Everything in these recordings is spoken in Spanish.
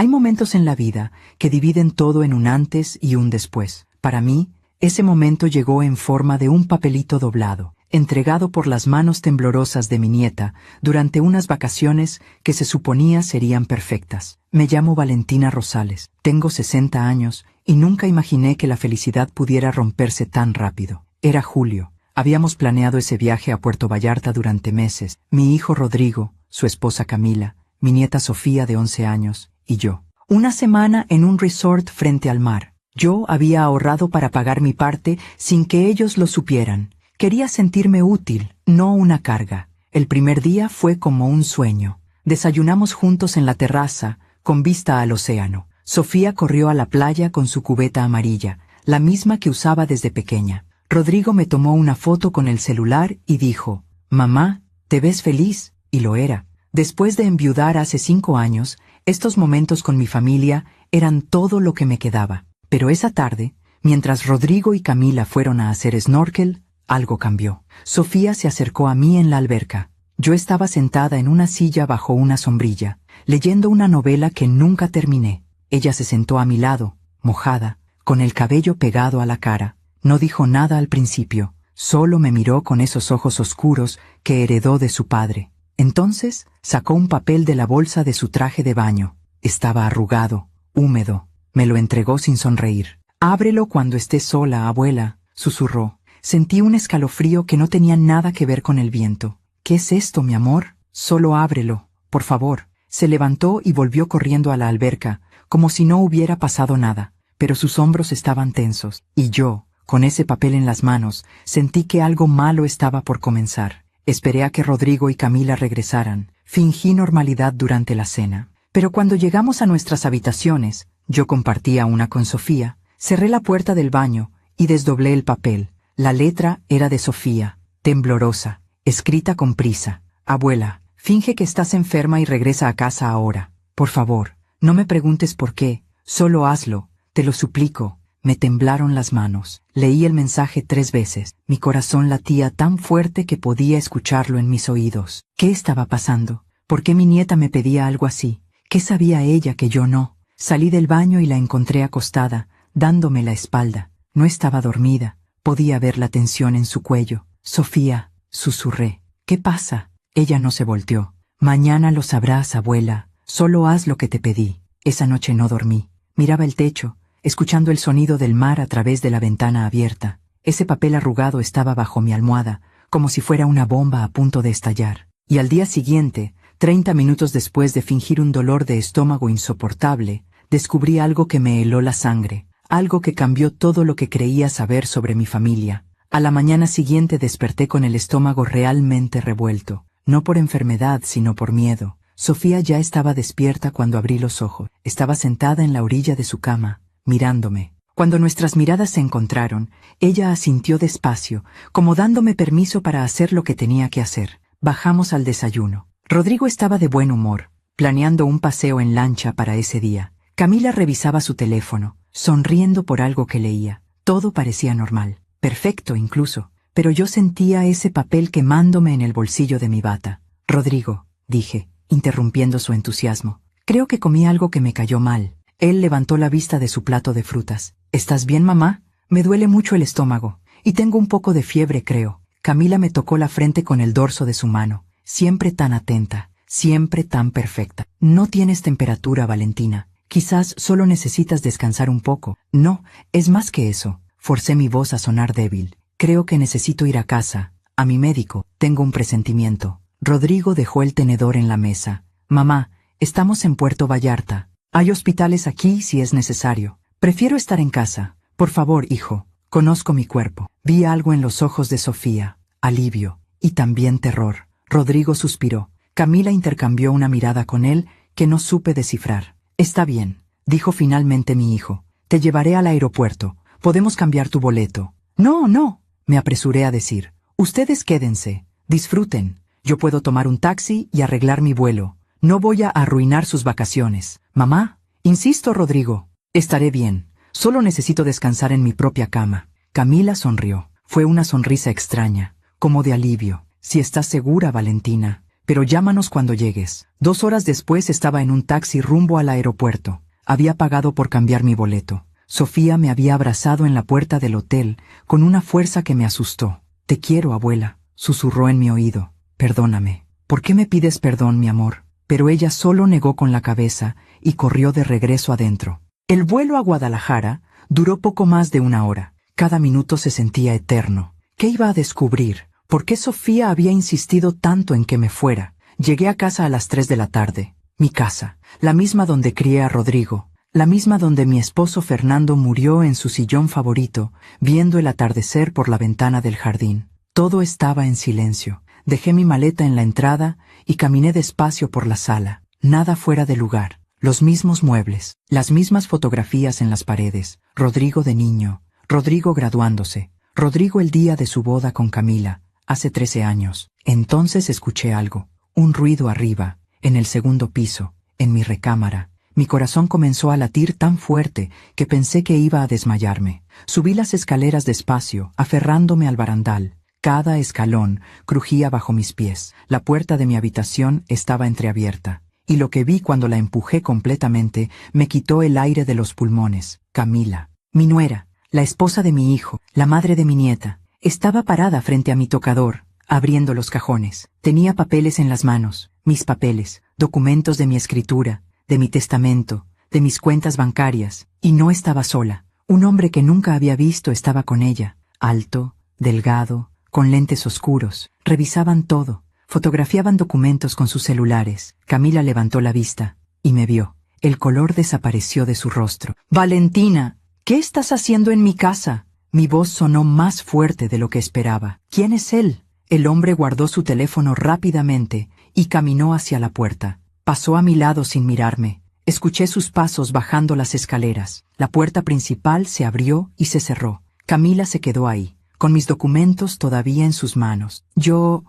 Hay momentos en la vida que dividen todo en un antes y un después. Para mí, ese momento llegó en forma de un papelito doblado, entregado por las manos temblorosas de mi nieta durante unas vacaciones que se suponía serían perfectas. Me llamo Valentina Rosales, tengo 60 años y nunca imaginé que la felicidad pudiera romperse tan rápido. Era julio. Habíamos planeado ese viaje a Puerto Vallarta durante meses. Mi hijo Rodrigo, su esposa Camila, mi nieta Sofía de 11 años y yo. Una semana en un resort frente al mar. Yo había ahorrado para pagar mi parte sin que ellos lo supieran. Quería sentirme útil, no una carga. El primer día fue como un sueño. Desayunamos juntos en la terraza, con vista al océano. Sofía corrió a la playa con su cubeta amarilla, la misma que usaba desde pequeña. Rodrigo me tomó una foto con el celular y dijo, «Mamá, te ves feliz», y lo era. Después de enviudar hace 5 años, estos momentos con mi familia eran todo lo que me quedaba. Pero esa tarde, mientras Rodrigo y Camila fueron a hacer snorkel, algo cambió. Sofía se acercó a mí en la alberca. Yo estaba sentada en una silla bajo una sombrilla, leyendo una novela que nunca terminé. Ella se sentó a mi lado, mojada, con el cabello pegado a la cara. No dijo nada al principio, solo me miró con esos ojos oscuros que heredó de su padre. Entonces sacó un papel de la bolsa de su traje de baño. Estaba arrugado, húmedo. Me lo entregó sin sonreír. «Ábrelo cuando estés sola, abuela», susurró. Sentí un escalofrío que no tenía nada que ver con el viento. «¿Qué es esto, mi amor? Solo ábrelo, por favor». Se levantó y volvió corriendo a la alberca, como si no hubiera pasado nada, pero sus hombros estaban tensos, y yo, con ese papel en las manos, sentí que algo malo estaba por comenzar. Esperé a que Rodrigo y Camila regresaran. Fingí normalidad durante la cena. Pero cuando llegamos a nuestras habitaciones, yo compartía una con Sofía, cerré la puerta del baño y desdoblé el papel. La letra era de Sofía, temblorosa, escrita con prisa. «Abuela, finge que estás enferma y regresa a casa ahora. Por favor, no me preguntes por qué, solo hazlo, te lo suplico». Me temblaron las manos. Leí el mensaje 3 veces. Mi corazón latía tan fuerte que podía escucharlo en mis oídos. ¿Qué estaba pasando? ¿Por qué mi nieta me pedía algo así? ¿Qué sabía ella que yo no? Salí del baño y la encontré acostada, dándome la espalda. No estaba dormida. Podía ver la tensión en su cuello. «Sofía», susurré. «¿Qué pasa?» Ella no se volteó. «Mañana lo sabrás, abuela. Solo haz lo que te pedí». Esa noche no dormí. Miraba el techo, escuchando el sonido del mar a través de la ventana abierta. Ese papel arrugado estaba bajo mi almohada, como si fuera una bomba a punto de estallar. Y al día siguiente, 30 minutos después de fingir un dolor de estómago insoportable, descubrí algo que me heló la sangre, algo que cambió todo lo que creía saber sobre mi familia. A la mañana siguiente desperté con el estómago realmente revuelto, no por enfermedad sino por miedo. Sofía ya estaba despierta cuando abrí los ojos. Estaba sentada en la orilla de su cama, mirándome. Cuando nuestras miradas se encontraron, ella asintió despacio, como dándome permiso para hacer lo que tenía que hacer. Bajamos al desayuno. Rodrigo estaba de buen humor, planeando un paseo en lancha para ese día. Camila revisaba su teléfono, sonriendo por algo que leía. Todo parecía normal, perfecto incluso, pero yo sentía ese papel quemándome en el bolsillo de mi bata. «Rodrigo», dije, interrumpiendo su entusiasmo, «creo que comí algo que me cayó mal». Él levantó la vista de su plato de frutas. «¿Estás bien, mamá? Me duele mucho el estómago, y tengo un poco de fiebre, creo». Camila me tocó la frente con el dorso de su mano, siempre tan atenta, siempre tan perfecta. «No tienes temperatura, Valentina. Quizás solo necesitas descansar un poco». «No, es más que eso». Forcé mi voz a sonar débil. «Creo que necesito ir a casa, a mi médico. Tengo un presentimiento». Rodrigo dejó el tenedor en la mesa. «Mamá, estamos en Puerto Vallarta. Hay hospitales aquí si es necesario. Prefiero estar en casa. Por favor, hijo, conozco mi cuerpo». Vi algo en los ojos de Sofía, alivio y también terror. Rodrigo suspiró. Camila intercambió una mirada con él que no supe descifrar. «Está bien», dijo finalmente mi hijo. «Te llevaré al aeropuerto. Podemos cambiar tu boleto». «No, no», me apresuré a decir. «Ustedes quédense. Disfruten. Yo puedo tomar un taxi y arreglar mi vuelo. No voy a arruinar sus vacaciones». «Mamá», insisto, Rodrigo. «Estaré bien. Solo necesito descansar en mi propia cama». Camila sonrió. Fue una sonrisa extraña, como de alivio. «Si estás segura, Valentina». pero llámanos cuando llegues. 2 horas después estaba en un taxi rumbo al aeropuerto. Había pagado por cambiar mi boleto. Sofía me había abrazado en la puerta del hotel con una fuerza que me asustó. «Te quiero, abuela», susurró en mi oído. «Perdóname». «¿Por qué me pides perdón, mi amor?». Pero ella solo negó con la cabeza y corrió de regreso adentro. El vuelo a Guadalajara duró poco más de 1 hora. Cada minuto se sentía eterno. ¿Qué iba a descubrir? ¿Por qué Sofía había insistido tanto en que me fuera? Llegué a casa a las 3 de la tarde. Mi casa, la misma donde crié a Rodrigo, la misma donde mi esposo Fernando murió en su sillón favorito, viendo el atardecer por la ventana del jardín. Todo estaba en silencio. Dejé mi maleta en la entrada y caminé despacio por la sala. Nada fuera de lugar. Los mismos muebles, las mismas fotografías en las paredes. Rodrigo de niño, Rodrigo graduándose, Rodrigo el día de su boda con Camila, hace 13 años. Entonces escuché algo, un ruido arriba, en el segundo piso, en mi recámara. Mi corazón comenzó a latir tan fuerte que pensé que iba a desmayarme. Subí las escaleras despacio, aferrándome al barandal. Cada escalón crujía bajo mis pies. La puerta de mi habitación estaba entreabierta, y lo que vi cuando la empujé completamente me quitó el aire de los pulmones. Camila, mi nuera, la esposa de mi hijo, la madre de mi nieta, estaba parada frente a mi tocador, abriendo los cajones. Tenía papeles en las manos, mis papeles, documentos de mi escritura, de mi testamento, de mis cuentas bancarias, y no estaba sola. Un hombre que nunca había visto estaba con ella, alto, delgado, con lentes oscuros. Revisaban todo, fotografiaban documentos con sus celulares. Camila levantó la vista y me vio. El color desapareció de su rostro. «Valentina, ¿qué estás haciendo en mi casa?». Mi voz sonó más fuerte de lo que esperaba. «¿Quién es él?». El hombre guardó su teléfono rápidamente y caminó hacia la puerta. Pasó a mi lado sin mirarme. Escuché sus pasos bajando las escaleras. La puerta principal se abrió y se cerró. Camila se quedó ahí, con mis documentos todavía en sus manos. Yo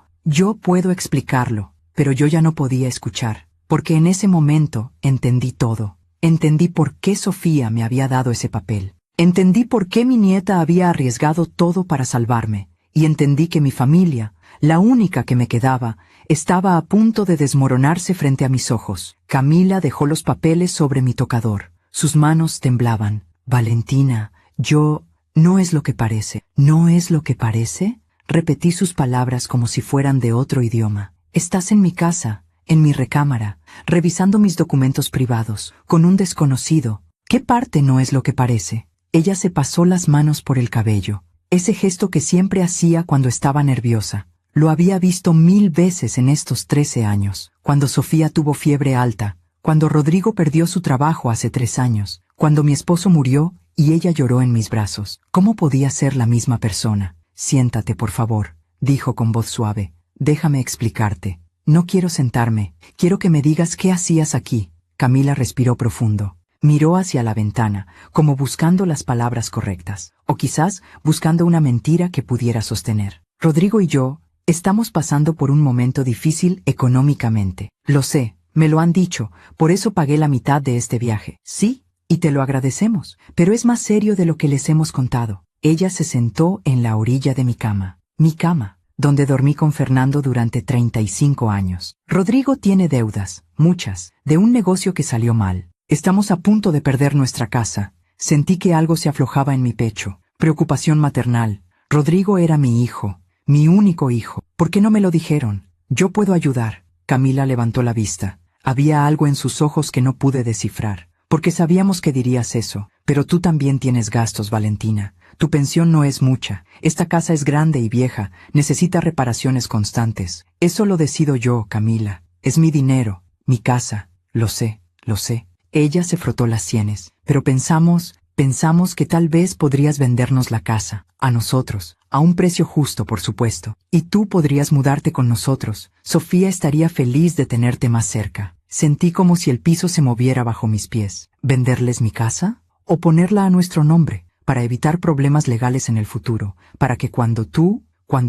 puedo explicarlo, pero yo ya no podía escuchar, porque en ese momento entendí todo. Entendí por qué Sofía me había dado ese papel. Entendí por qué mi nieta había arriesgado todo para salvarme, y entendí que mi familia, la única que me quedaba, estaba a punto de desmoronarse frente a mis ojos. Camila dejó los papeles sobre mi tocador. Sus manos temblaban. «Valentina, no es lo que parece». «¿No es lo que parece?». Repetí sus palabras como si fueran de otro idioma. «Estás en mi casa, en mi recámara, revisando mis documentos privados, con un desconocido. ¿Qué parte no es lo que parece?». Ella se pasó las manos por el cabello, ese gesto que siempre hacía cuando estaba nerviosa. Lo había visto 1000 veces en estos 13 años, cuando Sofía tuvo fiebre alta, cuando Rodrigo perdió su trabajo hace 3 años, cuando mi esposo murió y ella lloró en mis brazos. ¿Cómo podía ser la misma persona? «Siéntate, por favor», dijo con voz suave. «Déjame explicarte. No quiero sentarme. Quiero que me digas qué hacías aquí». Camila respiró profundo. Miró hacia la ventana, como buscando las palabras correctas, o quizás buscando una mentira que pudiera sostener. «Rodrigo y yo estamos pasando por un momento difícil económicamente. Lo sé, me lo han dicho, por eso pagué la mitad de este viaje». «Sí, y te lo agradecemos, pero es más serio de lo que les hemos contado». Ella se sentó en la orilla de mi cama, donde dormí con Fernando durante 35 años. «Rodrigo tiene deudas, muchas, de un negocio que salió mal. Estamos a punto de perder nuestra casa». Sentí que algo se aflojaba en mi pecho. Preocupación maternal. Rodrigo era mi hijo, mi único hijo. ¿Por qué no me lo dijeron? «Yo puedo ayudar». Camila levantó la vista. Había algo en sus ojos que no pude descifrar. «Porque sabíamos que dirías eso. Pero tú también tienes gastos, Valentina. Tu pensión no es mucha. Esta casa es grande y vieja. Necesita reparaciones constantes. Eso lo decido yo, Camila. Es mi dinero, mi casa. Lo sé. Ella se frotó las sienes. «Pero pensamos que tal vez podrías vendernos la casa, a nosotros, a un precio justo, por supuesto. Y tú podrías mudarte con nosotros. Sofía estaría feliz de tenerte más cerca». Sentí como si el piso se moviera bajo mis pies. ¿Venderles mi casa? ¿O ponerla a nuestro nombre, para evitar problemas legales en el futuro, para que cuando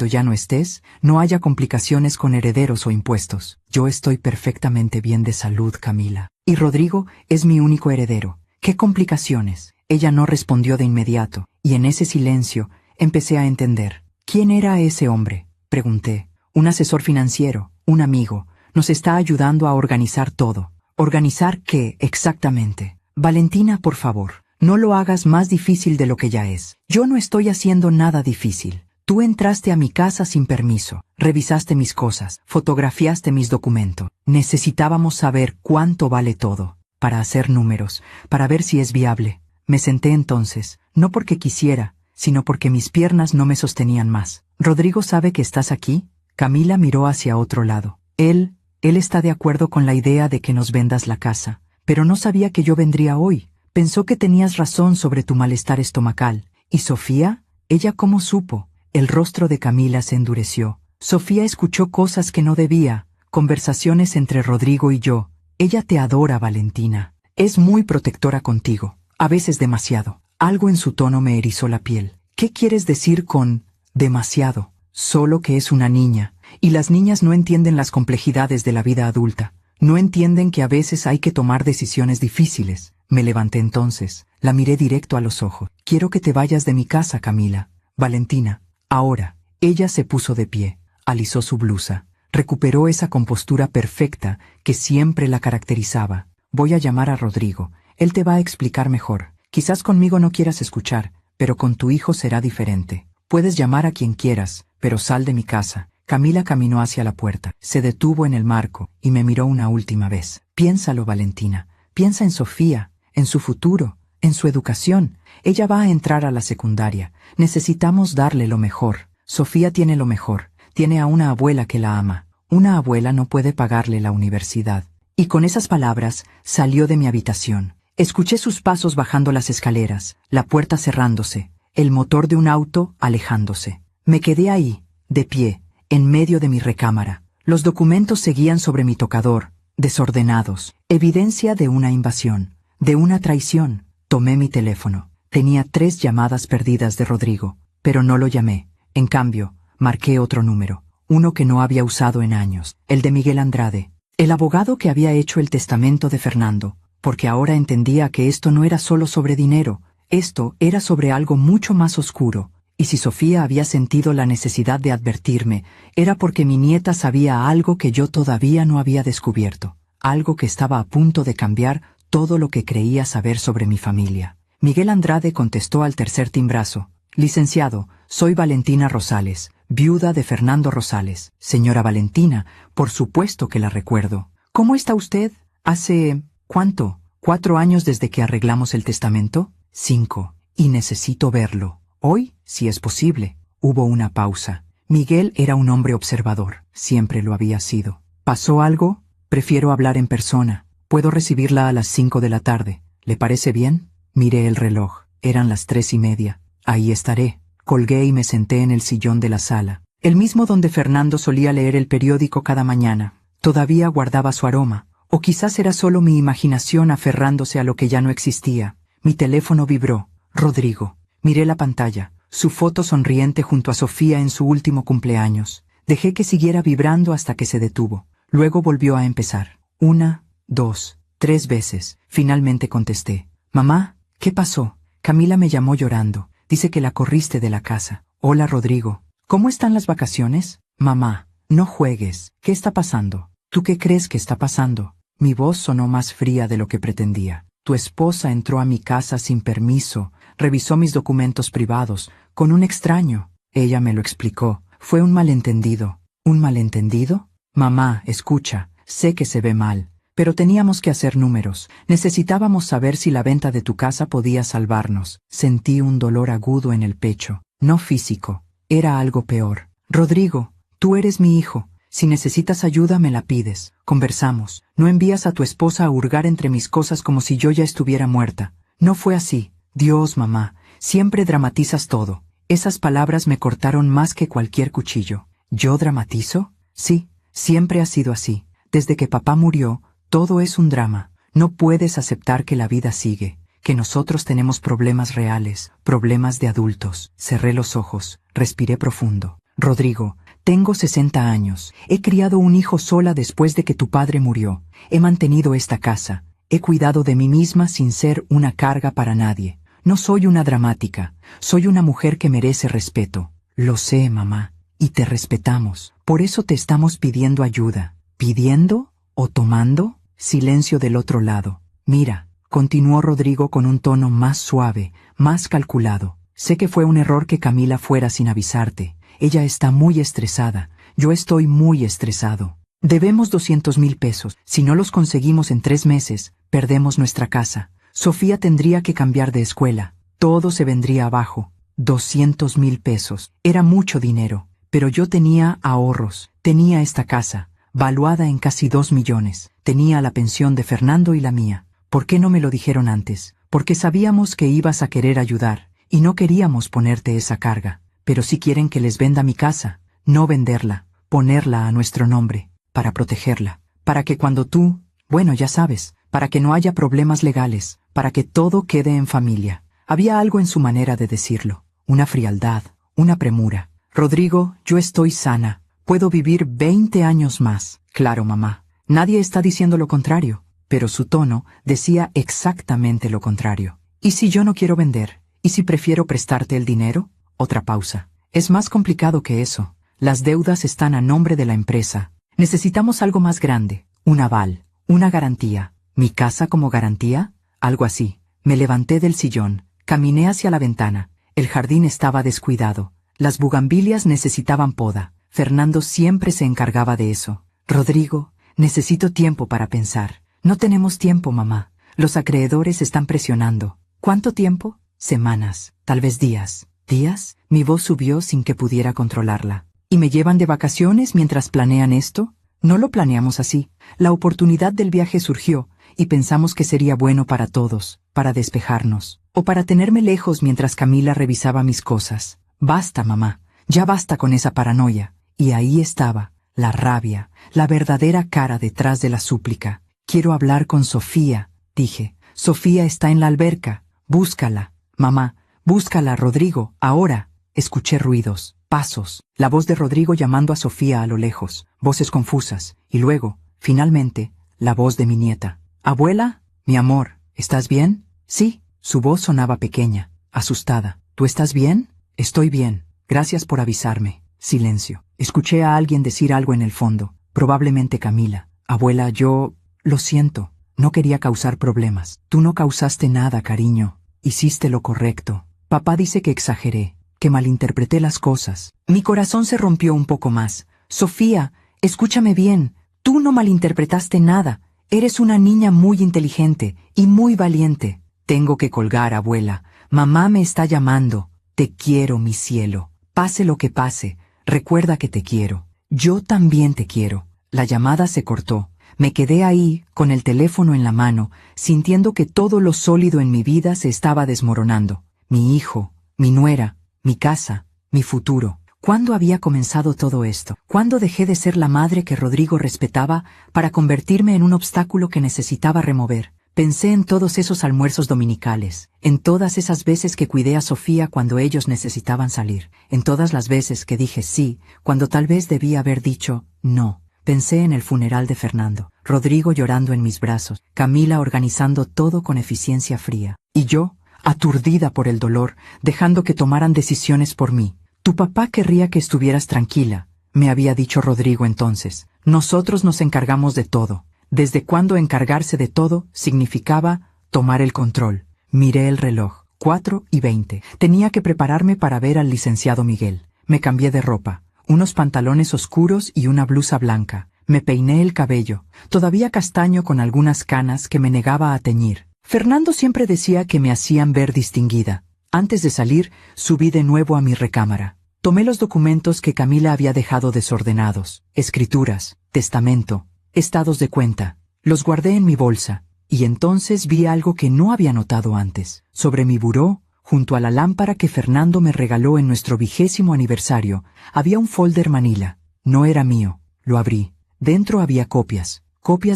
ya no estés, no haya complicaciones con herederos o impuestos? «Yo estoy perfectamente bien de salud, Camila. Y Rodrigo es mi único heredero. ¿Qué complicaciones?». Ella no respondió de inmediato, y en ese silencio empecé a entender. «¿Quién era ese hombre?», pregunté. «Un asesor financiero, un amigo, Nos está ayudando a organizar todo. ¿Organizar qué exactamente? Valentina, por favor, no lo hagas más difícil de lo que ya es. Yo no estoy haciendo nada difícil. Tú entraste a mi casa sin permiso, revisaste mis cosas, fotografiaste mis documentos. Necesitábamos saber cuánto vale todo, para hacer números, para ver si es viable. Me senté entonces, no porque quisiera, sino porque mis piernas no me sostenían más. ¿Rodrigo sabe que estás aquí? Camila miró hacia otro lado. Él está de acuerdo con la idea de que nos vendas la casa, pero no sabía que yo vendría hoy. Pensó que tenías razón sobre tu malestar estomacal. ¿Y Sofía? ¿Ella cómo supo? El rostro de Camila se endureció. Sofía escuchó cosas que no debía, conversaciones entre Rodrigo y yo. Ella te adora, Valentina. Es muy protectora contigo, a veces demasiado. Algo en su tono me erizó la piel. ¿Qué quieres decir con demasiado? Solo que es una niña, y las niñas no entienden las complejidades de la vida adulta. No entienden que a veces hay que tomar decisiones difíciles. Me levanté entonces, la miré directo a los ojos. Quiero que te vayas de mi casa, Camila. Valentina, ahora. Ella se puso de pie, alisó su blusa, recuperó esa compostura perfecta que siempre la caracterizaba. Voy a llamar a Rodrigo, él te va a explicar mejor. Quizás conmigo no quieras escuchar, pero con tu hijo será diferente. Puedes llamar a quien quieras, pero sal de mi casa. Camila caminó hacia la puerta, se detuvo en el marco y me miró una última vez. Piénsalo, Valentina. Piensa en Sofía, en su futuro, en su educación. Ella va a entrar a la secundaria. Necesitamos darle lo mejor. Sofía tiene lo mejor. Tiene a una abuela que la ama. Una abuela no puede pagarle la universidad. Y con esas palabras salió de mi habitación. Escuché sus pasos bajando las escaleras, la puerta cerrándose, el motor de un auto alejándose. Me quedé ahí, de pie, en medio de mi recámara. Los documentos seguían sobre mi tocador, desordenados, evidencia de una invasión, de una traición. Tomé mi teléfono. Tenía 3 llamadas perdidas de Rodrigo, pero no lo llamé. En cambio, marqué otro número, uno que no había usado en años, el de Miguel Andrade, el abogado que había hecho el testamento de Fernando, porque ahora entendía que esto no era solo sobre dinero, esto era sobre algo mucho más oscuro. Y si Sofía había sentido la necesidad de advertirme, era porque mi nieta sabía algo que yo todavía no había descubierto, algo que estaba a punto de cambiar todo lo que creía saber sobre mi familia. Miguel Andrade contestó al tercer timbrazo. Licenciado, soy Valentina Rosales, viuda de Fernando Rosales. Señora Valentina, por supuesto que la recuerdo. ¿Cómo está usted? Hace... ¿cuánto? ¿4 años desde que arreglamos el testamento? 5. Y necesito verlo. Hoy, si es posible. Hubo una pausa. Miguel era un hombre observador. Siempre lo había sido. ¿Pasó algo? Prefiero hablar en persona. Puedo recibirla a las 5 de la tarde. ¿Le parece bien? Miré el reloj. Eran las 3:30. Ahí estaré. Colgué y me senté en el sillón de la sala, el mismo donde Fernando solía leer el periódico cada mañana. Todavía guardaba su aroma, o quizás era solo mi imaginación aferrándose a lo que ya no existía. Mi teléfono vibró. Rodrigo. Miré la pantalla, su foto sonriente junto a Sofía en su último cumpleaños. Dejé que siguiera vibrando hasta que se detuvo. Luego volvió a empezar. 1, 2, 3 veces. Finalmente contesté. Mamá, ¿qué pasó? Camila me llamó llorando. Dice que la corriste de la casa. Hola, Rodrigo. ¿Cómo están las vacaciones? Mamá, no juegues. ¿Qué está pasando? ¿Tú qué crees que está pasando? Mi voz sonó más fría de lo que pretendía. Tu esposa entró a mi casa sin permiso, revisó mis documentos privados, con un extraño. Ella me lo explicó. Fue un malentendido. ¿Un malentendido? Mamá, escucha. Sé que se ve mal, pero teníamos que hacer números. Necesitábamos saber si la venta de tu casa podía salvarnos. Sentí un dolor agudo en el pecho, no físico. Era algo peor. Rodrigo, tú eres mi hijo. Si necesitas ayuda me la pides. Conversamos. No envías a tu esposa a hurgar entre mis cosas como si yo ya estuviera muerta. No fue así. Dios, mamá, siempre dramatizas todo. Esas palabras me cortaron más que cualquier cuchillo. ¿Yo dramatizo? Sí, siempre ha sido así. Desde que papá murió, todo es un drama. No puedes aceptar que la vida sigue, que nosotros tenemos problemas reales, problemas de adultos. Cerré los ojos, respiré profundo. Rodrigo, tengo 60 años. He criado un hijo sola después de que tu padre murió. He mantenido esta casa. He cuidado de mí misma sin ser una carga para nadie. No soy una dramática. Soy una mujer que merece respeto. Lo sé, mamá. Y te respetamos. Por eso te estamos pidiendo ayuda. ¿Pidiendo o tomando? Silencio del otro lado. Mira, continuó Rodrigo con un tono más suave, más calculado. Sé que fue un error que Camila fuera sin avisarte. Ella está muy estresada. Yo estoy muy estresado. Debemos 200,000 pesos. Si no los conseguimos en 3 meses, perdemos nuestra casa. Sofía tendría que cambiar de escuela. Todo se vendría abajo. 200,000 pesos. Era mucho dinero. Pero yo tenía ahorros. Tenía esta casa, valuada en casi 2 millones. Tenía la pensión de Fernando y la mía. ¿Por qué no me lo dijeron antes? Porque sabíamos que ibas a querer ayudar, y no queríamos ponerte esa carga. Pero si quieren que les venda mi casa, no venderla, ponerla a nuestro nombre, para protegerla, para que cuando tú, bueno, ya sabes, para que no haya problemas legales, para que todo quede en familia. Había algo en su manera de decirlo, una frialdad, una premura. Rodrigo, yo estoy sana, puedo vivir 20 años más. Claro, mamá, nadie está diciendo lo contrario, pero su tono decía exactamente lo contrario. ¿Y si yo no quiero vender? ¿Y si prefiero prestarte el dinero? Otra pausa. Es más complicado que eso. Las deudas están a nombre de la empresa. Necesitamos algo más grande, un aval, una garantía. ¿Mi casa como garantía? Algo así. Me levanté del sillón, caminé hacia la ventana. El jardín estaba descuidado. Las bugambilias necesitaban poda. Fernando siempre se encargaba de eso. Rodrigo, necesito tiempo para pensar. No tenemos tiempo, mamá. Los acreedores están presionando. ¿Cuánto tiempo? Semanas, tal vez días. ¿Días? Mi voz subió sin que pudiera controlarla. ¿Y me llevan de vacaciones mientras planean esto? No lo planeamos así. La oportunidad del viaje surgió, y pensamos que sería bueno para todos, para despejarnos, o para tenerme lejos mientras Camila revisaba mis cosas. Basta, mamá, ya basta con esa paranoia. Y ahí estaba, la rabia, la verdadera cara detrás de la súplica. Quiero hablar con Sofía, dije. Sofía está en la alberca. Búscala. Mamá, búscala, Rodrigo, ahora. Escuché ruidos, pasos, la voz de Rodrigo llamando a Sofía a lo lejos, voces confusas, y luego, finalmente, la voz de mi nieta. Abuela, mi amor, ¿estás bien? Sí, su voz sonaba pequeña, asustada. ¿Tú estás bien? Estoy bien, gracias por avisarme. Silencio. Escuché a alguien decir algo en el fondo, probablemente Camila. Abuela, yo... lo siento, no quería causar problemas. Tú no causaste nada, cariño. Hiciste lo correcto. Papá dice que exageré, que malinterpreté las cosas. Mi corazón se rompió un poco más. Sofía, escúchame bien. Tú no malinterpretaste nada. Eres una niña muy inteligente y muy valiente. Tengo que colgar, abuela. Mamá me está llamando. Te quiero, mi cielo. Pase lo que pase, recuerda que te quiero. Yo también te quiero. La llamada se cortó. Me quedé ahí, con el teléfono en la mano, sintiendo que todo lo sólido en mi vida se estaba desmoronando. Mi hijo, mi nuera, mi casa, mi futuro. ¿Cuándo había comenzado todo esto? ¿Cuándo dejé de ser la madre que Rodrigo respetaba para convertirme en un obstáculo que necesitaba remover? Pensé en todos esos almuerzos dominicales, en todas esas veces que cuidé a Sofía cuando ellos necesitaban salir, en todas las veces que dije sí, cuando tal vez debía haber dicho no. Pensé en el funeral de Fernando, Rodrigo llorando en mis brazos, Camila organizando todo con eficiencia fría, y yo, aturdida por el dolor, dejando que tomaran decisiones por mí. Tu papá querría que estuvieras tranquila, me había dicho Rodrigo entonces. Nosotros nos encargamos de todo. ¿Desde cuándo encargarse de todo significaba tomar el control? Miré el reloj, 4:20. Tenía que prepararme para ver al licenciado Miguel. Me cambié de ropa, unos pantalones oscuros y una blusa blanca. Me peiné el cabello, todavía castaño con algunas canas que me negaba a teñir. Fernando siempre decía que me hacían ver distinguida. Antes de salir, subí de nuevo a mi recámara. Tomé los documentos que Camila había dejado desordenados, escrituras, testamento, estados de cuenta. Los guardé en mi bolsa, y entonces vi algo que no había notado antes. Sobre mi buró, junto a la lámpara que Fernando me regaló en nuestro 20º aniversario, había un folder manila. No era mío. Lo abrí. Dentro había copias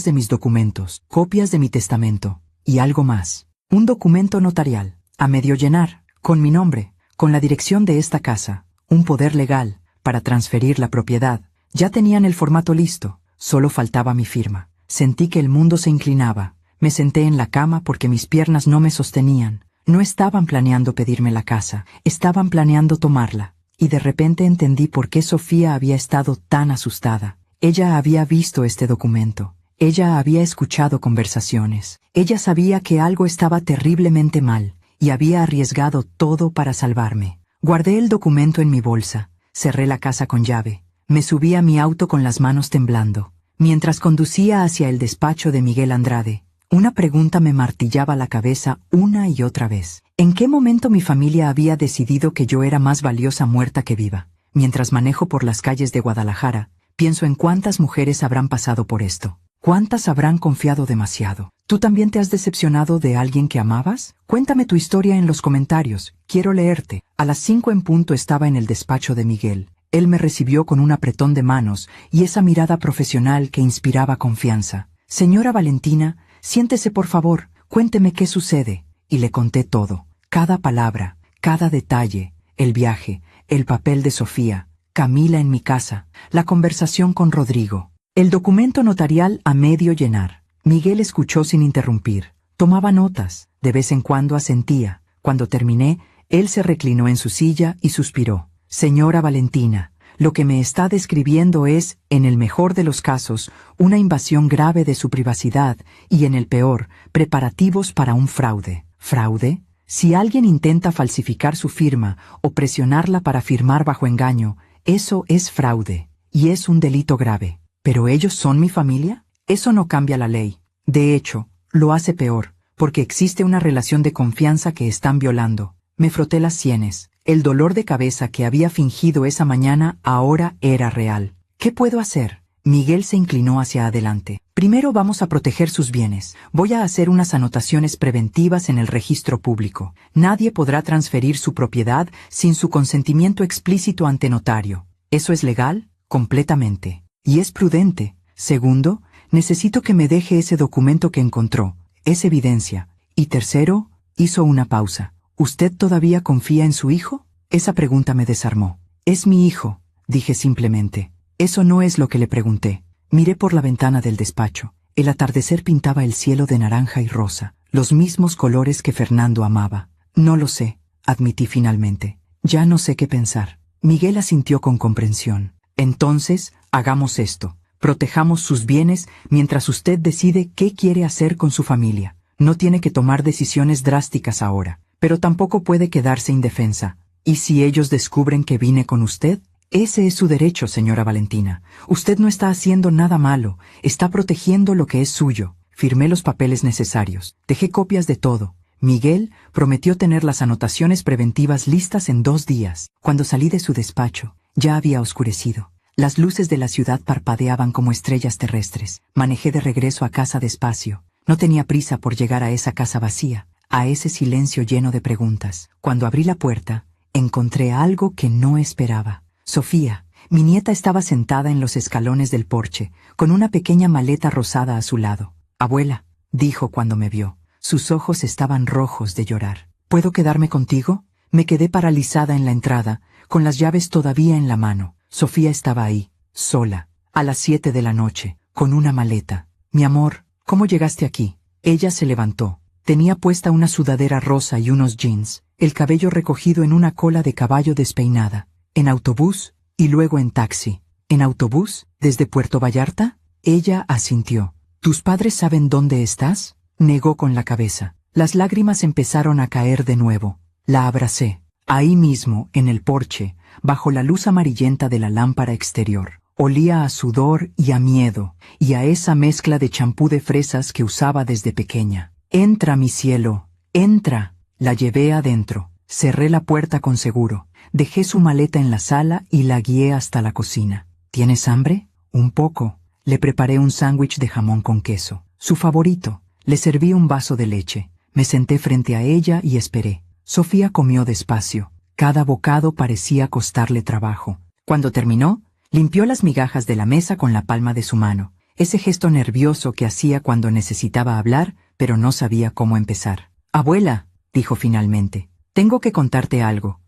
de mis documentos, copias de mi testamento, y algo más. Un documento notarial, a medio llenar, con mi nombre, con la dirección de esta casa, un poder legal, para transferir la propiedad. Ya tenían el formato listo. Solo faltaba mi firma. Sentí que el mundo se inclinaba. Me senté en la cama porque mis piernas no me sostenían. No estaban planeando pedirme la casa, estaban planeando tomarla. Y de repente entendí por qué Sofía había estado tan asustada. Ella había visto este documento. Ella había escuchado conversaciones. Ella sabía que algo estaba terriblemente mal, y había arriesgado todo para salvarme. Guardé el documento en mi bolsa, cerré la casa con llave, me subí a mi auto con las manos temblando. Mientras conducía hacia el despacho de Miguel Andrade, una pregunta me martillaba la cabeza una y otra vez. ¿En qué momento mi familia había decidido que yo era más valiosa muerta que viva? Mientras manejo por las calles de Guadalajara, pienso en cuántas mujeres habrán pasado por esto. ¿Cuántas habrán confiado demasiado? ¿Tú también te has decepcionado de alguien que amabas? Cuéntame tu historia en los comentarios. Quiero leerte. A las 5 en punto estaba en el despacho de Miguel. Él me recibió con un apretón de manos y esa mirada profesional que inspiraba confianza. Señora Valentina, siéntese por favor, cuénteme qué sucede. Y le conté todo. Cada palabra, cada detalle, el viaje, el papel de Sofía, Camila en mi casa, la conversación con Rodrigo. El documento notarial a medio llenar. Miguel escuchó sin interrumpir. Tomaba notas, de vez en cuando asentía. Cuando terminé, él se reclinó en su silla y suspiró. Señora Valentina, lo que me está describiendo es, en el mejor de los casos, una invasión grave de su privacidad y, en el peor, preparativos para un fraude. ¿Fraude? Si alguien intenta falsificar su firma o presionarla para firmar bajo engaño, eso es fraude, y es un delito grave. ¿Pero ellos son mi familia? Eso no cambia la ley. De hecho, lo hace peor, porque existe una relación de confianza que están violando. Me froté las sienes. El dolor de cabeza que había fingido esa mañana ahora era real. ¿Qué puedo hacer? Miguel se inclinó hacia adelante. Primero vamos a proteger sus bienes. Voy a hacer unas anotaciones preventivas en el registro público. Nadie podrá transferir su propiedad sin su consentimiento explícito ante notario. ¿Eso es legal? Completamente. Y es prudente. Segundo, necesito que me deje ese documento que encontró. Es evidencia. Y tercero, hizo una pausa. ¿Usted todavía confía en su hijo? Esa pregunta me desarmó. Es mi hijo, dije simplemente. Eso no es lo que le pregunté. Miré por la ventana del despacho. El atardecer pintaba el cielo de naranja y rosa, los mismos colores que Fernando amaba. No lo sé, admití finalmente. Ya no sé qué pensar. Miguel asintió con comprensión. Entonces, hagamos esto. Protejamos sus bienes mientras usted decide qué quiere hacer con su familia. No tiene que tomar decisiones drásticas ahora, pero tampoco puede quedarse indefensa. ¿Y si ellos descubren que vine con usted? Ese es su derecho, señora Valentina. Usted no está haciendo nada malo, está protegiendo lo que es suyo. Firmé los papeles necesarios, dejé copias de todo. Miguel prometió tener las anotaciones preventivas listas en 2 días. Cuando salí de su despacho, ya había oscurecido. Las luces de la ciudad parpadeaban como estrellas terrestres. Manejé de regreso a casa despacio. No tenía prisa por llegar a esa casa vacía, a ese silencio lleno de preguntas. Cuando abrí la puerta, encontré algo que no esperaba. Sofía, mi nieta, estaba sentada en los escalones del porche, con una pequeña maleta rosada a su lado. Abuela, dijo cuando me vio. Sus ojos estaban rojos de llorar. ¿Puedo quedarme contigo? Me quedé paralizada en la entrada, con las llaves todavía en la mano. Sofía estaba ahí, sola, a las 7 de la noche, con una maleta. Mi amor, ¿cómo llegaste aquí? Ella se levantó. Tenía puesta una sudadera rosa y unos jeans, el cabello recogido en una cola de caballo despeinada. ¿En autobús? Y luego en taxi. ¿En autobús? ¿Desde Puerto Vallarta? Ella asintió. ¿Tus padres saben dónde estás? Negó con la cabeza. Las lágrimas empezaron a caer de nuevo. La abracé. Ahí mismo, en el porche, bajo la luz amarillenta de la lámpara exterior. Olía a sudor y a miedo, y a esa mezcla de champú de fresas que usaba desde pequeña. Entra, mi cielo, entra. La llevé adentro. Cerré la puerta con seguro. Dejé su maleta en la sala y la guié hasta la cocina. ¿Tienes hambre? Un poco. Le preparé un sándwich de jamón con queso, su favorito. Le serví un vaso de leche. Me senté frente a ella y esperé. Sofía comió despacio. Cada bocado parecía costarle trabajo. Cuando terminó, limpió las migajas de la mesa con la palma de su mano, ese gesto nervioso que hacía cuando necesitaba hablar, pero no sabía cómo empezar. Abuela, dijo finalmente, tengo que contarte algo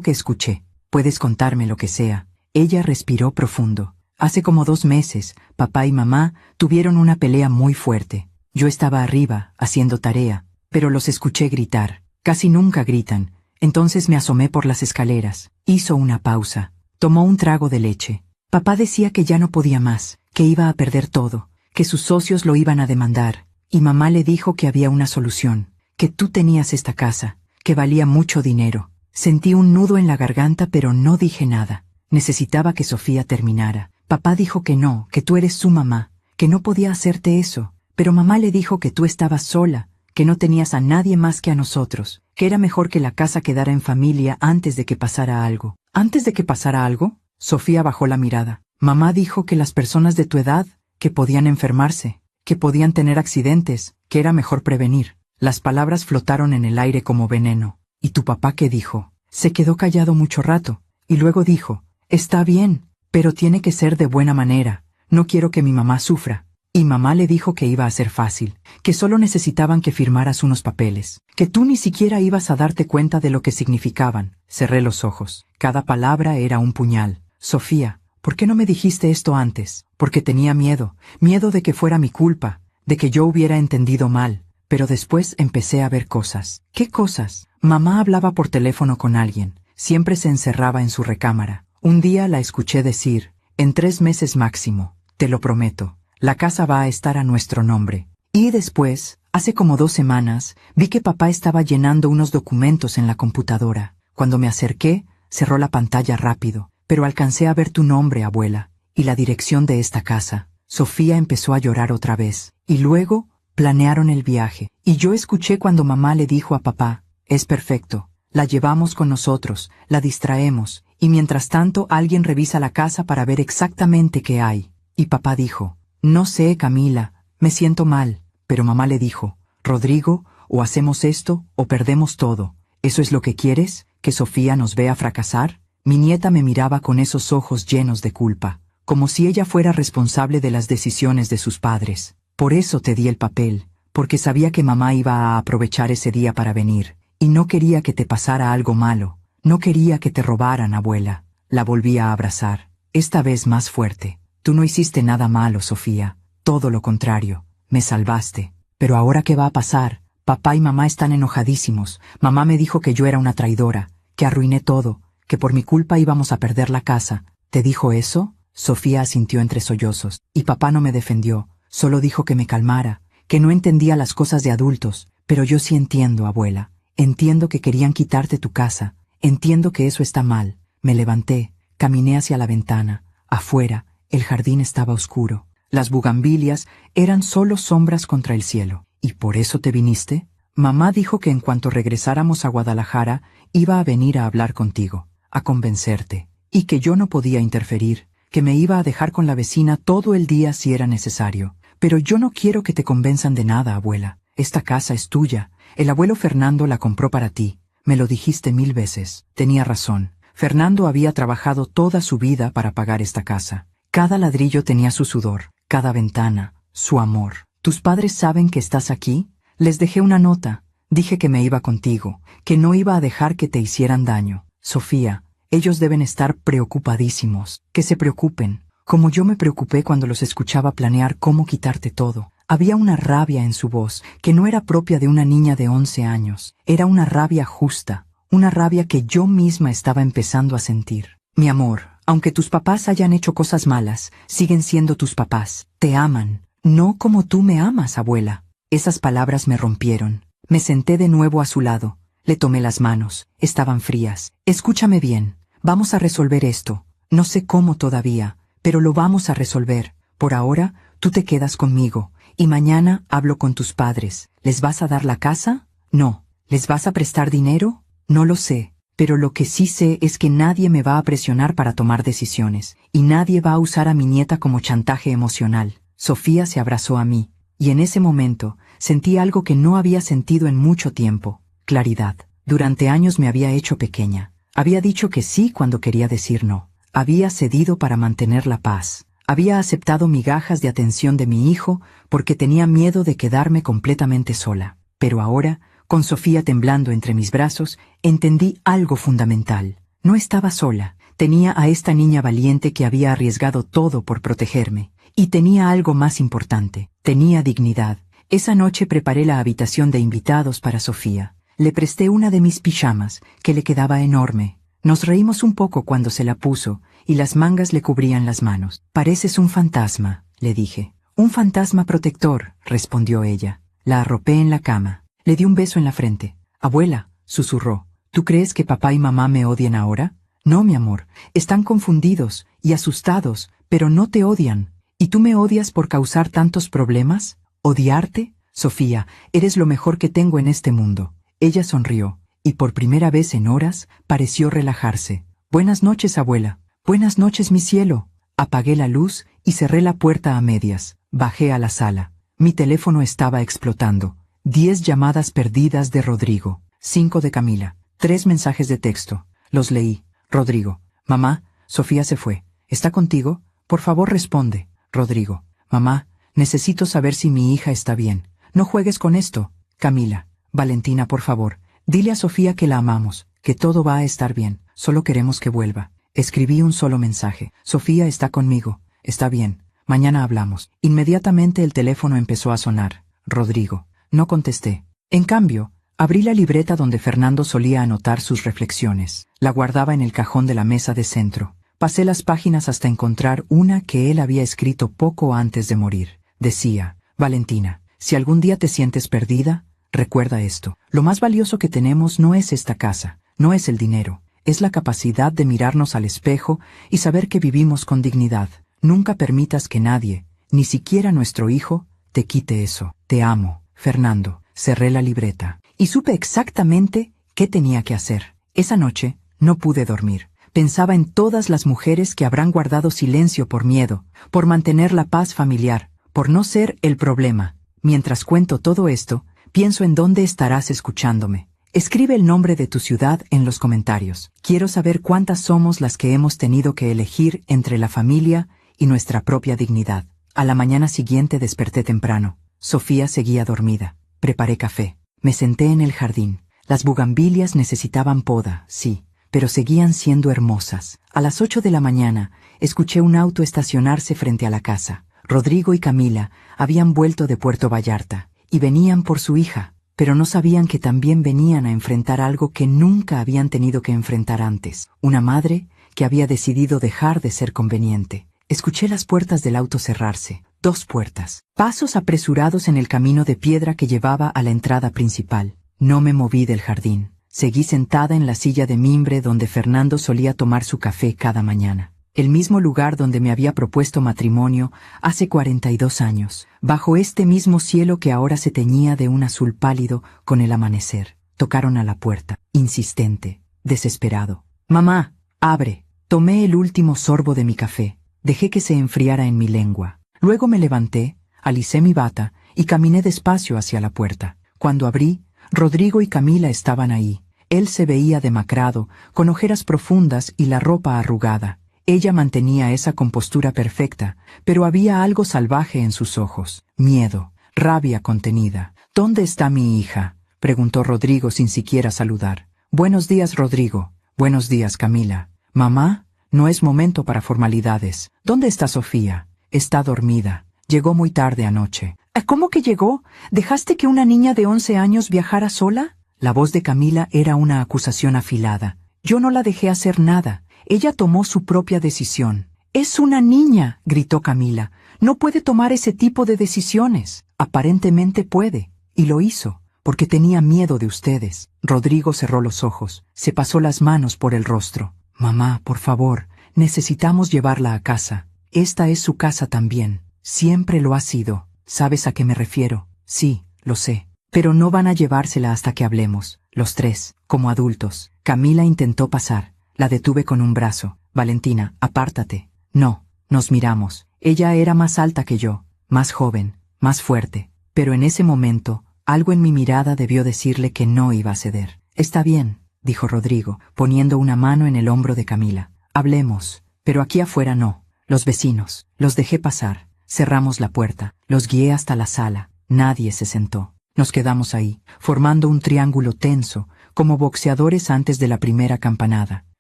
que escuché. Puedes contarme lo que sea. Ella respiró profundo. Hace como 2 meses, papá y mamá tuvieron una pelea muy fuerte. Yo estaba arriba, haciendo tarea, pero los escuché gritar. Casi nunca gritan. Entonces me asomé por las escaleras. Hizo una pausa. Tomó un trago de leche. Papá decía que ya no podía más, que iba a perder todo, que sus socios lo iban a demandar, y mamá le dijo que había una solución, que tú tenías esta casa, que valía mucho dinero. Sentí un nudo en la garganta pero no dije nada. Necesitaba que Sofía terminara. Papá dijo que no, que tú eres su mamá, que no podía hacerte eso, pero mamá le dijo que tú estabas sola, que no tenías a nadie más que a nosotros, que era mejor que la casa quedara en familia antes de que pasara algo. ¿Antes de que pasara algo? Sofía bajó la mirada. Mamá dijo que las personas de tu edad, que podían enfermarse, que podían tener accidentes, que era mejor prevenir. Las palabras flotaron en el aire como veneno. ¿Y tu papá qué dijo? Se quedó callado mucho rato, y luego dijo, está bien, pero tiene que ser de buena manera, no quiero que mi mamá sufra. Y mamá le dijo que iba a ser fácil, que solo necesitaban que firmaras unos papeles, que tú ni siquiera ibas a darte cuenta de lo que significaban. Cerré los ojos. Cada palabra era un puñal. Sofía, ¿por qué no me dijiste esto antes? Porque tenía miedo, miedo de que fuera mi culpa, de que yo hubiera entendido mal. Pero después empecé a ver cosas. ¿Qué cosas? Mamá hablaba por teléfono con alguien. Siempre se encerraba en su recámara. Un día la escuché decir, en 3 meses máximo, te lo prometo, la casa va a estar a nuestro nombre. Y después, hace como 2 semanas, vi que papá estaba llenando unos documentos en la computadora. Cuando me acerqué, cerró la pantalla rápido, pero alcancé a ver tu nombre, abuela, y la dirección de esta casa. Sofía empezó a llorar otra vez, y luego planearon el viaje, y yo escuché cuando mamá le dijo a papá, es perfecto, la llevamos con nosotros, la distraemos, y mientras tanto alguien revisa la casa para ver exactamente qué hay. Y papá dijo, no sé, Camila, me siento mal, pero mamá le dijo, Rodrigo, o hacemos esto o perdemos todo. ¿Eso es lo que quieres? ¿Que Sofía nos vea fracasar? Mi nieta me miraba con esos ojos llenos de culpa, como si ella fuera responsable de las decisiones de sus padres. Por eso te di el papel, porque sabía que mamá iba a aprovechar ese día para venir, y no quería que te pasara algo malo, no quería que te robaran, abuela. La volví a abrazar, esta vez más fuerte. Tú no hiciste nada malo, Sofía, todo lo contrario, me salvaste. Pero ahora, ¿qué va a pasar? Papá y mamá están enojadísimos. Mamá me dijo que yo era una traidora, que arruiné todo, que por mi culpa íbamos a perder la casa. ¿Te dijo eso? Sofía asintió entre sollozos, y papá no me defendió. Solo dijo que me calmara, que no entendía las cosas de adultos, pero yo sí entiendo, abuela. Entiendo que querían quitarte tu casa, entiendo que eso está mal. Me levanté, caminé hacia la ventana. Afuera, el jardín estaba oscuro. Las bugambilias eran solo sombras contra el cielo. ¿Y por eso te viniste? Mamá dijo que en cuanto regresáramos a Guadalajara, iba a venir a hablar contigo, a convencerte, y que yo no podía interferir, que me iba a dejar con la vecina todo el día si era necesario. Pero yo no quiero que te convenzan de nada, abuela. Esta casa es tuya. El abuelo Fernando la compró para ti. Me lo dijiste 1000 veces. Tenía razón. Fernando había trabajado toda su vida para pagar esta casa. Cada ladrillo tenía su sudor, cada ventana, su amor. ¿Tus padres saben que estás aquí? Les dejé una nota. Dije que me iba contigo, que no iba a dejar que te hicieran daño. Sofía, ellos deben estar preocupadísimos. Que se preocupen. Como yo me preocupé cuando los escuchaba planear cómo quitarte todo. Había una rabia en su voz que no era propia de una niña de 11 años. Era una rabia justa, una rabia que yo misma estaba empezando a sentir. Mi amor, aunque tus papás hayan hecho cosas malas, siguen siendo tus papás. Te aman, no como tú me amas, abuela. Esas palabras me rompieron. Me senté de nuevo a su lado. Le tomé las manos. Estaban frías. Escúchame bien. Vamos a resolver esto. No sé cómo todavía, pero lo vamos a resolver. Por ahora, tú te quedas conmigo. Y mañana hablo con tus padres. ¿Les vas a dar la casa? No. ¿Les vas a prestar dinero? No lo sé. Pero lo que sí sé es que nadie me va a presionar para tomar decisiones. Y nadie va a usar a mi nieta como chantaje emocional. Sofía se abrazó a mí. Y en ese momento, sentí algo que no había sentido en mucho tiempo. Claridad. Durante años me había hecho pequeña. Había dicho que sí cuando quería decir no. Había cedido para mantener la paz. Había aceptado migajas de atención de mi hijo porque tenía miedo de quedarme completamente sola. Pero ahora, con Sofía temblando entre mis brazos, entendí algo fundamental. No estaba sola. Tenía a esta niña valiente que había arriesgado todo por protegerme. Y tenía algo más importante. Tenía dignidad. Esa noche preparé la habitación de invitados para Sofía. Le presté una de mis pijamas, que le quedaba enorme. Nos reímos un poco cuando se la puso, y las mangas le cubrían las manos. «Pareces un fantasma», le dije. «Un fantasma protector», respondió ella. La arropé en la cama. Le di un beso en la frente. «Abuela», susurró, «¿tú crees que papá y mamá me odian ahora?» «No, mi amor, están confundidos y asustados, pero no te odian. ¿Y tú me odias por causar tantos problemas? ¿Odiarte? Sofía, eres lo mejor que tengo en este mundo». Ella sonrió, y por primera vez en horas pareció relajarse. «Buenas noches, abuela». «Buenas noches, mi cielo». Apagué la luz y cerré la puerta a medias. Bajé a la sala. Mi teléfono estaba explotando. 10 llamadas perdidas de Rodrigo. 5 de Camila. 3 mensajes de texto. Los leí. Rodrigo: «Mamá, Sofía se fue. ¿Está contigo? Por favor, responde». Rodrigo: «Mamá, necesito saber si mi hija está bien. No juegues con esto». Camila: «Valentina, por favor, dile a Sofía que la amamos, que todo va a estar bien. Solo queremos que vuelva». Escribí un solo mensaje. «Sofía está conmigo. Está bien. Mañana hablamos». Inmediatamente el teléfono empezó a sonar. Rodrigo. No contesté. En cambio, abrí la libreta donde Fernando solía anotar sus reflexiones. La guardaba en el cajón de la mesa de centro. Pasé las páginas hasta encontrar una que él había escrito poco antes de morir. Decía: «Valentina, si algún día te sientes perdida, recuerda esto. Lo más valioso que tenemos no es esta casa, no es el dinero. Es la capacidad de mirarnos al espejo y saber que vivimos con dignidad. Nunca permitas que nadie, ni siquiera nuestro hijo, te quite eso. Te amo, Fernando». Cerré la libreta y supe exactamente qué tenía que hacer. Esa noche no pude dormir. Pensaba en todas las mujeres que habrán guardado silencio por miedo, por mantener la paz familiar, por no ser el problema. Mientras cuento todo esto, pienso en dónde estarás escuchándome. Escribe el nombre de tu ciudad en los comentarios. Quiero saber cuántas somos las que hemos tenido que elegir entre la familia y nuestra propia dignidad. A la mañana siguiente desperté temprano. Sofía seguía dormida. Preparé café. Me senté en el jardín. Las bugambilias necesitaban poda, sí, pero seguían siendo hermosas. A las 8 de la mañana, escuché un auto estacionarse frente a la casa. Rodrigo y Camila habían vuelto de Puerto Vallarta, y venían por su hija, pero no sabían que también venían a enfrentar algo que nunca habían tenido que enfrentar antes. Una madre que había decidido dejar de ser conveniente. Escuché las puertas del auto cerrarse. 2 puertas. Pasos apresurados en el camino de piedra que llevaba a la entrada principal. No me moví del jardín. Seguí sentada en la silla de mimbre donde Fernando solía tomar su café cada mañana. El mismo lugar donde me había propuesto matrimonio hace 42 años. Bajo este mismo cielo que ahora se teñía de un azul pálido con el amanecer. Tocaron a la puerta. Insistente. Desesperado. «Mamá, abre». Tomé el último sorbo de mi café. Dejé que se enfriara en mi lengua. Luego me levanté, alicé mi bata y caminé despacio hacia la puerta. Cuando abrí, Rodrigo y Camila estaban ahí. Él se veía demacrado, con ojeras profundas y la ropa arrugada. Ella mantenía esa compostura perfecta, pero había algo salvaje en sus ojos. Miedo, rabia contenida. «¿Dónde está mi hija?», preguntó Rodrigo sin siquiera saludar. «Buenos días, Rodrigo». «Buenos días, Camila». «Mamá, no es momento para formalidades. ¿Dónde está Sofía?» «Está dormida. Llegó muy tarde anoche». «¿Cómo que llegó? ¿Dejaste que una niña de 11 años viajara sola?» La voz de Camila era una acusación afilada. «Yo no la dejé hacer nada. Ella tomó su propia decisión». «Es una niña», gritó Camila. «No puede tomar ese tipo de decisiones». «Aparentemente puede, y lo hizo, porque tenía miedo de ustedes». Rodrigo cerró los ojos, se pasó las manos por el rostro. «Mamá, por favor, necesitamos llevarla a casa. Esta es su casa también. Siempre lo ha sido. ¿Sabes a qué me refiero?» «Sí, lo sé. Pero no van a llevársela hasta que hablemos, los 3, como adultos». Camila intentó pasar. La detuve con un brazo. «Valentina, apártate». «No». Nos miramos. Ella era más alta que yo, más joven, más fuerte. Pero en ese momento, algo en mi mirada debió decirle que no iba a ceder. «Está bien», dijo Rodrigo, poniendo una mano en el hombro de Camila. «Hablemos, pero aquí afuera no». Los vecinos. Los dejé pasar. Cerramos la puerta. Los guié hasta la sala. Nadie se sentó. Nos quedamos ahí, formando un triángulo tenso, como boxeadores antes de la primera campanada.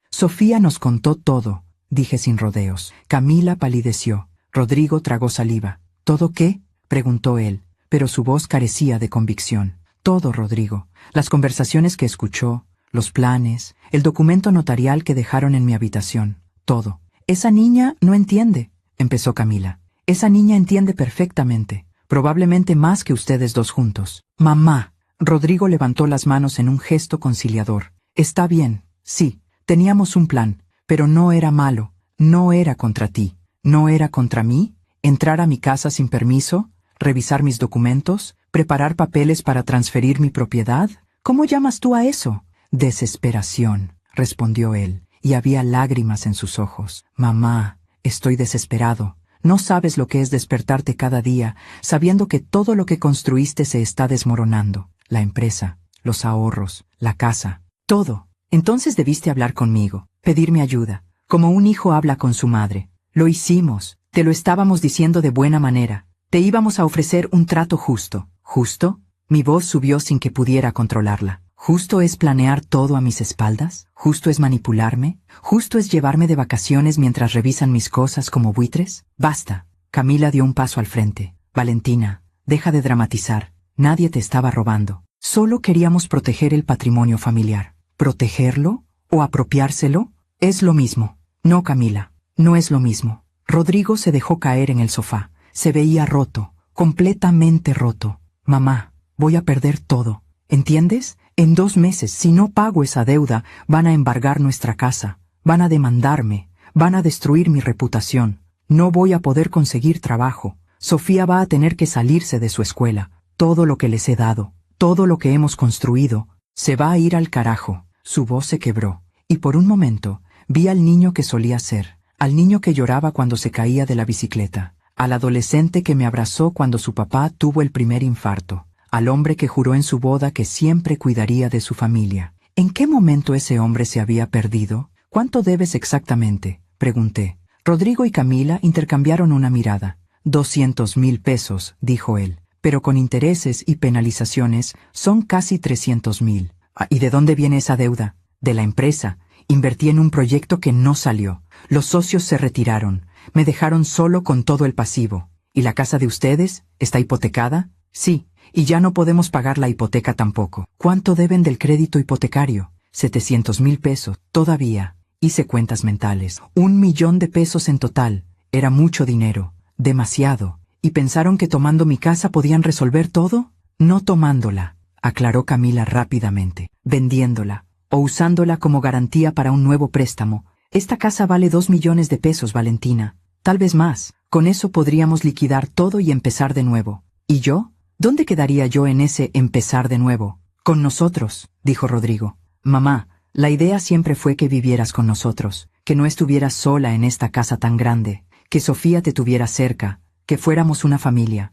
«Sofía nos contó todo», dije sin rodeos. Camila palideció. Rodrigo tragó saliva. «¿Todo qué?», preguntó él, pero su voz carecía de convicción. «Todo, Rodrigo. Las conversaciones que escuchó, los planes, el documento notarial que dejaron en mi habitación, todo. Esa niña no entiende, empezó Camila. Esa niña entiende perfectamente, probablemente más que ustedes dos juntos. Mamá. Rodrigo levantó las manos en un gesto conciliador. Está bien, sí, teníamos un plan, pero no era malo, no era contra ti, no era contra mí. Entrar a mi casa sin permiso, revisar mis documentos, preparar papeles para transferir mi propiedad. ¿Cómo llamas tú a eso? Desesperación, respondió él, y había lágrimas en sus ojos. Mamá, estoy desesperado. No sabes lo que es despertarte cada día, sabiendo que todo lo que construiste se está desmoronando. La empresa, los ahorros, la casa, todo. Entonces debiste hablar conmigo, pedirme ayuda, como un hijo habla con su madre. Lo hicimos, te lo estábamos diciendo de buena manera. Te íbamos a ofrecer un trato justo. ¿Justo? Mi voz subió sin que pudiera controlarla. ¿Justo es planear todo a mis espaldas? ¿Justo es manipularme? ¿Justo es llevarme de vacaciones mientras revisan mis cosas como buitres? Basta. Camila dio un paso al frente. Valentina, deja de dramatizar. Nadie te estaba robando. Solo queríamos proteger el patrimonio familiar. ¿Protegerlo? ¿O apropiárselo? Es lo mismo. No, Camila, no es lo mismo. Rodrigo se dejó caer en el sofá. Se veía roto, completamente roto. Mamá, voy a perder todo. ¿Entiendes? En 2 meses, si no pago esa deuda, van a embargar nuestra casa. Van a demandarme. Van a destruir mi reputación. No voy a poder conseguir trabajo. Sofía va a tener que salirse de su escuela. Todo lo que les he dado, todo lo que hemos construido, se va a ir al carajo. Su voz se quebró, y por un momento vi al niño que solía ser, al niño que lloraba cuando se caía de la bicicleta, al adolescente que me abrazó cuando su papá tuvo el primer infarto, al hombre que juró en su boda que siempre cuidaría de su familia. ¿En qué momento ese hombre se había perdido? ¿Cuánto debes exactamente?, pregunté. Rodrigo y Camila intercambiaron una mirada. 200,000 pesos, dijo él. Pero con intereses y penalizaciones son casi 300,000. ¿Y de dónde viene esa deuda? De la empresa. Invertí en un proyecto que no salió. Los socios se retiraron. Me dejaron solo con todo el pasivo. ¿Y la casa de ustedes? ¿Está hipotecada? Sí, y ya no podemos pagar la hipoteca tampoco. ¿Cuánto deben del crédito hipotecario? 700,000 pesos. Todavía. Hice cuentas mentales. 1,000,000 de pesos en total. Era mucho dinero. Demasiado. ¿Y pensaron que tomando mi casa podían resolver todo? No tomándola, aclaró Camila rápidamente. Vendiéndola, o usándola como garantía para un nuevo préstamo. Esta casa vale 2 millones de pesos, Valentina. Tal vez más. Con eso podríamos liquidar todo y empezar de nuevo. ¿Y yo? ¿Dónde quedaría yo en ese empezar de nuevo? Con nosotros, dijo Rodrigo. Mamá, la idea siempre fue que vivieras con nosotros, que no estuvieras sola en esta casa tan grande, que Sofía te tuviera cerca, que fuéramos una familia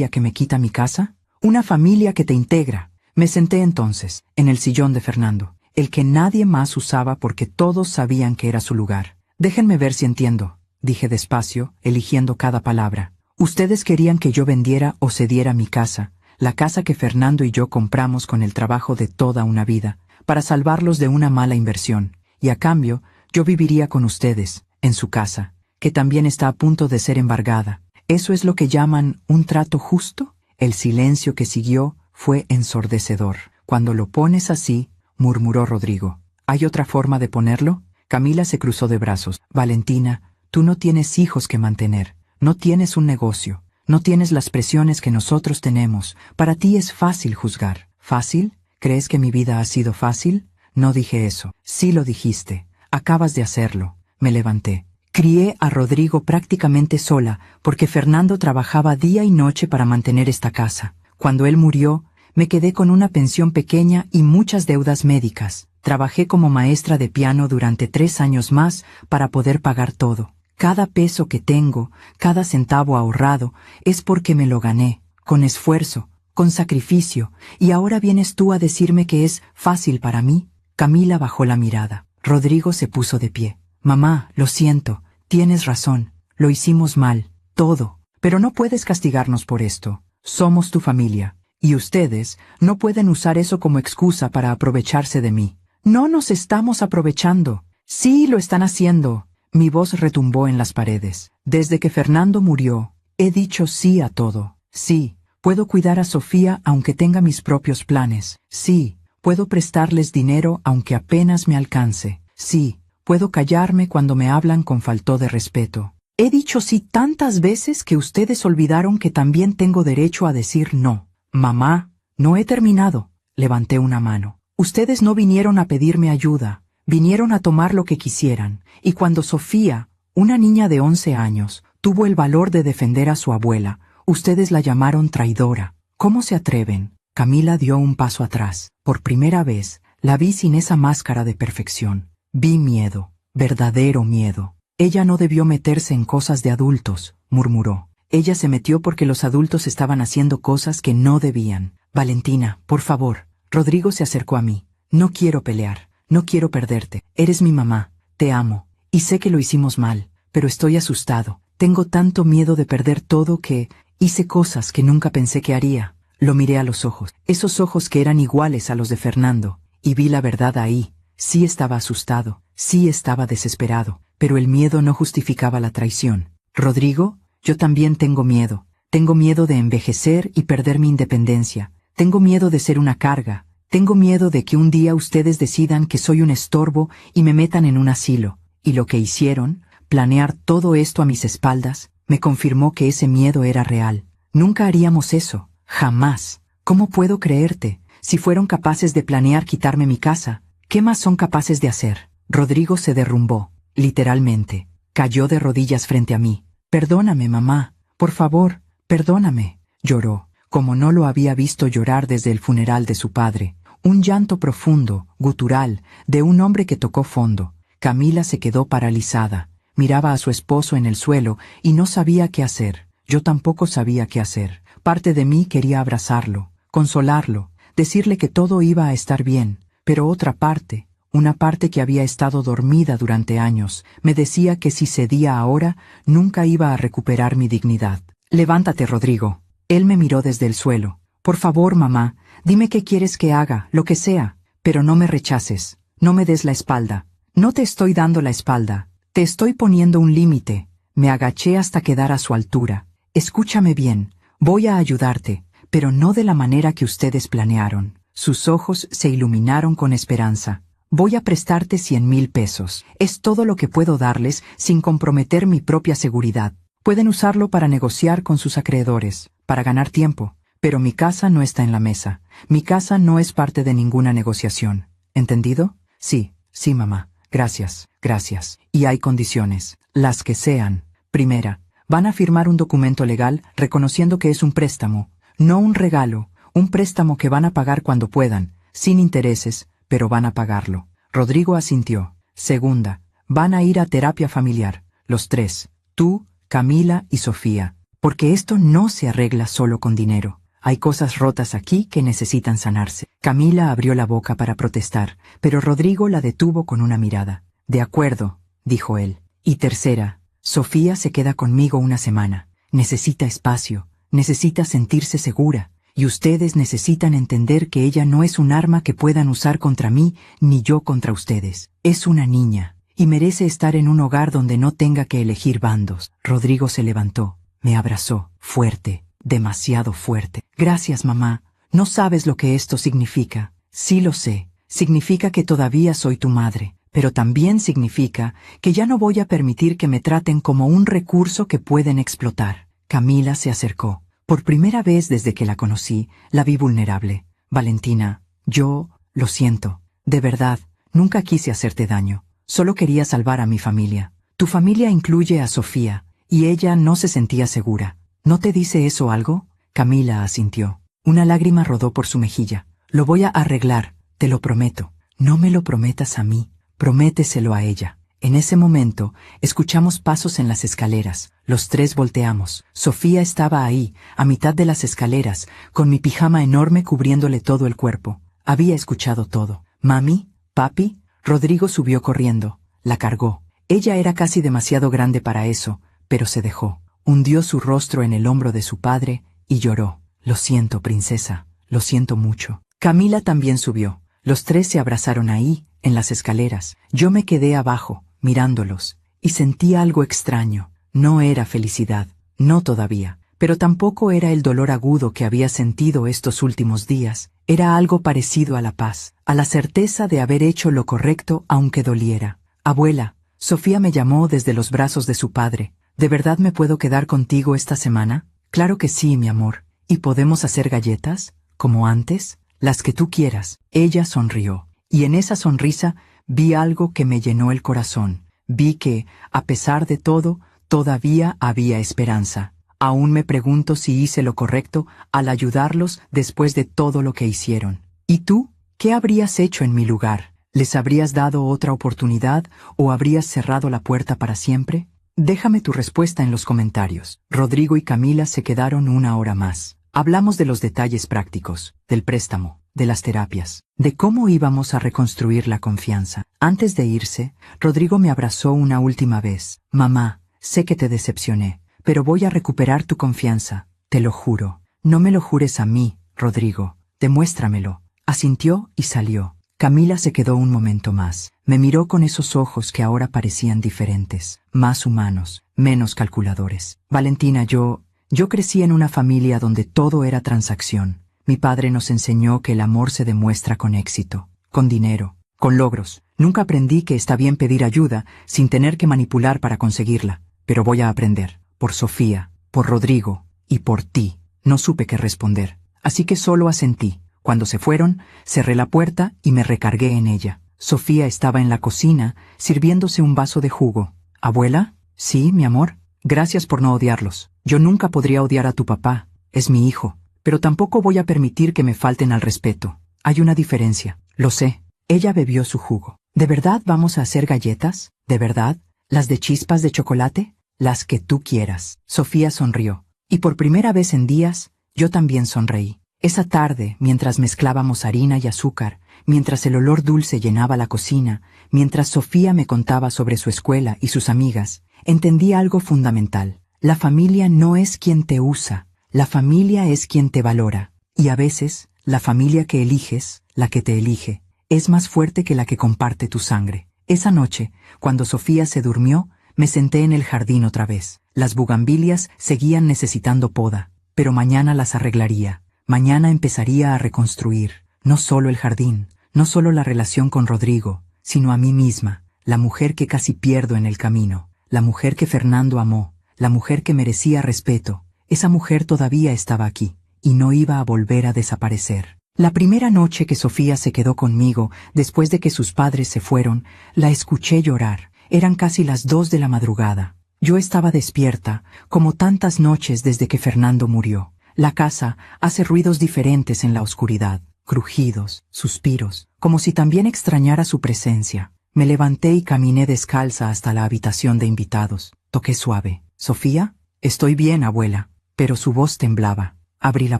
que me quita mi casa, una familia que te integra. Me senté entonces, en el sillón de Fernando, el que nadie más usaba porque todos sabían que era su lugar. Déjenme ver si entiendo, dije despacio, eligiendo cada palabra. Ustedes querían que yo vendiera o cediera mi casa, la casa que Fernando y yo compramos con el trabajo de toda una vida, para salvarlos de una mala inversión, y a cambio, yo viviría con ustedes, en su casa, que también está a punto de ser embargada. ¿Eso es lo que llaman un trato justo? El silencio que siguió fue ensordecedor. Cuando lo pones así, murmuró Rodrigo. ¿Hay otra forma de ponerlo? Camila se cruzó de brazos. Valentina, tú no tienes hijos que mantener, no tienes un negocio, no tienes las presiones que nosotros tenemos. Para ti es fácil juzgar. ¿Fácil? ¿Crees que mi vida ha sido fácil? No dije eso. Sí lo dijiste. Acabas de hacerlo. Me levanté. Crié a Rodrigo prácticamente sola, porque Fernando trabajaba día y noche para mantener esta casa. Cuando él murió, me quedé con una pensión pequeña y muchas deudas médicas. Trabajé como maestra de piano durante 3 años más para poder pagar todo. Cada peso que tengo, cada centavo ahorrado, es porque me lo gané, con esfuerzo, con sacrificio, y ahora vienes tú a decirme que es fácil para mí. Camila bajó la mirada. Rodrigo se puso de pie. Mamá, lo siento, tienes razón, lo hicimos mal, todo, pero no puedes castigarnos por esto. Somos tu familia, y ustedes no pueden usar eso como excusa para aprovecharse de mí. No nos estamos aprovechando. Sí lo están haciendo. Mi voz retumbó en las paredes. Desde que Fernando murió, he dicho sí a todo. Sí, puedo cuidar a Sofía aunque tenga mis propios planes. Sí, Puedo prestarles dinero aunque apenas me alcance. Sí, puedo callarme cuando me hablan con falta de respeto. He dicho sí tantas veces que ustedes olvidaron que también tengo derecho a decir no. Mamá, no he terminado. Levanté una mano. Ustedes no vinieron a pedirme ayuda, vinieron a tomar lo que quisieran, y cuando Sofía, una niña de 11 años, tuvo el valor de defender a su abuela, ustedes la llamaron traidora. ¿Cómo se atreven? Camila dio un paso atrás. Por primera vez, la vi sin esa máscara de perfección. Vi miedo, verdadero miedo. Ella no debió meterse en cosas de adultos, murmuró. Ella se metió porque los adultos estaban haciendo cosas que no debían. Valentina, por favor. Rodrigo se acercó a mí. No quiero pelear, no quiero perderte. Eres mi mamá, te amo, y sé que lo hicimos mal, pero estoy asustado. Tengo tanto miedo de perder todo que hice cosas que nunca pensé que haría. Lo miré a los ojos, esos ojos que eran iguales a los de Fernando, y vi la verdad ahí. Sí estaba asustado, sí estaba desesperado, pero el miedo no justificaba la traición. Rodrigo, yo también tengo miedo. Tengo miedo de envejecer y perder mi independencia. Tengo miedo de ser una carga. Tengo miedo de que un día ustedes decidan que soy un estorbo y me metan en un asilo. Y lo que hicieron, planear todo esto a mis espaldas, me confirmó que ese miedo era real. Nunca haríamos eso. Jamás. ¿Cómo puedo creerte? Si fueron capaces de planear quitarme mi casa, ¿qué más son capaces de hacer? Rodrigo se derrumbó, literalmente. Cayó de rodillas frente a mí. Perdóname, mamá. Por favor, perdóname. Lloró, como no lo había visto llorar desde el funeral de su padre. Un llanto profundo, gutural, de un hombre que tocó fondo. Camila se quedó paralizada. Miraba a su esposo en el suelo y no sabía qué hacer. Yo tampoco sabía qué hacer. Parte de mí quería abrazarlo, consolarlo, decirle que todo iba a estar bien, pero otra parte, una parte que había estado dormida durante años, me decía que si cedía ahora, nunca iba a recuperar mi dignidad. Levántate, Rodrigo. Él me miró desde el suelo. Por favor, mamá, dime qué quieres que haga, lo que sea, pero no me rechaces, no me des la espalda. No te estoy dando la espalda, te estoy poniendo un límite. Me agaché hasta quedar a su altura. Escúchame bien. Voy a ayudarte, pero no de la manera que ustedes planearon. Sus ojos se iluminaron con esperanza. Voy a prestarte 100,000 pesos. Es todo lo que puedo darles sin comprometer mi propia seguridad. Pueden usarlo para negociar con sus acreedores, para ganar tiempo. Pero mi casa no está en la mesa. Mi casa no es parte de ninguna negociación. ¿Entendido? Sí, sí, mamá. Gracias, gracias. Y hay condiciones, las que sean. Primera, van a firmar un documento legal reconociendo que es un préstamo, no un regalo, un préstamo que van a pagar cuando puedan, sin intereses, pero van a pagarlo. Rodrigo asintió. Segunda, van a ir a terapia familiar, los tres, tú, Camila y Sofía, porque esto no se arregla solo con dinero. Hay cosas rotas aquí que necesitan sanarse. Camila abrió la boca para protestar, pero Rodrigo la detuvo con una mirada. De acuerdo, dijo él. Y tercera, Sofía se queda conmigo una semana. Necesita espacio, necesita sentirse segura, y ustedes necesitan entender que ella no es un arma que puedan usar contra mí ni yo contra ustedes. Es una niña, y merece estar en un hogar donde no tenga que elegir bandos. Rodrigo se levantó, me abrazó, fuerte, demasiado fuerte. Gracias, mamá. No sabes lo que esto significa. Sí lo sé. Significa que todavía soy tu madre. Pero también significa que ya no voy a permitir que me traten como un recurso que pueden explotar. Camila se acercó. Por primera vez desde que la conocí, la vi vulnerable. Valentina, yo lo siento. De verdad, nunca quise hacerte daño. Solo quería salvar a mi familia. Tu familia incluye a Sofía, y ella no se sentía segura. ¿No te dice eso algo? Camila asintió. Una lágrima rodó por su mejilla. Lo voy a arreglar, te lo prometo. No me lo prometas a mí. Prométeselo a ella. En ese momento, escuchamos pasos en las escaleras. Los tres volteamos. Sofía estaba ahí, a mitad de las escaleras, con mi pijama enorme cubriéndole todo el cuerpo. Había escuchado todo. Mami, papi, Rodrigo subió corriendo. La cargó. Ella era casi demasiado grande para eso, pero se dejó. Hundió su rostro en el hombro de su padre y lloró. Lo siento, princesa. Lo siento mucho. Camila también subió. Los tres se abrazaron ahí, en las escaleras. Yo me quedé abajo, mirándolos, y sentí algo extraño. No era felicidad, no todavía, pero tampoco era el dolor agudo que había sentido estos últimos días. Era algo parecido a la paz, a la certeza de haber hecho lo correcto aunque doliera. Abuela, Sofía me llamó desde los brazos de su padre. ¿De verdad me puedo quedar contigo esta semana? Claro que sí, mi amor. ¿Y podemos hacer galletas? ¿Como antes? Las que tú quieras. Ella sonrió, y en esa sonrisa vi algo que me llenó el corazón. Vi que, a pesar de todo, todavía había esperanza. Aún me pregunto si hice lo correcto al ayudarlos después de todo lo que hicieron. ¿Y tú? ¿Qué habrías hecho en mi lugar? ¿Les habrías dado otra oportunidad o habrías cerrado la puerta para siempre? Déjame tu respuesta en los comentarios. Rodrigo y Camila se quedaron una hora más. Hablamos de los detalles prácticos, del préstamo, de las terapias, de cómo íbamos a reconstruir la confianza. Antes de irse, Rodrigo me abrazó una última vez. Mamá, sé que te decepcioné, pero voy a recuperar tu confianza, te lo juro. No me lo jures a mí, Rodrigo, demuéstramelo. Asintió y salió. Camila se quedó un momento más. Me miró con esos ojos que ahora parecían diferentes, más humanos, menos calculadores. Valentina, yo crecí en una familia donde todo era transacción. Mi padre nos enseñó que el amor se demuestra con éxito, con dinero, con logros. Nunca aprendí que está bien pedir ayuda sin tener que manipular para conseguirla. Pero voy a aprender. Por Sofía, por Rodrigo y por ti. No supe qué responder, así que solo asentí. Cuando se fueron, cerré la puerta y me recargué en ella. Sofía estaba en la cocina, sirviéndose un vaso de jugo. ¿Abuela? Sí, mi amor. Gracias por no odiarlos. Yo nunca podría odiar a tu papá. Es mi hijo. Pero tampoco voy a permitir que me falten al respeto. Hay una diferencia. Lo sé. Ella bebió su jugo. ¿De verdad vamos a hacer galletas? ¿De verdad? ¿Las de chispas de chocolate? Las que tú quieras. Sofía sonrió. Y por primera vez en días, yo también sonreí. Esa tarde, mientras mezclábamos harina y azúcar, mientras el olor dulce llenaba la cocina, mientras Sofía me contaba sobre su escuela y sus amigas, entendí algo fundamental. La familia no es quien te usa, la familia es quien te valora. Y a veces, la familia que eliges, la que te elige, es más fuerte que la que comparte tu sangre. Esa noche, cuando Sofía se durmió, me senté en el jardín otra vez. Las bugambilias seguían necesitando poda, pero mañana las arreglaría. Mañana empezaría a reconstruir, no solo el jardín, no solo la relación con Rodrigo, sino a mí misma, la mujer que casi pierdo en el camino, la mujer que Fernando amó, la mujer que merecía respeto. Esa mujer todavía estaba aquí, y no iba a volver a desaparecer. La primera noche que Sofía se quedó conmigo, después de que sus padres se fueron, la escuché llorar. Eran casi las 2 de la madrugada. Yo estaba despierta, como tantas noches desde que Fernando murió. La casa hace ruidos diferentes en la oscuridad, crujidos, suspiros, como si también extrañara su presencia. Me levanté y caminé descalza hasta la habitación de invitados. Toqué suave. ¿Sofía? Estoy bien, abuela. Pero su voz temblaba. Abrí la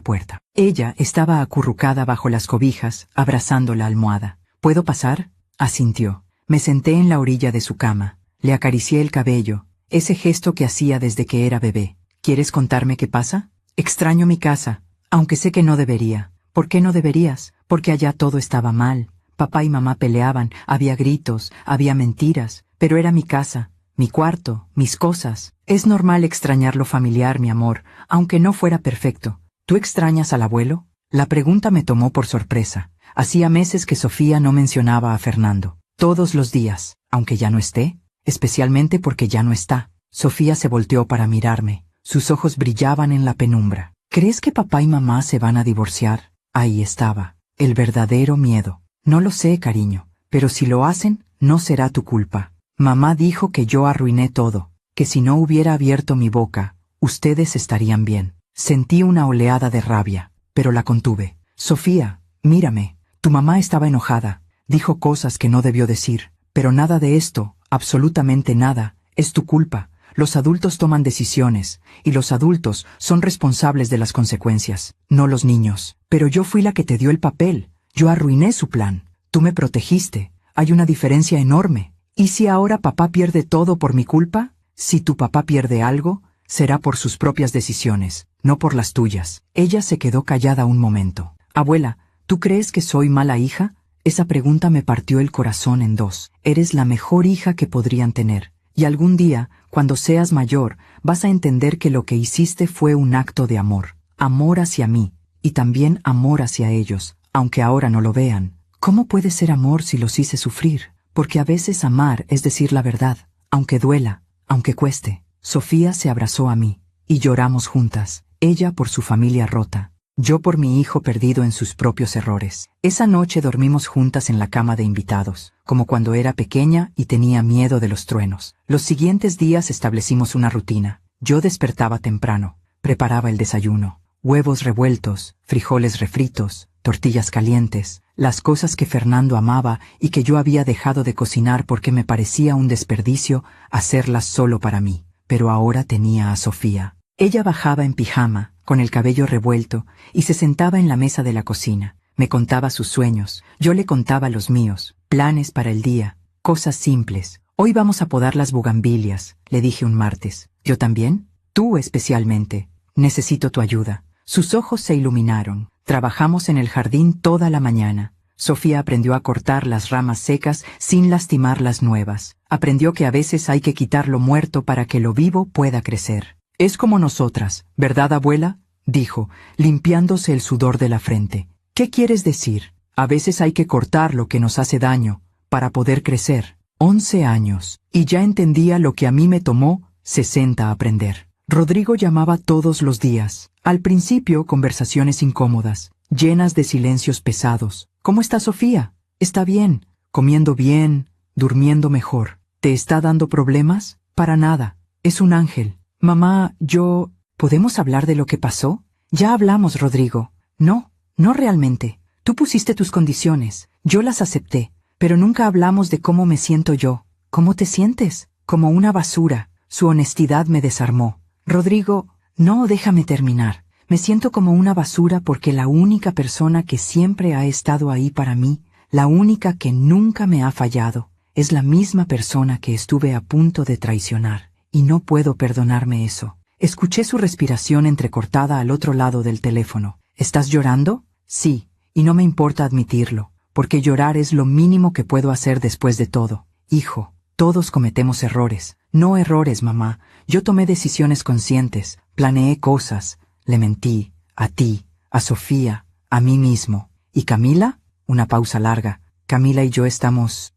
puerta. Ella estaba acurrucada bajo las cobijas, abrazando la almohada. ¿Puedo pasar? Asintió. Me senté en la orilla de su cama. Le acaricié el cabello, ese gesto que hacía desde que era bebé. ¿Quieres contarme qué pasa? Extraño mi casa, aunque sé que no debería. ¿Por qué no deberías? Porque allá todo estaba mal. Papá y mamá peleaban, había gritos, había mentiras, pero era mi casa, mi cuarto, mis cosas. Es normal extrañar lo familiar, mi amor, aunque no fuera perfecto. ¿Tú extrañas al abuelo? La pregunta me tomó por sorpresa. Hacía meses que Sofía no mencionaba a Fernando. Todos los días, aunque ya no esté, especialmente porque ya no está. Sofía se volteó para mirarme. Sus ojos brillaban en la penumbra. ¿Crees que papá y mamá se van a divorciar? Ahí estaba, el verdadero miedo. No lo sé, cariño, pero si lo hacen, no será tu culpa. Mamá dijo que yo arruiné todo, que si no hubiera abierto mi boca, ustedes estarían bien. Sentí una oleada de rabia, pero la contuve. Sofía, mírame, tu mamá estaba enojada, dijo cosas que no debió decir, pero nada de esto, absolutamente nada, es tu culpa. Los adultos toman decisiones, y los adultos son responsables de las consecuencias, no los niños. Pero yo fui la que te dio el papel, yo arruiné su plan. Tú me protegiste, hay una diferencia enorme. ¿Y si ahora papá pierde todo por mi culpa? Si tu papá pierde algo, será por sus propias decisiones, no por las tuyas. Ella se quedó callada un momento. Abuela, ¿tú crees que soy mala hija? Esa pregunta me partió el corazón en dos. Eres la mejor hija que podrían tener. Y algún día, cuando seas mayor, vas a entender que lo que hiciste fue un acto de amor. Amor hacia mí, y también amor hacia ellos, aunque ahora no lo vean. ¿Cómo puede ser amor si los hice sufrir? Porque a veces amar es decir la verdad, aunque duela, aunque cueste. Sofía se abrazó a mí, y lloramos juntas, ella por su familia rota, yo por mi hijo perdido en sus propios errores. Esa noche dormimos juntas en la cama de invitados, como cuando era pequeña y tenía miedo de los truenos. Los siguientes días establecimos una rutina. Yo despertaba temprano, preparaba el desayuno, huevos revueltos, frijoles refritos, tortillas calientes, las cosas que Fernando amaba y que yo había dejado de cocinar porque me parecía un desperdicio hacerlas solo para mí. Pero ahora tenía a Sofía. Ella bajaba en pijama, con el cabello revuelto, y se sentaba en la mesa de la cocina. Me contaba sus sueños, yo le contaba los míos, planes para el día, cosas simples. Hoy vamos a podar las bugambilias, le dije un martes. ¿Yo también? Tú especialmente. Necesito tu ayuda. Sus ojos se iluminaron. Trabajamos en el jardín toda la mañana. Sofía aprendió a cortar las ramas secas sin lastimar las nuevas. Aprendió que a veces hay que quitar lo muerto para que lo vivo pueda crecer. Es como nosotras, ¿verdad, abuela? Dijo, limpiándose el sudor de la frente. ¿Qué quieres decir? A veces hay que cortar lo que nos hace daño, para poder crecer. 11 años, y ya entendía lo que a mí me tomó 60 a aprender. Rodrigo llamaba todos los días. Al principio, conversaciones incómodas, llenas de silencios pesados. ¿Cómo está Sofía? ¿Está bien? ¿Comiendo bien? ¿Durmiendo mejor? ¿Te está dando problemas? Para nada. Es un ángel. Mamá, ¿podemos hablar de lo que pasó? Ya hablamos, Rodrigo. No realmente. Tú pusiste tus condiciones. Yo las acepté. Pero nunca hablamos de cómo me siento yo. ¿Cómo te sientes? Como una basura. Su honestidad me desarmó. Rodrigo, no, déjame terminar. Me siento como una basura porque la única persona que siempre ha estado ahí para mí, la única que nunca me ha fallado, es la misma persona que estuve a punto de traicionar. Y no puedo perdonarme eso. Escuché su respiración entrecortada al otro lado del teléfono. ¿Estás llorando? Sí, y no me importa admitirlo, porque llorar es lo mínimo que puedo hacer después de todo. Hijo, todos cometemos errores. No errores, mamá. Yo tomé decisiones conscientes, planeé cosas, le mentí, a ti, a Sofía, a mí mismo. ¿Y Camila? Una pausa larga. Camila y yo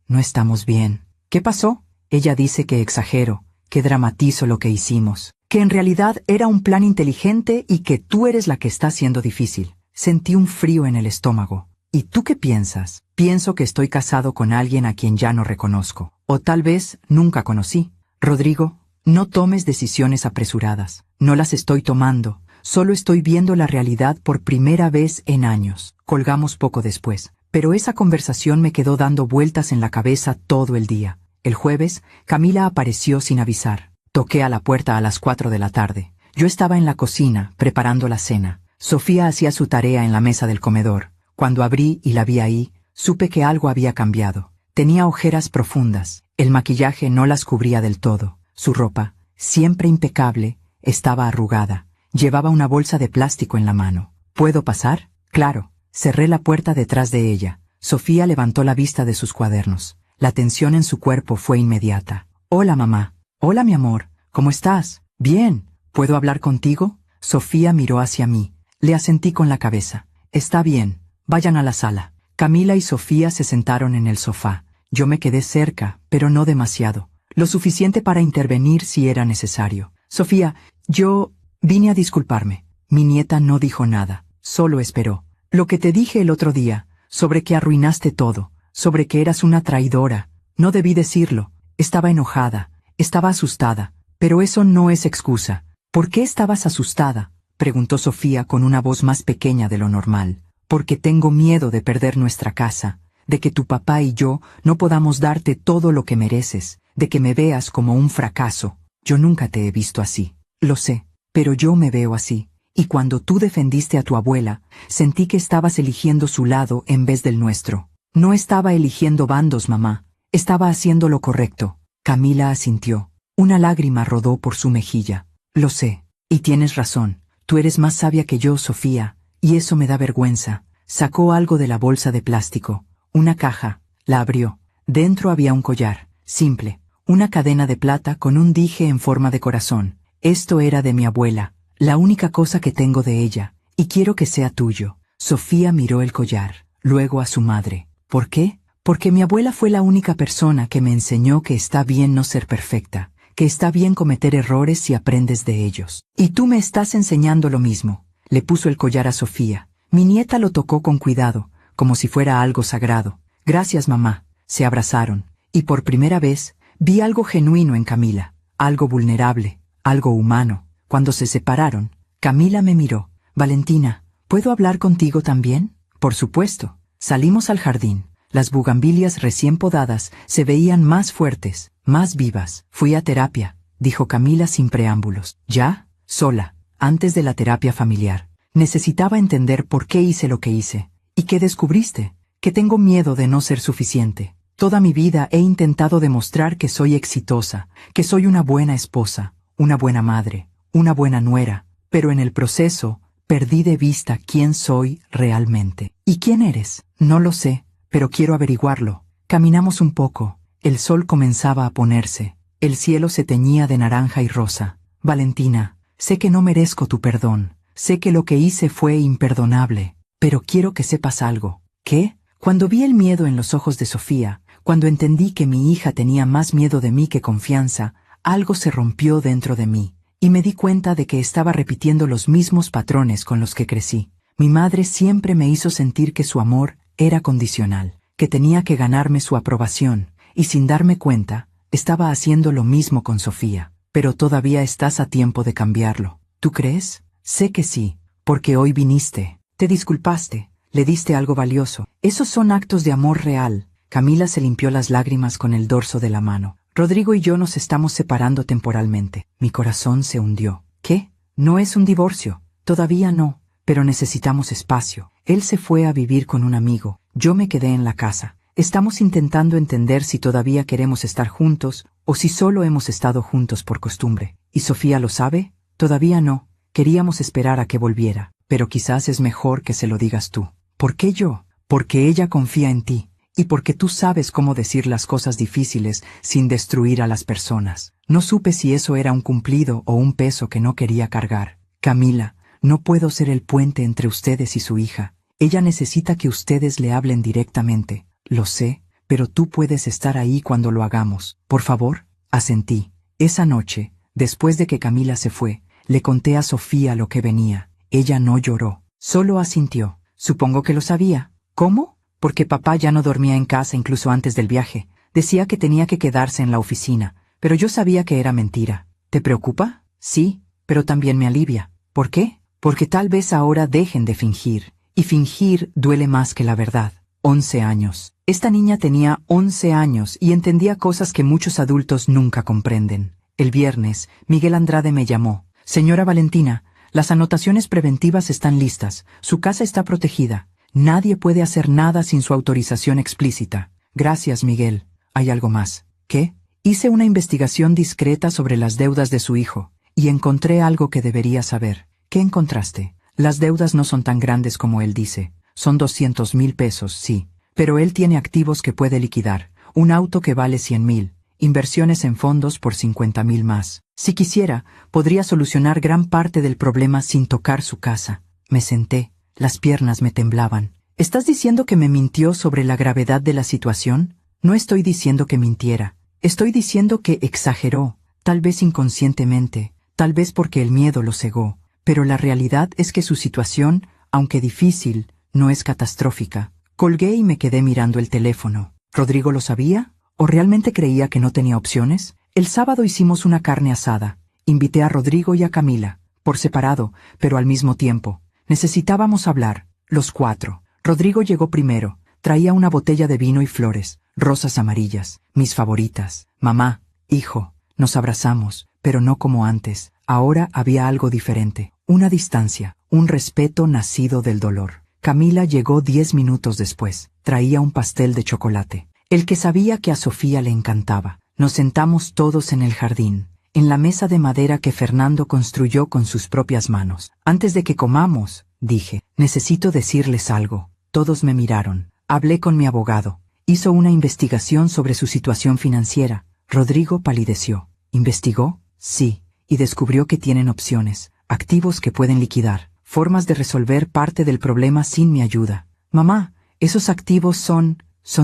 no estamos bien. ¿Qué pasó? Ella dice que exagero, que dramatizo lo que hicimos, que en realidad era un plan inteligente y que tú eres la que está siendo difícil. Sentí un frío en el estómago. ¿Y tú qué piensas? Pienso que estoy casado con alguien a quien ya no reconozco. O tal vez nunca conocí. Rodrigo, no tomes decisiones apresuradas. No las estoy tomando. Solo estoy viendo la realidad por primera vez en años. Colgamos poco después. Pero esa conversación me quedó dando vueltas en la cabeza todo el día. El jueves, Camila apareció sin avisar. Toqué a la puerta a las 4 de la tarde. Yo estaba en la cocina, preparando la cena. Sofía hacía su tarea en la mesa del comedor. Cuando abrí y la vi ahí, supe que algo había cambiado. Tenía ojeras profundas. El maquillaje no las cubría del todo. Su ropa, siempre impecable, estaba arrugada. Llevaba una bolsa de plástico en la mano. ¿Puedo pasar? Claro. Cerré la puerta detrás de ella. Sofía levantó la vista de sus cuadernos. La tensión en su cuerpo fue inmediata. Hola, mamá. Hola, mi amor. ¿Cómo estás? Bien. ¿Puedo hablar contigo? Sofía miró hacia mí. Le asentí con la cabeza. Está bien. Vayan a la sala. Camila y Sofía se sentaron en el sofá. Yo me quedé cerca, pero no demasiado. Lo suficiente para intervenir si era necesario. Sofía, yo vine a disculparme. Mi nieta no dijo nada. Solo esperó. Lo que te dije el otro día, sobre que arruinaste todo, sobre que eras una traidora, no debí decirlo. Estaba enojada, estaba asustada, pero eso no es excusa. ¿Por qué estabas asustada?, preguntó Sofía con una voz más pequeña de lo normal. Porque tengo miedo de perder nuestra casa, de que tu papá y yo no podamos darte todo lo que mereces, de que me veas como un fracaso. Yo nunca te he visto así. Lo sé, pero yo me veo así. Y cuando tú defendiste a tu abuela, sentí que estabas eligiendo su lado en vez del nuestro. No estaba eligiendo bandos, mamá. Estaba haciendo lo correcto. Camila asintió. Una lágrima rodó por su mejilla. Lo sé. Y tienes razón. Tú eres más sabia que yo, Sofía. Y eso me da vergüenza. Sacó algo de la bolsa de plástico. Una caja. La abrió. Dentro había un collar. Simple. una cadena de plata con un dije en forma de corazón. Esto era de mi abuela, la única cosa que tengo de ella, y quiero que sea tuyo. Sofía miró el collar, luego a su madre. ¿Por qué? Porque mi abuela fue la única persona que me enseñó que está bien no ser perfecta, que está bien cometer errores si aprendes de ellos. Y tú me estás enseñando lo mismo. Le puso el collar a Sofía. Mi nieta lo tocó con cuidado, como si fuera algo sagrado. Gracias, mamá. Se abrazaron, y por primera vez vi algo genuino en Camila, algo vulnerable, algo humano. Cuando se separaron, Camila me miró. Valentina, ¿puedo hablar contigo también? Por supuesto. Salimos al jardín. Las bugambilias recién podadas se veían más fuertes, más vivas. Fui a terapia, dijo Camila sin preámbulos. ¿Ya? Sola, antes de la terapia familiar. Necesitaba entender por qué hice lo que hice. ¿Y qué descubriste? Que tengo miedo de no ser suficiente. Toda mi vida he intentado demostrar que soy exitosa, que soy una buena esposa, una buena madre, una buena nuera, pero en el proceso perdí de vista quién soy realmente. ¿Y quién eres? No lo sé, pero quiero averiguarlo. Caminamos un poco. El sol comenzaba a ponerse. El cielo se teñía de naranja y rosa. Valentina, sé que no merezco tu perdón. Sé que lo que hice fue imperdonable. Pero quiero que sepas algo. ¿Qué? Cuando vi el miedo en los ojos de Sofía, cuando entendí que mi hija tenía más miedo de mí que confianza, algo se rompió dentro de mí, y me di cuenta de que estaba repitiendo los mismos patrones con los que crecí. Mi madre siempre me hizo sentir que su amor era condicional, que tenía que ganarme su aprobación, y sin darme cuenta, estaba haciendo lo mismo con Sofía. Pero todavía estás a tiempo de cambiarlo. ¿Tú crees? Sé que sí, porque hoy viniste, te disculpaste, le diste algo valioso. Esos son actos de amor real. Camila se limpió las lágrimas con el dorso de la mano. Rodrigo y yo nos estamos separando temporalmente. Mi corazón se hundió. ¿Qué? No es un divorcio. Todavía no, pero necesitamos espacio. Él se fue a vivir con un amigo. Yo me quedé en la casa. Estamos intentando entender si todavía queremos estar juntos o si solo hemos estado juntos por costumbre. ¿Y Sofía lo sabe? Todavía no. Queríamos esperar a que volviera, pero quizás es mejor que se lo digas tú. ¿Por qué yo? Porque ella confía en ti. Y porque tú sabes cómo decir las cosas difíciles sin destruir a las personas. No supe si eso era un cumplido o un peso que no quería cargar. Camila, no puedo ser el puente entre ustedes y su hija. Ella necesita que ustedes le hablen directamente. Lo sé, pero tú puedes estar ahí cuando lo hagamos. Por favor, asentí. Esa noche, después de que Camila se fue, le conté a Sofía lo que venía. Ella no lloró, solo asintió. Supongo que lo sabía. ¿Cómo? Porque papá ya no dormía en casa incluso antes del viaje. Decía que tenía que quedarse en la oficina, pero yo sabía que era mentira. ¿Te preocupa? Sí, pero también me alivia. ¿Por qué? Porque tal vez ahora dejen de fingir, y fingir duele más que la verdad. 11 años. Esta niña tenía 11 años y entendía cosas que muchos adultos nunca comprenden. El viernes, Miguel Andrade me llamó. Señora Valentina, las anotaciones preventivas están listas. Su casa está protegida. Nadie puede hacer nada sin su autorización explícita. Gracias, Miguel. ¿Hay algo más? ¿Qué? Hice una investigación discreta sobre las deudas de su hijo, y encontré algo que debería saber. ¿Qué encontraste? Las deudas no son tan grandes como él dice. Son 200,000 pesos, sí. Pero él tiene activos que puede liquidar. Un auto que vale 100,000. Inversiones en fondos por 50,000 más. Si quisiera, podría solucionar gran parte del problema sin tocar su casa. Me senté. Las piernas me temblaban. ¿Estás diciendo que me mintió sobre la gravedad de la situación? No estoy diciendo que mintiera. Estoy diciendo que exageró, tal vez inconscientemente, tal vez porque el miedo lo cegó. Pero la realidad es que su situación, aunque difícil, no es catastrófica. Colgué y me quedé mirando el teléfono. ¿Rodrigo lo sabía? ¿O realmente creía que no tenía opciones? El sábado hicimos una carne asada. Invité a Rodrigo y a Camila, por separado, pero al mismo tiempo. Necesitábamos hablar, los 4. Rodrigo llegó primero. Traía una botella de vino y flores, rosas amarillas, mis favoritas. Mamá, hijo, nos abrazamos, pero no como antes. Ahora había algo diferente, una distancia, un respeto nacido del dolor. Camila llegó 10 minutos después. Traía un pastel de chocolate, el que sabía que a Sofía le encantaba. Nos sentamos todos en el jardín, en la mesa de madera que Fernando construyó con sus propias manos. Antes de que comamos, dije, necesito decirles algo. Todos me miraron. Hablé con mi abogado. Hizo una investigación sobre su situación financiera. Rodrigo palideció. ¿Investigó? Sí, y descubrió que tienen opciones, activos que pueden liquidar, formas de resolver parte del problema sin mi ayuda. Mamá, esos activos son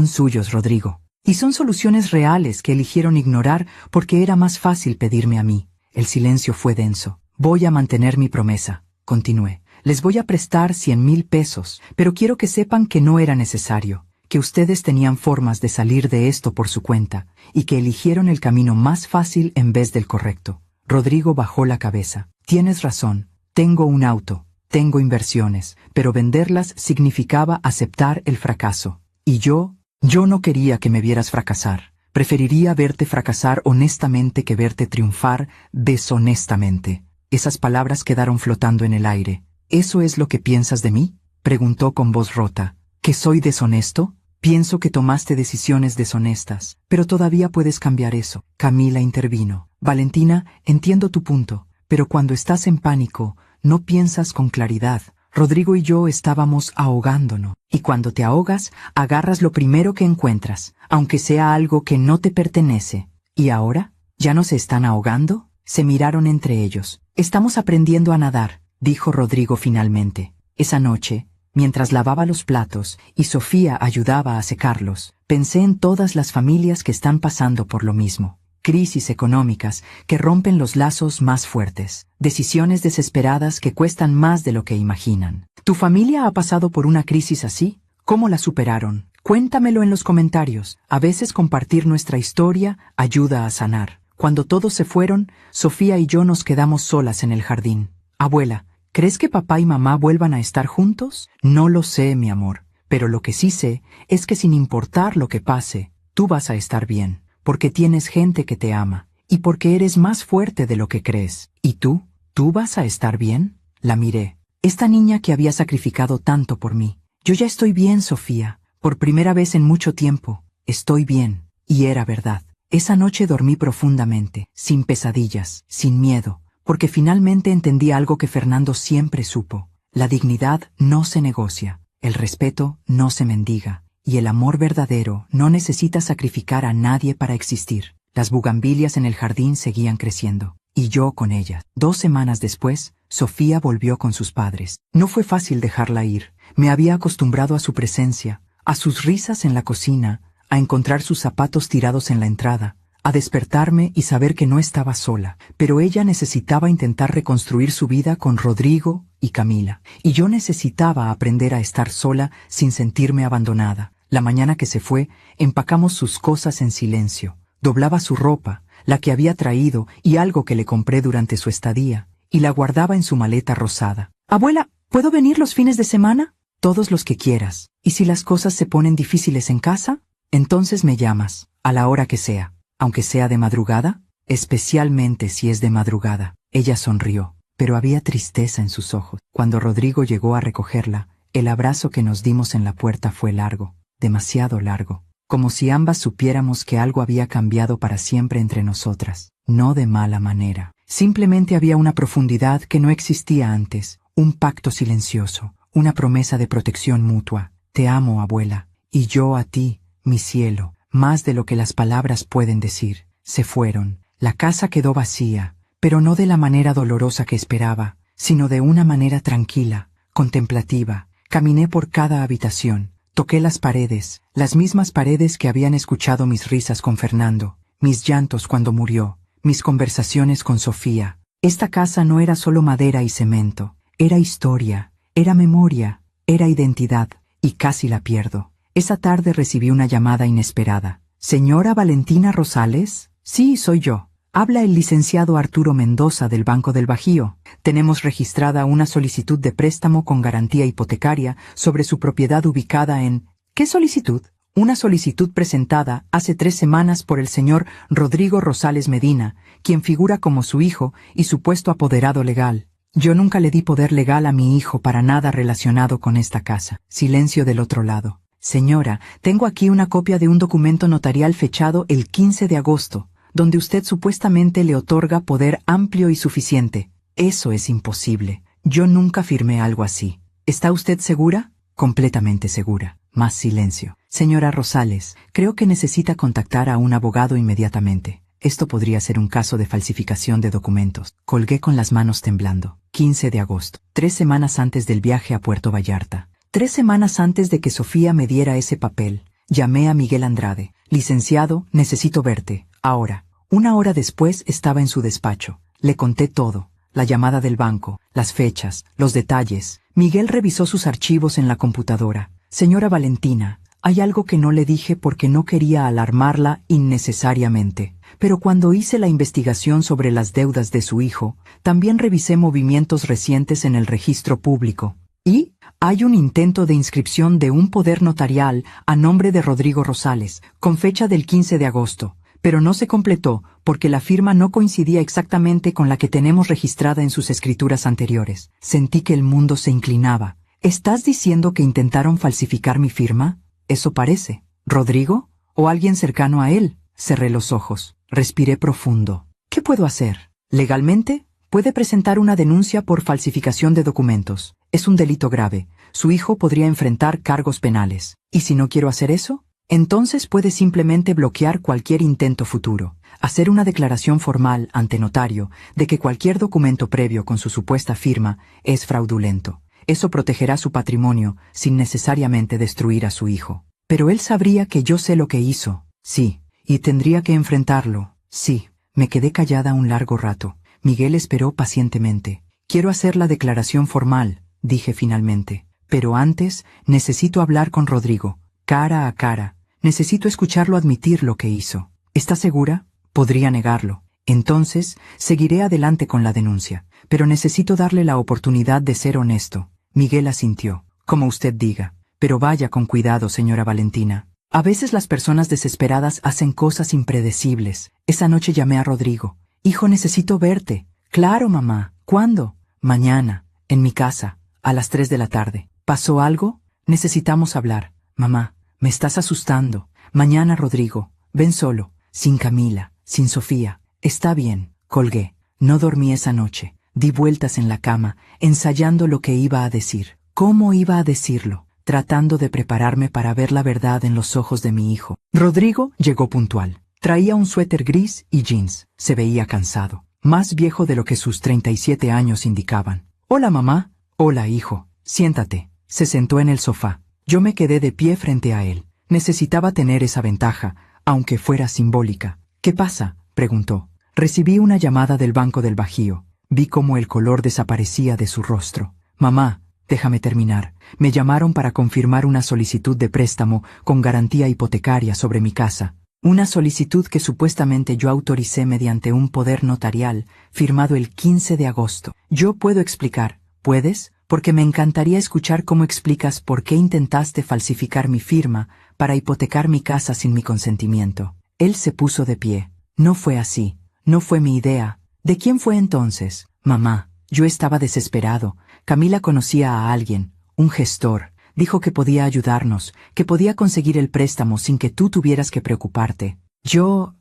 suyos, Rodrigo. Y son soluciones reales que eligieron ignorar porque era más fácil pedirme a mí. El silencio fue denso. Voy a mantener mi promesa, continué. Les voy a prestar 100,000 pesos, pero quiero que sepan que no era necesario, que ustedes tenían formas de salir de esto por su cuenta, y que eligieron el camino más fácil en vez del correcto. Rodrigo bajó la cabeza. Tienes razón, tengo un auto, tengo inversiones, pero venderlas significaba aceptar el fracaso. Y yo no quería que me vieras fracasar. Preferiría verte fracasar honestamente que verte triunfar deshonestamente. Esas palabras quedaron flotando en el aire. ¿Eso es lo que piensas de mí?, preguntó con voz rota. ¿Que soy deshonesto? Pienso que tomaste decisiones deshonestas, pero todavía puedes cambiar eso. Camila intervino. Valentina, entiendo tu punto, pero cuando estás en pánico, no piensas con claridad. Rodrigo y yo estábamos ahogándonos, y cuando te ahogas, agarras lo primero que encuentras, aunque sea algo que no te pertenece. ¿Y ahora? ¿Ya no se están ahogando? Se miraron entre ellos. Estamos aprendiendo a nadar, dijo Rodrigo finalmente. Esa noche, mientras lavaba los platos y Sofía ayudaba a secarlos, pensé en todas las familias que están pasando por lo mismo. Crisis económicas que rompen los lazos más fuertes, decisiones desesperadas que cuestan más de lo que imaginan. ¿Tu familia ha pasado por una crisis así? ¿Cómo la superaron? Cuéntamelo en los comentarios. A veces compartir nuestra historia ayuda a sanar. Cuando todos se fueron, Sofía y yo nos quedamos solas en el jardín. Abuela, ¿crees que papá y mamá vuelvan a estar juntos? No lo sé, mi amor, pero lo que sí sé es que sin importar lo que pase, tú vas a estar bien, porque tienes gente que te ama, y porque eres más fuerte de lo que crees. ¿Y tú? ¿Tú vas a estar bien? La miré. Esta niña que había sacrificado tanto por mí. Yo ya estoy bien, Sofía. Por primera vez en mucho tiempo. Estoy bien. Y era verdad. Esa noche dormí profundamente, sin pesadillas, sin miedo, porque finalmente entendí algo que Fernando siempre supo. La dignidad no se negocia, el respeto no se mendiga, y el amor verdadero no necesita sacrificar a nadie para existir. Las bugambilias en el jardín seguían creciendo, y yo con ellas. 2 semanas después, Sofía volvió con sus padres. No fue fácil dejarla ir. Me había acostumbrado a su presencia, a sus risas en la cocina, a encontrar sus zapatos tirados en la entrada, a despertarme y saber que no estaba sola, pero ella necesitaba intentar reconstruir su vida con Rodrigo y Camila, y yo necesitaba aprender a estar sola sin sentirme abandonada. La mañana que se fue, empacamos sus cosas en silencio. Doblaba su ropa, la que había traído y algo que le compré durante su estadía, y la guardaba en su maleta rosada. Abuela, ¿puedo venir los fines de semana? Todos los que quieras. ¿Y si las cosas se ponen difíciles en casa? Entonces me llamas, a la hora que sea, aunque sea de madrugada, especialmente si es de madrugada. Ella sonrió, pero había tristeza en sus ojos. Cuando Rodrigo llegó a recogerla, el abrazo que nos dimos en la puerta fue largo, demasiado largo, como si ambas supiéramos que algo había cambiado para siempre entre nosotras. No de mala manera. Simplemente había una profundidad que no existía antes, un pacto silencioso, una promesa de protección mutua. Te amo, abuela, y yo a ti, mi cielo, más de lo que las palabras pueden decir. Se fueron. La casa quedó vacía, pero no de la manera dolorosa que esperaba, sino de una manera tranquila, contemplativa. Caminé por cada habitación, toqué las paredes, las mismas paredes que habían escuchado mis risas con Fernando, mis llantos cuando murió, mis conversaciones con Sofía. Esta casa no era solo madera y cemento, era historia, era memoria, era identidad, y casi la pierdo. Esa tarde recibí una llamada inesperada. ¿Señora Valentina Rosales? Sí, soy yo. Habla el licenciado Arturo Mendoza del Banco del Bajío. Tenemos registrada una solicitud de préstamo con garantía hipotecaria sobre su propiedad ubicada en... ¿Qué solicitud? Una solicitud presentada hace 3 semanas por el señor Rodrigo Rosales Medina, quien figura como su hijo y supuesto apoderado legal. Yo nunca le di poder legal a mi hijo para nada relacionado con esta casa. Silencio del otro lado. Señora, tengo aquí una copia de un documento notarial fechado el 15 de agosto, donde usted supuestamente le otorga poder amplio y suficiente. Eso es imposible. Yo nunca firmé algo así. ¿Está usted segura? Completamente segura. Más silencio. Señora Rosales, creo que necesita contactar a un abogado inmediatamente. Esto podría ser un caso de falsificación de documentos. Colgué con las manos temblando. 15 de agosto. 3 semanas antes del viaje a Puerto Vallarta. 3 semanas antes de que Sofía me diera ese papel. Llamé a Miguel Andrade. Licenciado, necesito verte. Ahora. 1 hora después estaba en su despacho. Le conté todo. La llamada del banco, las fechas, los detalles. Miguel revisó sus archivos en la computadora. Señora Valentina, hay algo que no le dije porque no quería alarmarla innecesariamente. Pero cuando hice la investigación sobre las deudas de su hijo, también revisé movimientos recientes en el registro público. Y hay un intento de inscripción de un poder notarial a nombre de Rodrigo Rosales, con fecha del 15 de agosto. Pero no se completó porque la firma no coincidía exactamente con la que tenemos registrada en sus escrituras anteriores. Sentí que el mundo se inclinaba. ¿Estás diciendo que intentaron falsificar mi firma? Eso parece. ¿Rodrigo? ¿O alguien cercano a él? Cerré los ojos. Respiré profundo. ¿Qué puedo hacer? Legalmente, puede presentar una denuncia por falsificación de documentos. Es un delito grave. Su hijo podría enfrentar cargos penales. ¿Y si no quiero hacer eso? Entonces puede simplemente bloquear cualquier intento futuro, hacer una declaración formal ante notario de que cualquier documento previo con su supuesta firma es fraudulento. Eso protegerá su patrimonio sin necesariamente destruir a su hijo. Pero él sabría que yo sé lo que hizo. Sí, y tendría que enfrentarlo. Sí. Me quedé callada un largo rato. Miguel esperó pacientemente. Quiero hacer la declaración formal, dije finalmente. Pero antes necesito hablar con Rodrigo. Cara a cara. Necesito escucharlo admitir lo que hizo. ¿Está segura? Podría negarlo. Entonces, seguiré adelante con la denuncia. Pero necesito darle la oportunidad de ser honesto. Miguel asintió. Como usted diga. Pero vaya con cuidado, señora Valentina. A veces las personas desesperadas hacen cosas impredecibles. Esa noche llamé a Rodrigo. Hijo, necesito verte. Claro, mamá. ¿Cuándo? Mañana. En mi casa. A las 3 de la tarde. ¿Pasó algo? Necesitamos hablar. Mamá, me estás asustando. Mañana, Rodrigo. Ven solo. Sin Camila. Sin Sofía. Está bien. Colgué. No dormí esa noche. Di vueltas en la cama, ensayando lo que iba a decir. ¿Cómo iba a decirlo? Tratando de prepararme para ver la verdad en los ojos de mi hijo. Rodrigo llegó puntual. Traía un suéter gris y jeans. Se veía cansado. Más viejo de lo que sus 37 años indicaban. Hola, mamá. Hola, hijo. Siéntate. Se sentó en el sofá. Yo me quedé de pie frente a él. Necesitaba tener esa ventaja, aunque fuera simbólica. ¿Qué pasa?, preguntó. Recibí una llamada del Banco del Bajío. Vi cómo el color desaparecía de su rostro. Mamá, déjame terminar. Me llamaron para confirmar una solicitud de préstamo con garantía hipotecaria sobre mi casa. Una solicitud que supuestamente yo autoricé mediante un poder notarial firmado el 15 de agosto. Yo puedo explicar. ¿Puedes? Porque me encantaría escuchar cómo explicas por qué intentaste falsificar mi firma para hipotecar mi casa sin mi consentimiento. Él se puso de pie. No fue así. No fue mi idea. ¿De quién fue entonces? Mamá, yo estaba desesperado. Camila conocía a alguien, un gestor. Dijo que podía ayudarnos, que podía conseguir el préstamo sin que tú tuvieras que preocuparte. Yo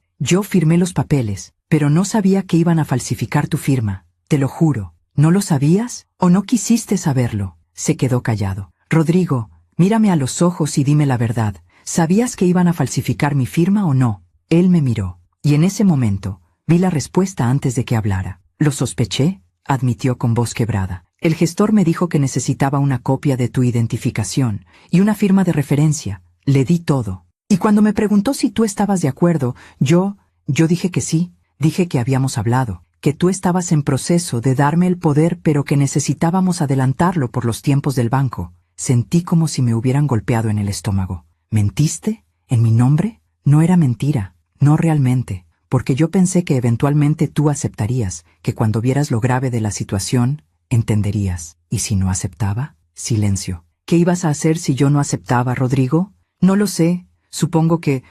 firmé los papeles, pero no sabía que iban a falsificar tu firma. Te lo juro. ¿No lo sabías? ¿O no quisiste saberlo? Se quedó callado. Rodrigo, mírame a los ojos y dime la verdad. ¿Sabías que iban a falsificar mi firma o no? Él me miró, y en ese momento vi la respuesta antes de que hablara. Lo sospeché, admitió con voz quebrada. El gestor me dijo que necesitaba una copia de tu identificación y una firma de referencia. Le di todo. Y cuando me preguntó si tú estabas de acuerdo, yo dije que sí. Dije que habíamos hablado, que tú estabas en proceso de darme el poder, pero que necesitábamos adelantarlo por los tiempos del banco. Sentí como si me hubieran golpeado en el estómago. ¿Mentiste? ¿En mi nombre? No era mentira. No realmente. Porque yo pensé que eventualmente tú aceptarías, que cuando vieras lo grave de la situación, entenderías. ¿Y si no aceptaba? Silencio. ¿Qué ibas a hacer si yo no aceptaba, Rodrigo? No lo sé. Supongo que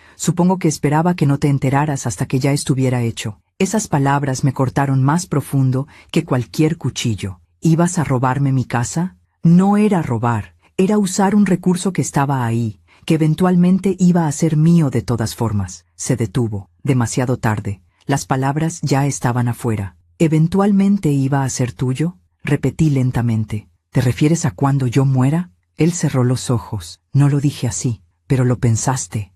esperaba que no te enteraras hasta que ya estuviera hecho. Esas palabras me cortaron más profundo que cualquier cuchillo. ¿Ibas a robarme mi casa? No era robar. Era usar un recurso que estaba ahí, que eventualmente iba a ser mío de todas formas. Se detuvo. Demasiado tarde. Las palabras ya estaban afuera. ¿Eventualmente iba a ser tuyo? Repetí lentamente. ¿Te refieres a cuando yo muera? Él cerró los ojos. No lo dije así, pero lo pensaste,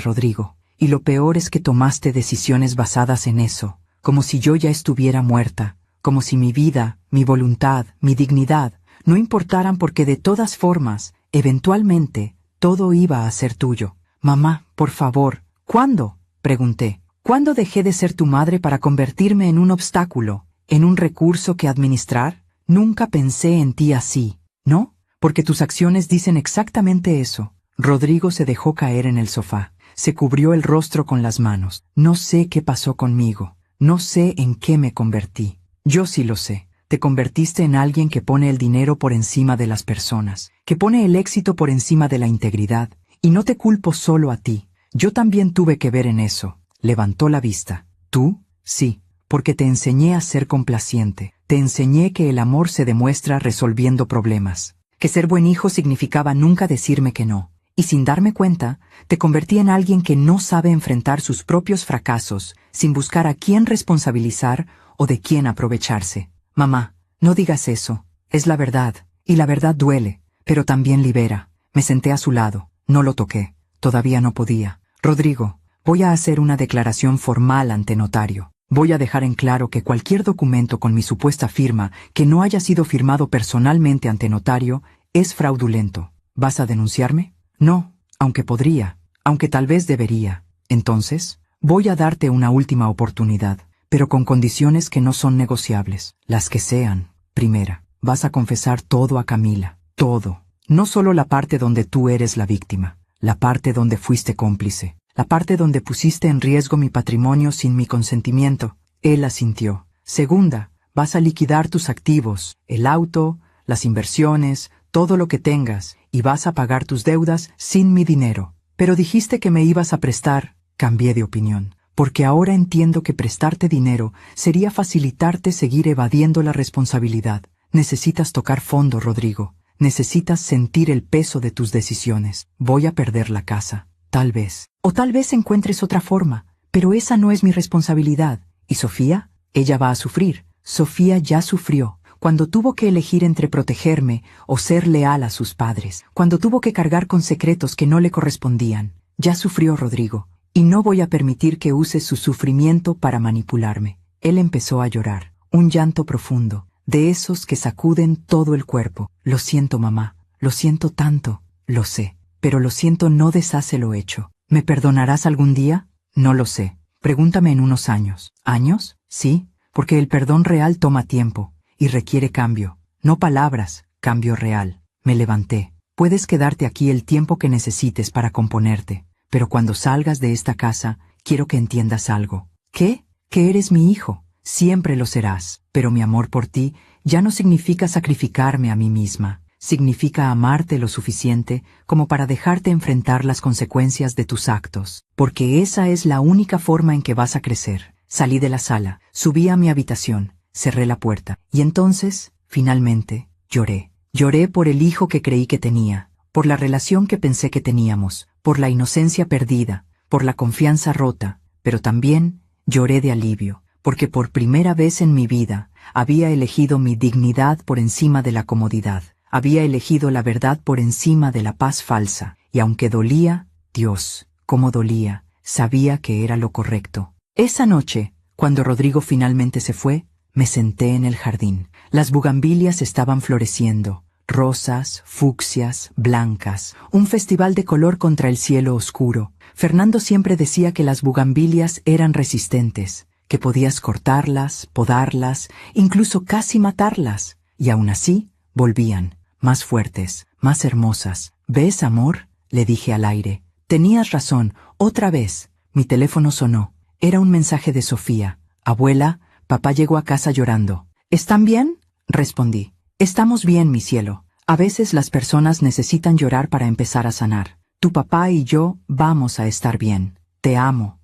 Rodrigo. Y lo peor es que tomaste decisiones basadas en eso, como si yo ya estuviera muerta, como si mi vida, mi voluntad, mi dignidad, no importaran porque de todas formas, eventualmente, todo iba a ser tuyo. Mamá, por favor, ¿cuándo? Pregunté. ¿Cuándo dejé de ser tu madre para convertirme en un obstáculo, en un recurso que administrar? Nunca pensé en ti así, ¿no? Porque tus acciones dicen exactamente eso. Rodrigo se dejó caer en el sofá. Se cubrió el rostro con las manos. No sé qué pasó conmigo. No sé en qué me convertí. Yo sí lo sé. Te convertiste en alguien que pone el dinero por encima de las personas, que pone el éxito por encima de la integridad. Y no te culpo solo a ti. Yo también tuve que ver en eso. Levantó la vista. ¿Tú? Sí, porque te enseñé a ser complaciente. Te enseñé que el amor se demuestra resolviendo problemas. Que ser buen hijo significaba nunca decirme que no. Y sin darme cuenta, te convertí en alguien que no sabe enfrentar sus propios fracasos sin buscar a quién responsabilizar o de quién aprovecharse. Mamá, no digas eso. Es la verdad. Y la verdad duele, pero también libera. Me senté a su lado. No lo toqué. Todavía no podía. Rodrigo, voy a hacer una declaración formal ante notario. Voy a dejar en claro que cualquier documento con mi supuesta firma que no haya sido firmado personalmente ante notario es fraudulento. ¿Vas a denunciarme? No, aunque podría, aunque tal vez debería. Entonces, voy a darte una última oportunidad, pero con condiciones que no son negociables, las que sean. Primera, vas a confesar todo a Camila, todo. No solo la parte donde tú eres la víctima, la parte donde fuiste cómplice, la parte donde pusiste en riesgo mi patrimonio sin mi consentimiento. Él asintió. Segunda, vas a liquidar tus activos, el auto, las inversiones, todo lo que tengas, y vas a pagar tus deudas sin mi dinero. Pero dijiste que me ibas a prestar. Cambié de opinión, porque ahora entiendo que prestarte dinero sería facilitarte seguir evadiendo la responsabilidad. Necesitas tocar fondo, Rodrigo. Necesitas sentir el peso de tus decisiones. Voy a perder la casa, tal vez. O tal vez encuentres otra forma, pero esa no es mi responsabilidad. ¿Y Sofía? Ella va a sufrir. Sofía ya sufrió. Cuando tuvo que elegir entre protegerme o ser leal a sus padres, cuando tuvo que cargar con secretos que no le correspondían. Ya sufrió Rodrigo, y no voy a permitir que uses su sufrimiento para manipularme. Él empezó a llorar, un llanto profundo, de esos que sacuden todo el cuerpo. Lo siento, mamá, lo siento tanto, lo sé, pero lo siento no deshace lo hecho. ¿Me perdonarás algún día? No lo sé. Pregúntame en unos años. ¿Años? Sí, porque el perdón real toma tiempo. Y requiere cambio, no palabras, cambio real. Me levanté. Puedes quedarte aquí el tiempo que necesites para componerte, pero cuando salgas de esta casa, quiero que entiendas algo. ¿Qué? Que eres mi hijo. Siempre lo serás, pero mi amor por ti ya no significa sacrificarme a mí misma. Significa amarte lo suficiente como para dejarte enfrentar las consecuencias de tus actos, porque esa es la única forma en que vas a crecer. Salí de la sala, subí a mi habitación. Cerré la puerta, y entonces, finalmente, lloré. Lloré por el hijo que creí que tenía, por la relación que pensé que teníamos, por la inocencia perdida, por la confianza rota, pero también lloré de alivio, porque por primera vez en mi vida había elegido mi dignidad por encima de la comodidad, había elegido la verdad por encima de la paz falsa, y aunque dolía, Dios, cómo dolía, sabía que era lo correcto. Esa noche, cuando Rodrigo finalmente se fue, me senté en el jardín. Las bugambilias estaban floreciendo, rosas, fucsias, blancas, un festival de color contra el cielo oscuro. Fernando siempre decía que las bugambilias eran resistentes, que podías cortarlas, podarlas, incluso casi matarlas, y aún así volvían, más fuertes, más hermosas. ¿Ves, amor? Le dije al aire. Tenías razón, otra vez. Mi teléfono sonó. Era un mensaje de Sofía. Abuela, papá llegó a casa llorando. ¿Están bien? Respondí. Estamos bien, mi cielo. A veces las personas necesitan llorar para empezar a sanar. Tu papá y yo vamos a estar bien. Te amo,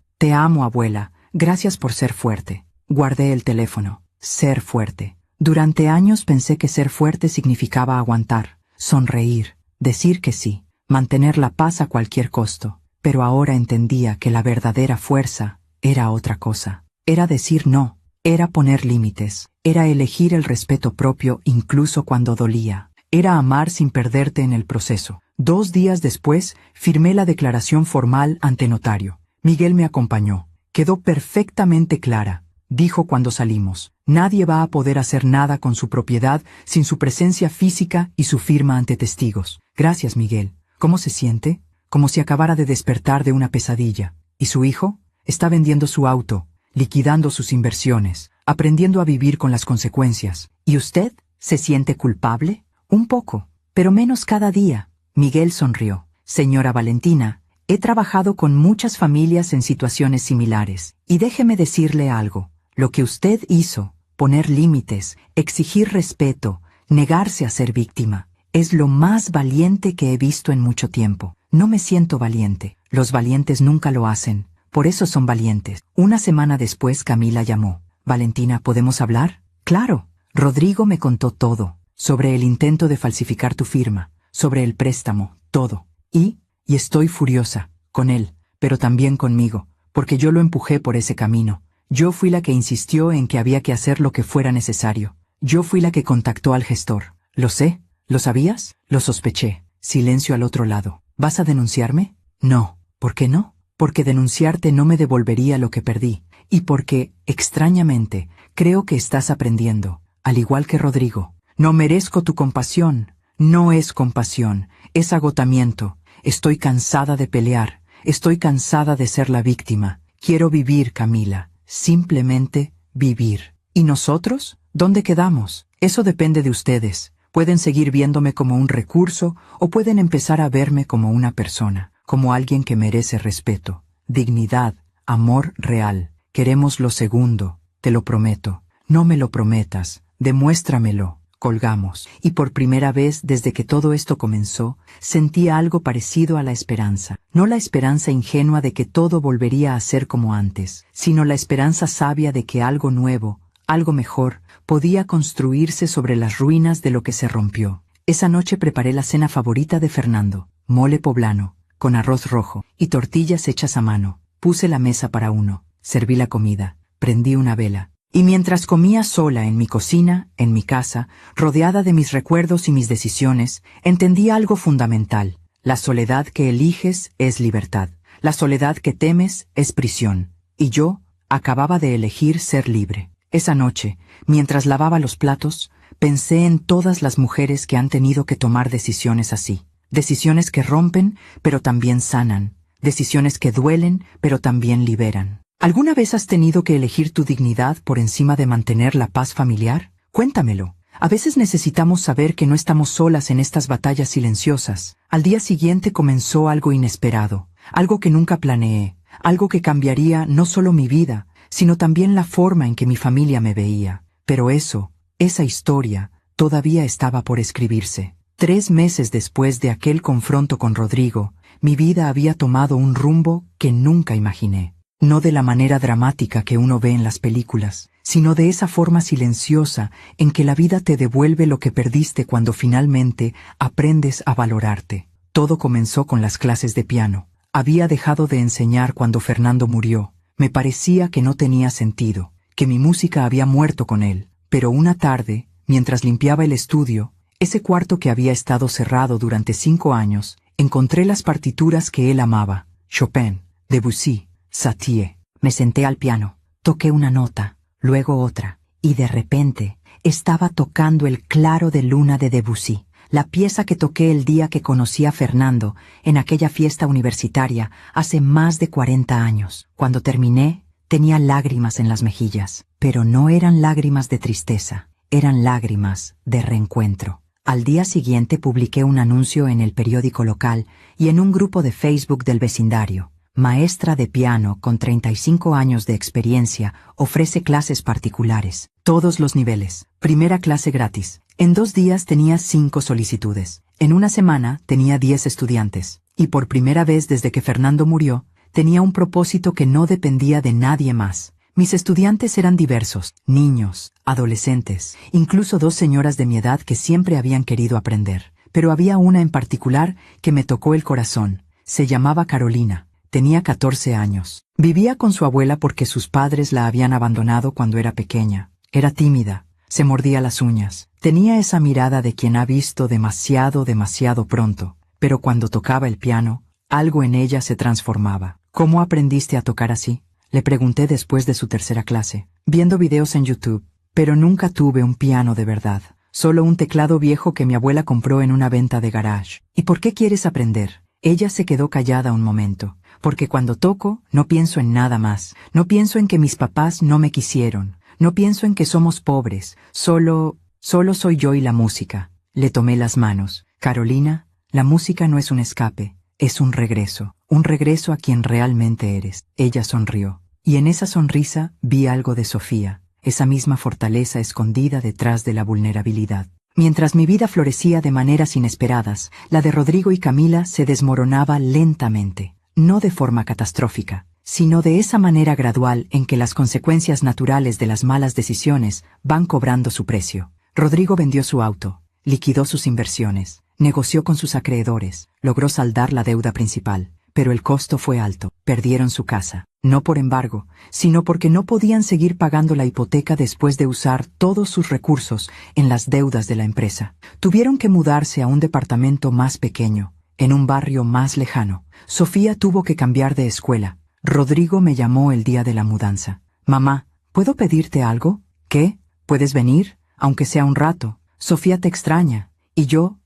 abuela. Gracias por ser fuerte. Guardé el teléfono. Ser fuerte. Durante años pensé que ser fuerte significaba aguantar, sonreír, decir que sí, mantener la paz a cualquier costo. Pero ahora entendía que la verdadera fuerza era otra cosa. Era decir no. Era poner límites, era elegir el respeto propio incluso cuando dolía. Era amar sin perderte en el proceso. 2 días después, firmé la declaración formal ante notario. Miguel me acompañó. Quedó perfectamente clara, dijo cuando salimos. Nadie va a poder hacer nada con su propiedad sin su presencia física y su firma ante testigos. Gracias, Miguel. ¿Cómo se siente? Como si acabara de despertar de una pesadilla. ¿Y su hijo? Está vendiendo su auto, liquidando sus inversiones, aprendiendo a vivir con las consecuencias. ¿Y usted? ¿Se siente culpable? Un poco, pero menos cada día. Miguel sonrió. Señora Valentina, he trabajado con muchas familias en situaciones similares. Y déjeme decirle algo. Lo que usted hizo, poner límites, exigir respeto, negarse a ser víctima, es lo más valiente que he visto en mucho tiempo. No me siento valiente. Los valientes nunca lo hacen. Por eso son valientes. Una semana después Camila llamó. Valentina, ¿podemos hablar? Claro. Rodrigo me contó todo. Sobre el intento de falsificar tu firma. Sobre el préstamo. Todo. Y estoy furiosa. Con él. Pero también conmigo. Porque yo lo empujé por ese camino. Yo fui la que insistió en que había que hacer lo que fuera necesario. Yo fui la que contactó al gestor. Lo sé. ¿Lo sabías? Lo sospeché. Silencio al otro lado. ¿Vas a denunciarme? No. ¿Por qué no? Porque denunciarte no me devolvería lo que perdí. Y porque, extrañamente, creo que estás aprendiendo. Al igual que Rodrigo. No merezco tu compasión. No es compasión. Es agotamiento. Estoy cansada de pelear. Estoy cansada de ser la víctima. Quiero vivir, Camila. Simplemente vivir. ¿Y nosotros? ¿Dónde quedamos? Eso depende de ustedes. Pueden seguir viéndome como un recurso o pueden empezar a verme como una persona, como alguien que merece respeto, dignidad, amor real. Queremos lo segundo, te lo prometo. No me lo prometas, demuéstramelo. Colgamos. Y por primera vez desde que todo esto comenzó, sentí algo parecido a la esperanza. No la esperanza ingenua de que todo volvería a ser como antes, sino la esperanza sabia de que algo nuevo, algo mejor, podía construirse sobre las ruinas de lo que se rompió. Esa noche preparé la cena favorita de Fernando, mole poblano, con arroz rojo y tortillas hechas a mano. Puse la mesa para uno, serví la comida, prendí una vela. Y mientras comía sola en mi cocina, en mi casa, rodeada de mis recuerdos y mis decisiones, entendí algo fundamental. La soledad que eliges es libertad. La soledad que temes es prisión. Y yo acababa de elegir ser libre. Esa noche, mientras lavaba los platos, pensé en todas las mujeres que han tenido que tomar decisiones así. Decisiones que rompen, pero también sanan. Decisiones que duelen, pero también liberan. ¿Alguna vez has tenido que elegir tu dignidad por encima de mantener la paz familiar? Cuéntamelo. A veces necesitamos saber que no estamos solas en estas batallas silenciosas. Al día siguiente comenzó algo inesperado, algo que nunca planeé, algo que cambiaría no solo mi vida, sino también la forma en que mi familia me veía. Pero esa historia, todavía estaba por escribirse. 3 meses después de aquel confronto con Rodrigo, mi vida había tomado un rumbo que nunca imaginé. No de la manera dramática que uno ve en las películas, sino de esa forma silenciosa en que la vida te devuelve lo que perdiste cuando finalmente aprendes a valorarte. Todo comenzó con las clases de piano. Había dejado de enseñar cuando Fernando murió. Me parecía que no tenía sentido, que mi música había muerto con él. Pero una tarde, mientras limpiaba el estudio, ese cuarto que había estado cerrado durante 5 años, encontré las partituras que él amaba. Chopin, Debussy, Satie. Me senté al piano, toqué una nota, luego otra, y de repente estaba tocando el Claro de Luna de Debussy, la pieza que toqué el día que conocí a Fernando en aquella fiesta universitaria hace más de 40 años. Cuando terminé, tenía lágrimas en las mejillas, pero no eran lágrimas de tristeza, eran lágrimas de reencuentro. Al día siguiente publiqué un anuncio en el periódico local y en un grupo de Facebook del vecindario. Maestra de piano con 35 años de experiencia, ofrece clases particulares, todos los niveles. Primera clase gratis. En 2 días tenía 5 solicitudes. En una semana tenía 10 estudiantes. Y por primera vez desde que Fernando murió, tenía un propósito que no dependía de nadie más. Mis estudiantes eran diversos, niños, adolescentes, incluso 2 señoras de mi edad que siempre habían querido aprender. Pero había una en particular que me tocó el corazón. Se llamaba Carolina. Tenía 14 años. Vivía con su abuela porque sus padres la habían abandonado cuando era pequeña. Era tímida, Se mordía las uñas. Tenía esa mirada de quien ha visto demasiado, demasiado pronto. Pero cuando tocaba el piano, algo en ella se transformaba. ¿Cómo aprendiste a tocar así? Le pregunté después de su tercera clase, viendo videos en YouTube. Pero nunca tuve un piano de verdad. Solo un teclado viejo que mi abuela compró en una venta de garage. ¿Y por qué quieres aprender? Ella se quedó callada un momento. Porque cuando toco, no pienso en nada más. No pienso en que mis papás no me quisieron. No pienso en que somos pobres. Solo soy yo y la música. Le tomé las manos. Carolina, la música no es un escape. Es un regreso a quien realmente eres. Ella sonrió. Y en esa sonrisa vi algo de Sofía. Esa misma fortaleza escondida detrás de la vulnerabilidad. Mientras mi vida florecía de maneras inesperadas, la de Rodrigo y Camila se desmoronaba lentamente, no de forma catastrófica, sino de esa manera gradual en que las consecuencias naturales de las malas decisiones van cobrando su precio. Rodrigo vendió su auto, liquidó sus inversiones, negoció con sus acreedores, logró saldar la deuda principal, pero el costo fue alto. Perdieron su casa, no por embargo, sino porque no podían seguir pagando la hipoteca después de usar todos sus recursos en las deudas de la empresa. Tuvieron que mudarse a un departamento más pequeño, en un barrio más lejano. Sofía tuvo que cambiar de escuela. Rodrigo me llamó el día de la mudanza. Mamá, ¿puedo pedirte algo? ¿Qué? ¿Puedes venir? Aunque sea un rato. Sofía te extraña. Y yo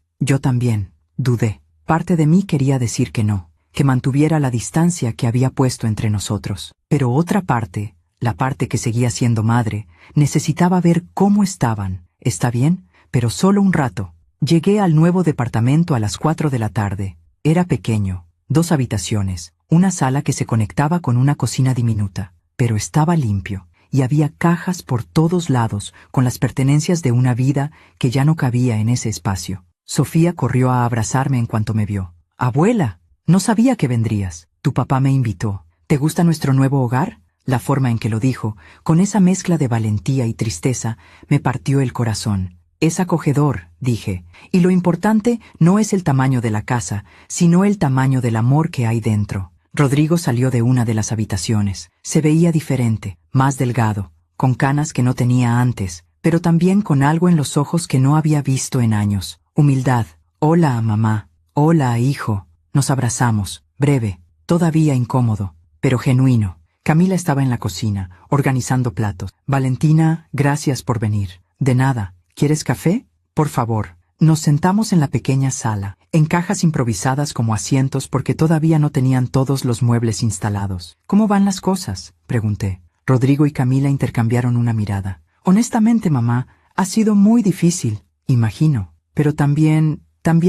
también. Dudé. Parte de mí quería decir que no, que mantuviera la distancia que había puesto entre nosotros. Pero otra parte, la parte que seguía siendo madre, necesitaba ver cómo estaban. ¿Está bien? Pero solo un rato. Llegué al nuevo departamento a las 4 de la tarde. Era pequeño, 2 habitaciones, una sala que se conectaba con una cocina diminuta, pero estaba limpio, y había cajas por todos lados con las pertenencias de una vida que ya no cabía en ese espacio. Sofía corrió a abrazarme en cuanto me vio. «Abuela, no sabía que vendrías. Tu papá me invitó. ¿Te gusta nuestro nuevo hogar?» La forma en que lo dijo, con esa mezcla de valentía y tristeza, me partió el corazón. «Es acogedor», dije, «y lo importante no es el tamaño de la casa, sino el tamaño del amor que hay dentro». Rodrigo salió de una de las habitaciones. Se veía diferente, más delgado, con canas que no tenía antes, pero también con algo en los ojos que no había visto en años. Humildad. «Hola, mamá. Hola, hijo». Nos abrazamos, breve, todavía incómodo, pero genuino. Camila estaba en la cocina, organizando platos. «Valentina, gracias por venir». «De nada. ¿Quieres café? Por favor». Nos sentamos en la pequeña sala, en cajas improvisadas como asientos porque todavía no tenían todos los muebles instalados. «¿Cómo van las cosas?», pregunté. Rodrigo y Camila intercambiaron una mirada. «Honestamente, mamá, ha sido muy difícil, imagino, pero también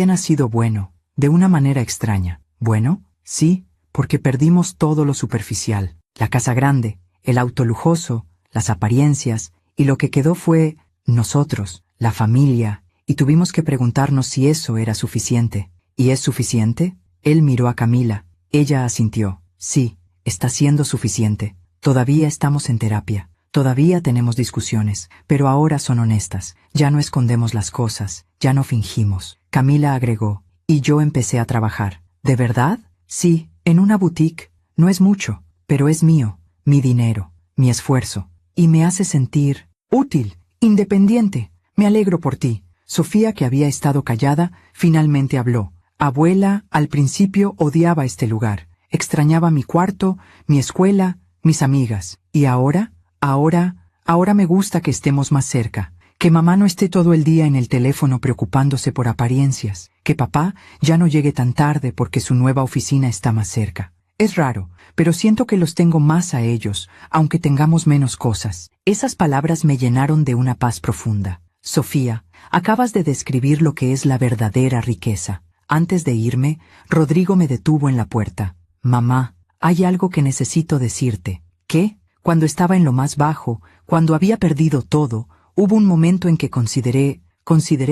ha sido bueno. De una manera extraña». «¿Bueno?» «Sí, porque perdimos todo lo superficial. La casa grande, el auto lujoso, las apariencias, y lo que quedó fue nosotros, la familia, y tuvimos que preguntarnos si eso era suficiente». «¿Y es suficiente?» Él miró a Camila. Ella asintió. «Sí, está siendo suficiente. Todavía estamos en terapia. Todavía tenemos discusiones, pero ahora son honestas. Ya no escondemos las cosas, ya no fingimos». Camila agregó. «Y yo empecé a trabajar». «¿De verdad?» «Sí, en una boutique. No es mucho, pero es mío, mi dinero, mi esfuerzo. Y me hace sentir útil, independiente. Me alegro por ti». Sofía, que había estado callada, finalmente habló. «Abuela, al principio odiaba este lugar. Extrañaba mi cuarto, mi escuela, mis amigas. Y ahora me gusta que estemos más cerca. Que mamá no esté todo el día en el teléfono preocupándose por apariencias. Que papá ya no llegue tan tarde porque su nueva oficina está más cerca. Es raro, pero siento que los tengo más a ellos, aunque tengamos menos cosas». Esas palabras me llenaron de una paz profunda. «Sofía, acabas de describir lo que es la verdadera riqueza». Antes de irme, Rodrigo me detuvo en la puerta. «Mamá, hay algo que necesito decirte». «¿Qué?» Cuando estaba en lo más bajo, cuando había perdido todo, hubo un momento en que consideré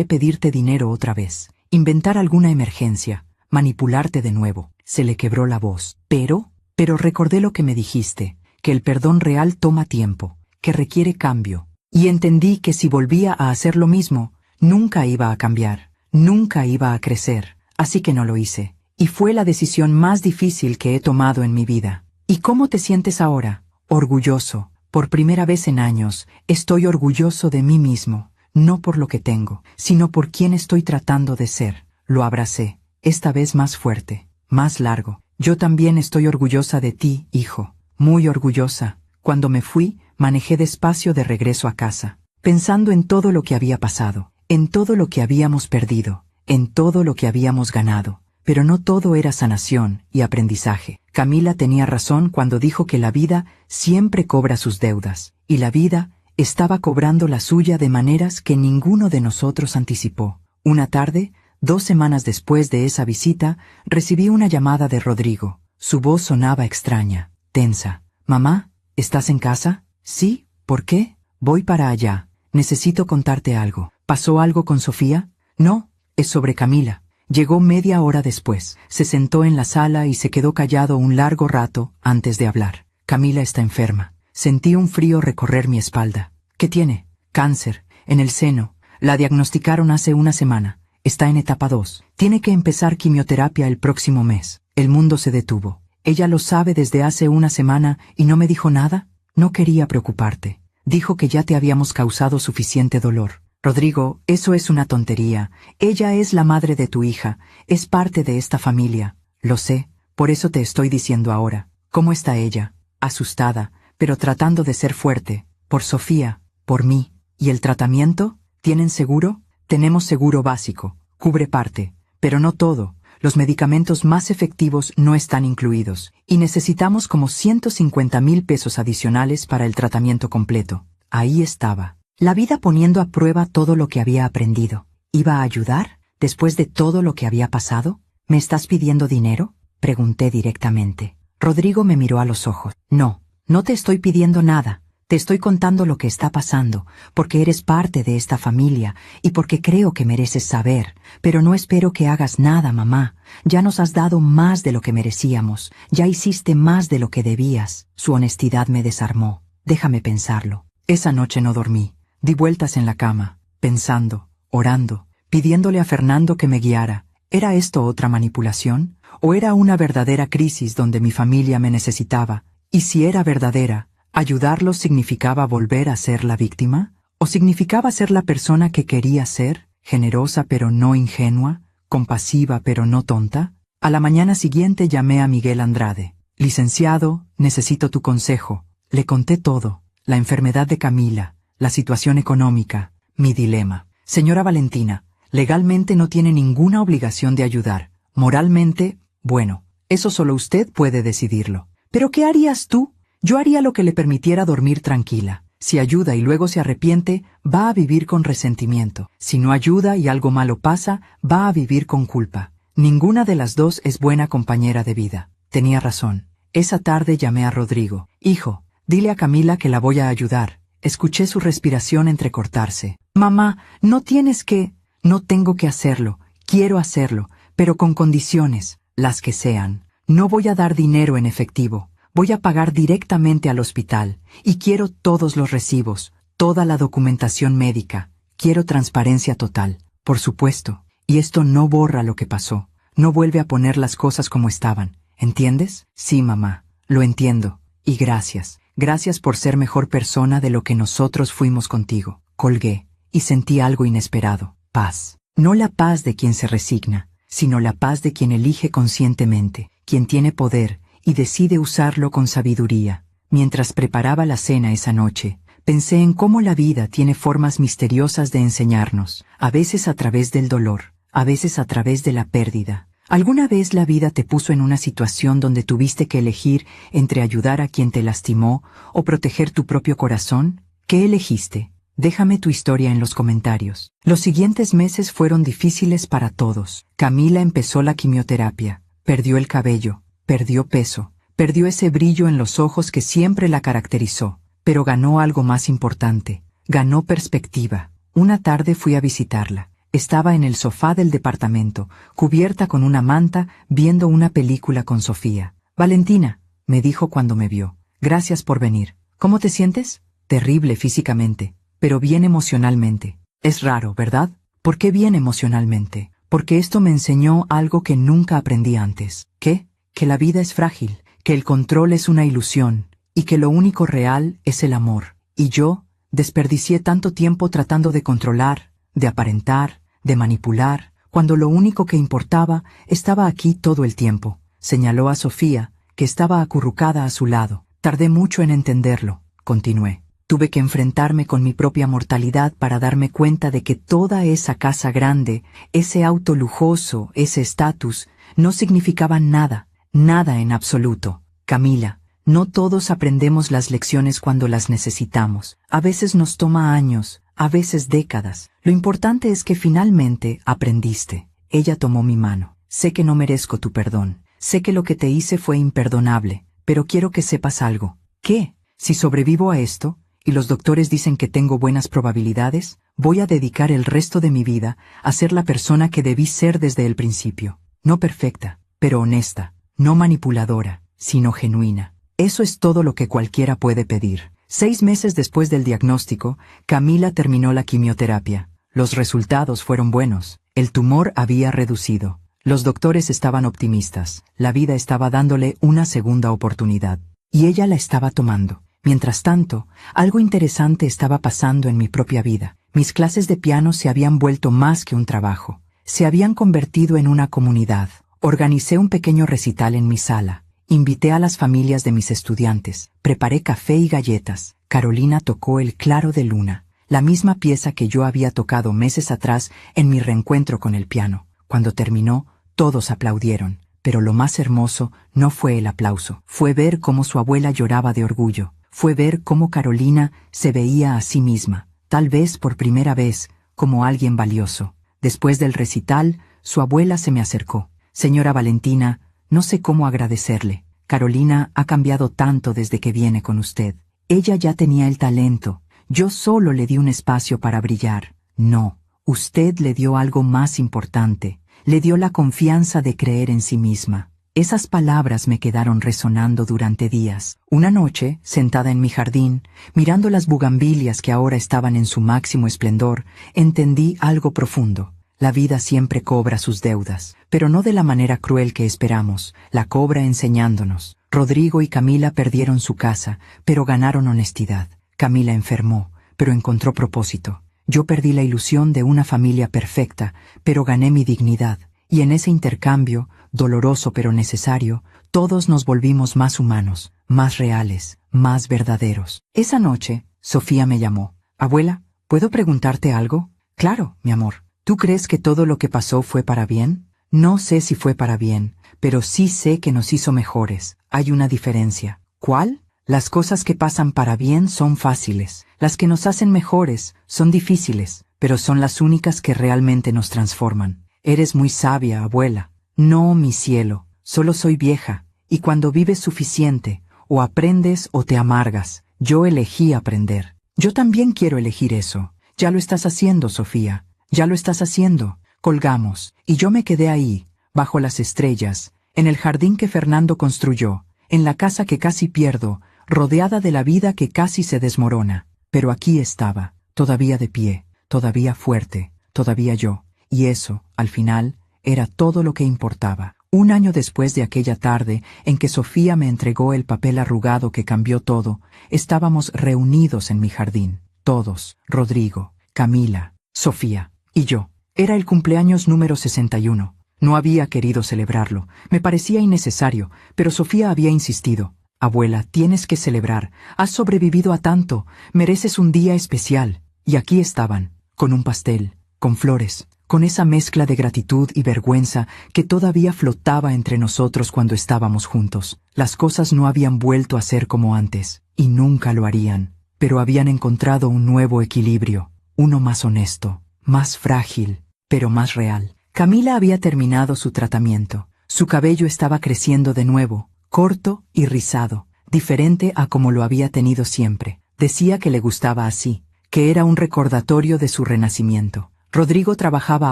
pedirte dinero otra vez, inventar alguna emergencia, manipularte de nuevo». Se le quebró la voz. Pero recordé lo que me dijiste, que el perdón real toma tiempo, que requiere cambio. Y entendí que si volvía a hacer lo mismo, nunca iba a cambiar, nunca iba a crecer. Así que no lo hice. Y fue la decisión más difícil que he tomado en mi vida. «¿Y cómo te sientes ahora?» «Orgulloso, Por primera vez en años, estoy orgulloso de mí mismo, no por lo que tengo, sino por quien estoy tratando de ser. Lo abracé, esta vez más fuerte, más largo. Yo también estoy orgullosa de ti, hijo, muy orgullosa. Cuando me fui, manejé despacio de regreso a casa, pensando en todo lo que había pasado, en todo lo que habíamos perdido, en todo lo que habíamos ganado. Pero no todo era sanación y aprendizaje. Camila tenía razón cuando dijo que la vida siempre cobra sus deudas, y la vida estaba cobrando la suya de maneras que ninguno de nosotros anticipó. Una tarde, 2 semanas después de esa visita, recibí una llamada de Rodrigo. Su voz sonaba extraña, tensa. «Mamá, ¿estás en casa?» «Sí, ¿por qué?» «Voy para allá. Necesito contarte algo». «¿Pasó algo con Sofía?» «No, es sobre Camila». Llegó media hora después, se sentó en la sala y se quedó callado un largo rato antes de hablar. «Camila está enferma». Sentí un frío recorrer mi espalda. «¿Qué tiene?» «Cáncer, en el seno. La diagnosticaron hace una semana. Está en etapa 2. Tiene que empezar quimioterapia el próximo mes». El mundo se detuvo. «¿Ella lo sabe desde hace una semana y no me dijo nada?» «No quería preocuparte. Dijo que ya te habíamos causado suficiente dolor». «Rodrigo, eso es una tontería. Ella es la madre de tu hija, es parte de esta familia». «Lo sé, por eso te estoy diciendo ahora». «¿Cómo está ella?» «Asustada, pero tratando de ser fuerte. Por Sofía, por mí». «¿Y el tratamiento? ¿Tienen seguro?» «Tenemos seguro básico, cubre parte, pero no todo. Los medicamentos más efectivos no están incluidos, y necesitamos como 150,000 pesos adicionales para el tratamiento completo». Ahí estaba. La vida poniendo a prueba todo lo que había aprendido. ¿Iba a ayudar después de todo lo que había pasado? ¿Me estás pidiendo dinero?, pregunté directamente. Rodrigo me miró a los ojos. «No, no te estoy pidiendo nada. Te estoy contando lo que está pasando, porque eres parte de esta familia y porque creo que mereces saber. Pero no espero que hagas nada, mamá. Ya nos has dado más de lo que merecíamos. Ya hiciste más de lo que debías». Su honestidad me desarmó. «Déjame pensarlo». Esa noche no dormí. Di vueltas en la cama, pensando, orando, pidiéndole a Fernando que me guiara. ¿Era esto otra manipulación? ¿O era una verdadera crisis donde mi familia me necesitaba? Y si era verdadera, ¿ayudarlos significaba volver a ser la víctima? ¿O significaba ser la persona que quería ser, generosa pero no ingenua, compasiva pero no tonta? A la mañana siguiente llamé a Miguel Andrade. «Licenciado, necesito tu consejo». Le conté todo, la enfermedad de Camila, la situación económica, mi dilema. «Señora Valentina, legalmente no tiene ninguna obligación de ayudar. Moralmente, bueno, eso solo usted puede decidirlo. Pero ¿qué harías tú? Yo haría lo que le permitiera dormir tranquila. Si ayuda y luego se arrepiente, va a vivir con resentimiento. Si no ayuda y algo malo pasa, va a vivir con culpa. Ninguna de las dos es buena compañera de vida». Tenía razón. Esa tarde llamé a Rodrigo. «Hijo, dile a Camila que la voy a ayudar». Escuché su respiración entrecortarse. «Mamá, no tienes que...» «No tengo que hacerlo. Quiero hacerlo, pero con condiciones, las que sean. No voy a dar dinero en efectivo. Voy a pagar directamente al hospital. Y quiero todos los recibos, toda la documentación médica. Quiero transparencia total, por supuesto. Y esto no borra lo que pasó. No vuelve a poner las cosas como estaban. ¿Entiendes?» «Sí, mamá. Lo entiendo. Y gracias. Gracias por ser mejor persona de lo que nosotros fuimos contigo». Colgué, y sentí algo inesperado. Paz. No la paz de quien se resigna, sino la paz de quien elige conscientemente, quien tiene poder y decide usarlo con sabiduría. Mientras preparaba la cena esa noche, pensé en cómo la vida tiene formas misteriosas de enseñarnos, a veces a través del dolor, a veces a través de la pérdida. ¿Alguna vez la vida te puso en una situación donde tuviste que elegir entre ayudar a quien te lastimó o proteger tu propio corazón? ¿Qué elegiste? Déjame tu historia en los comentarios. Los siguientes meses fueron difíciles para todos. Camila empezó la quimioterapia, perdió el cabello, perdió peso, perdió ese brillo en los ojos que siempre la caracterizó, pero ganó algo más importante, ganó perspectiva. Una tarde fui a visitarla. Estaba en el sofá del departamento, cubierta con una manta, viendo una película con Sofía. «Valentina», me dijo cuando me vio, «gracias por venir. ¿Cómo te sientes?» «Terrible físicamente, pero bien emocionalmente». «Es raro, ¿verdad? ¿Por qué bien emocionalmente?» «Porque esto me enseñó algo que nunca aprendí antes». «¿Qué?» «Que la vida es frágil, que el control es una ilusión, y que lo único real es el amor. Y yo desperdicié tanto tiempo tratando de controlar, de aparentar, de manipular, cuando lo único que importaba estaba aquí todo el tiempo. Señaló a Sofía, que estaba acurrucada a su lado. Tardé mucho en entenderlo, continué. Tuve que enfrentarme con mi propia mortalidad para darme cuenta de que toda esa casa grande, ese auto lujoso, ese estatus, no significaban nada, nada en absoluto. Camila, no todos aprendemos las lecciones cuando las necesitamos. A veces nos toma años, a veces décadas. Lo importante es que finalmente aprendiste. Ella tomó mi mano. Sé que no merezco tu perdón. Sé que lo que te hice fue imperdonable, pero quiero que sepas algo. ¿Qué? Si sobrevivo a esto, y los doctores dicen que tengo buenas probabilidades, voy a dedicar el resto de mi vida a ser la persona que debí ser desde el principio. No perfecta, pero honesta, no manipuladora, sino genuina. Eso es todo lo que cualquiera puede pedir. 6 meses después del diagnóstico, Camila terminó la quimioterapia. Los resultados fueron buenos. El tumor había reducido. Los doctores estaban optimistas. La vida estaba dándole una segunda oportunidad. Y ella la estaba tomando. Mientras tanto, algo interesante estaba pasando en mi propia vida. Mis clases de piano se habían vuelto más que un trabajo. Se habían convertido en una comunidad. Organicé un pequeño recital en mi sala. Invité a las familias de mis estudiantes. Preparé café y galletas. Carolina tocó El claro de luna, la misma pieza que yo había tocado meses atrás en mi reencuentro con el piano. Cuando terminó, todos aplaudieron. Pero lo más hermoso no fue el aplauso. Fue ver cómo su abuela lloraba de orgullo. Fue ver cómo Carolina se veía a sí misma, tal vez por primera vez, como alguien valioso. Después del recital, su abuela se me acercó. Señora Valentina, no sé cómo agradecerle. Carolina ha cambiado tanto desde que viene con usted. Ella ya tenía el talento. Yo solo le di un espacio para brillar. No, usted le dio algo más importante. Le dio la confianza de creer en sí misma. Esas palabras me quedaron resonando durante días. Una noche, sentada en mi jardín, mirando las bugambilias que ahora estaban en su máximo esplendor, entendí algo profundo. La vida siempre cobra sus deudas, pero no de la manera cruel que esperamos. La cobra enseñándonos. Rodrigo y Camila perdieron su casa, pero ganaron honestidad. Camila enfermó, pero encontró propósito. Yo perdí la ilusión de una familia perfecta, pero gané mi dignidad. Y en ese intercambio, doloroso pero necesario, todos nos volvimos más humanos, más reales, más verdaderos. Esa noche, Sofía me llamó. Abuela, ¿puedo preguntarte algo? Claro, mi amor. ¿Tú crees que todo lo que pasó fue para bien? No sé si fue para bien, pero sí sé que nos hizo mejores. Hay una diferencia. ¿Cuál? Las cosas que pasan para bien son fáciles. Las que nos hacen mejores son difíciles, pero son las únicas que realmente nos transforman. Eres muy sabia, abuela. No, mi cielo, solo soy vieja, y cuando vives suficiente, o aprendes o te amargas. Yo elegí aprender. Yo también quiero elegir eso. Ya lo estás haciendo, Sofía. Ya lo estás haciendo. Colgamos, y yo me quedé ahí, bajo las estrellas, en el jardín que Fernando construyó, en la casa que casi pierdo, rodeada de la vida que casi se desmorona. Pero aquí estaba, todavía de pie, todavía fuerte, todavía yo. Y eso, al final, era todo lo que importaba. Un año después de aquella tarde en que Sofía me entregó el papel arrugado que cambió todo, estábamos reunidos en mi jardín. Todos, Rodrigo, Camila, Sofía y yo. Era el cumpleaños número 61. No había querido celebrarlo. Me parecía innecesario, pero Sofía había insistido. Abuela, tienes que celebrar. Has sobrevivido a tanto. Mereces un día especial. Y aquí estaban, con un pastel, con flores, con esa mezcla de gratitud y vergüenza que todavía flotaba entre nosotros cuando estábamos juntos. Las cosas no habían vuelto a ser como antes, y nunca lo harían, pero habían encontrado un nuevo equilibrio, uno más honesto, más frágil, pero más real. Camila había terminado su tratamiento. Su cabello estaba creciendo de nuevo, corto y rizado, diferente a como lo había tenido siempre. Decía que le gustaba así, que era un recordatorio de su renacimiento. Rodrigo trabajaba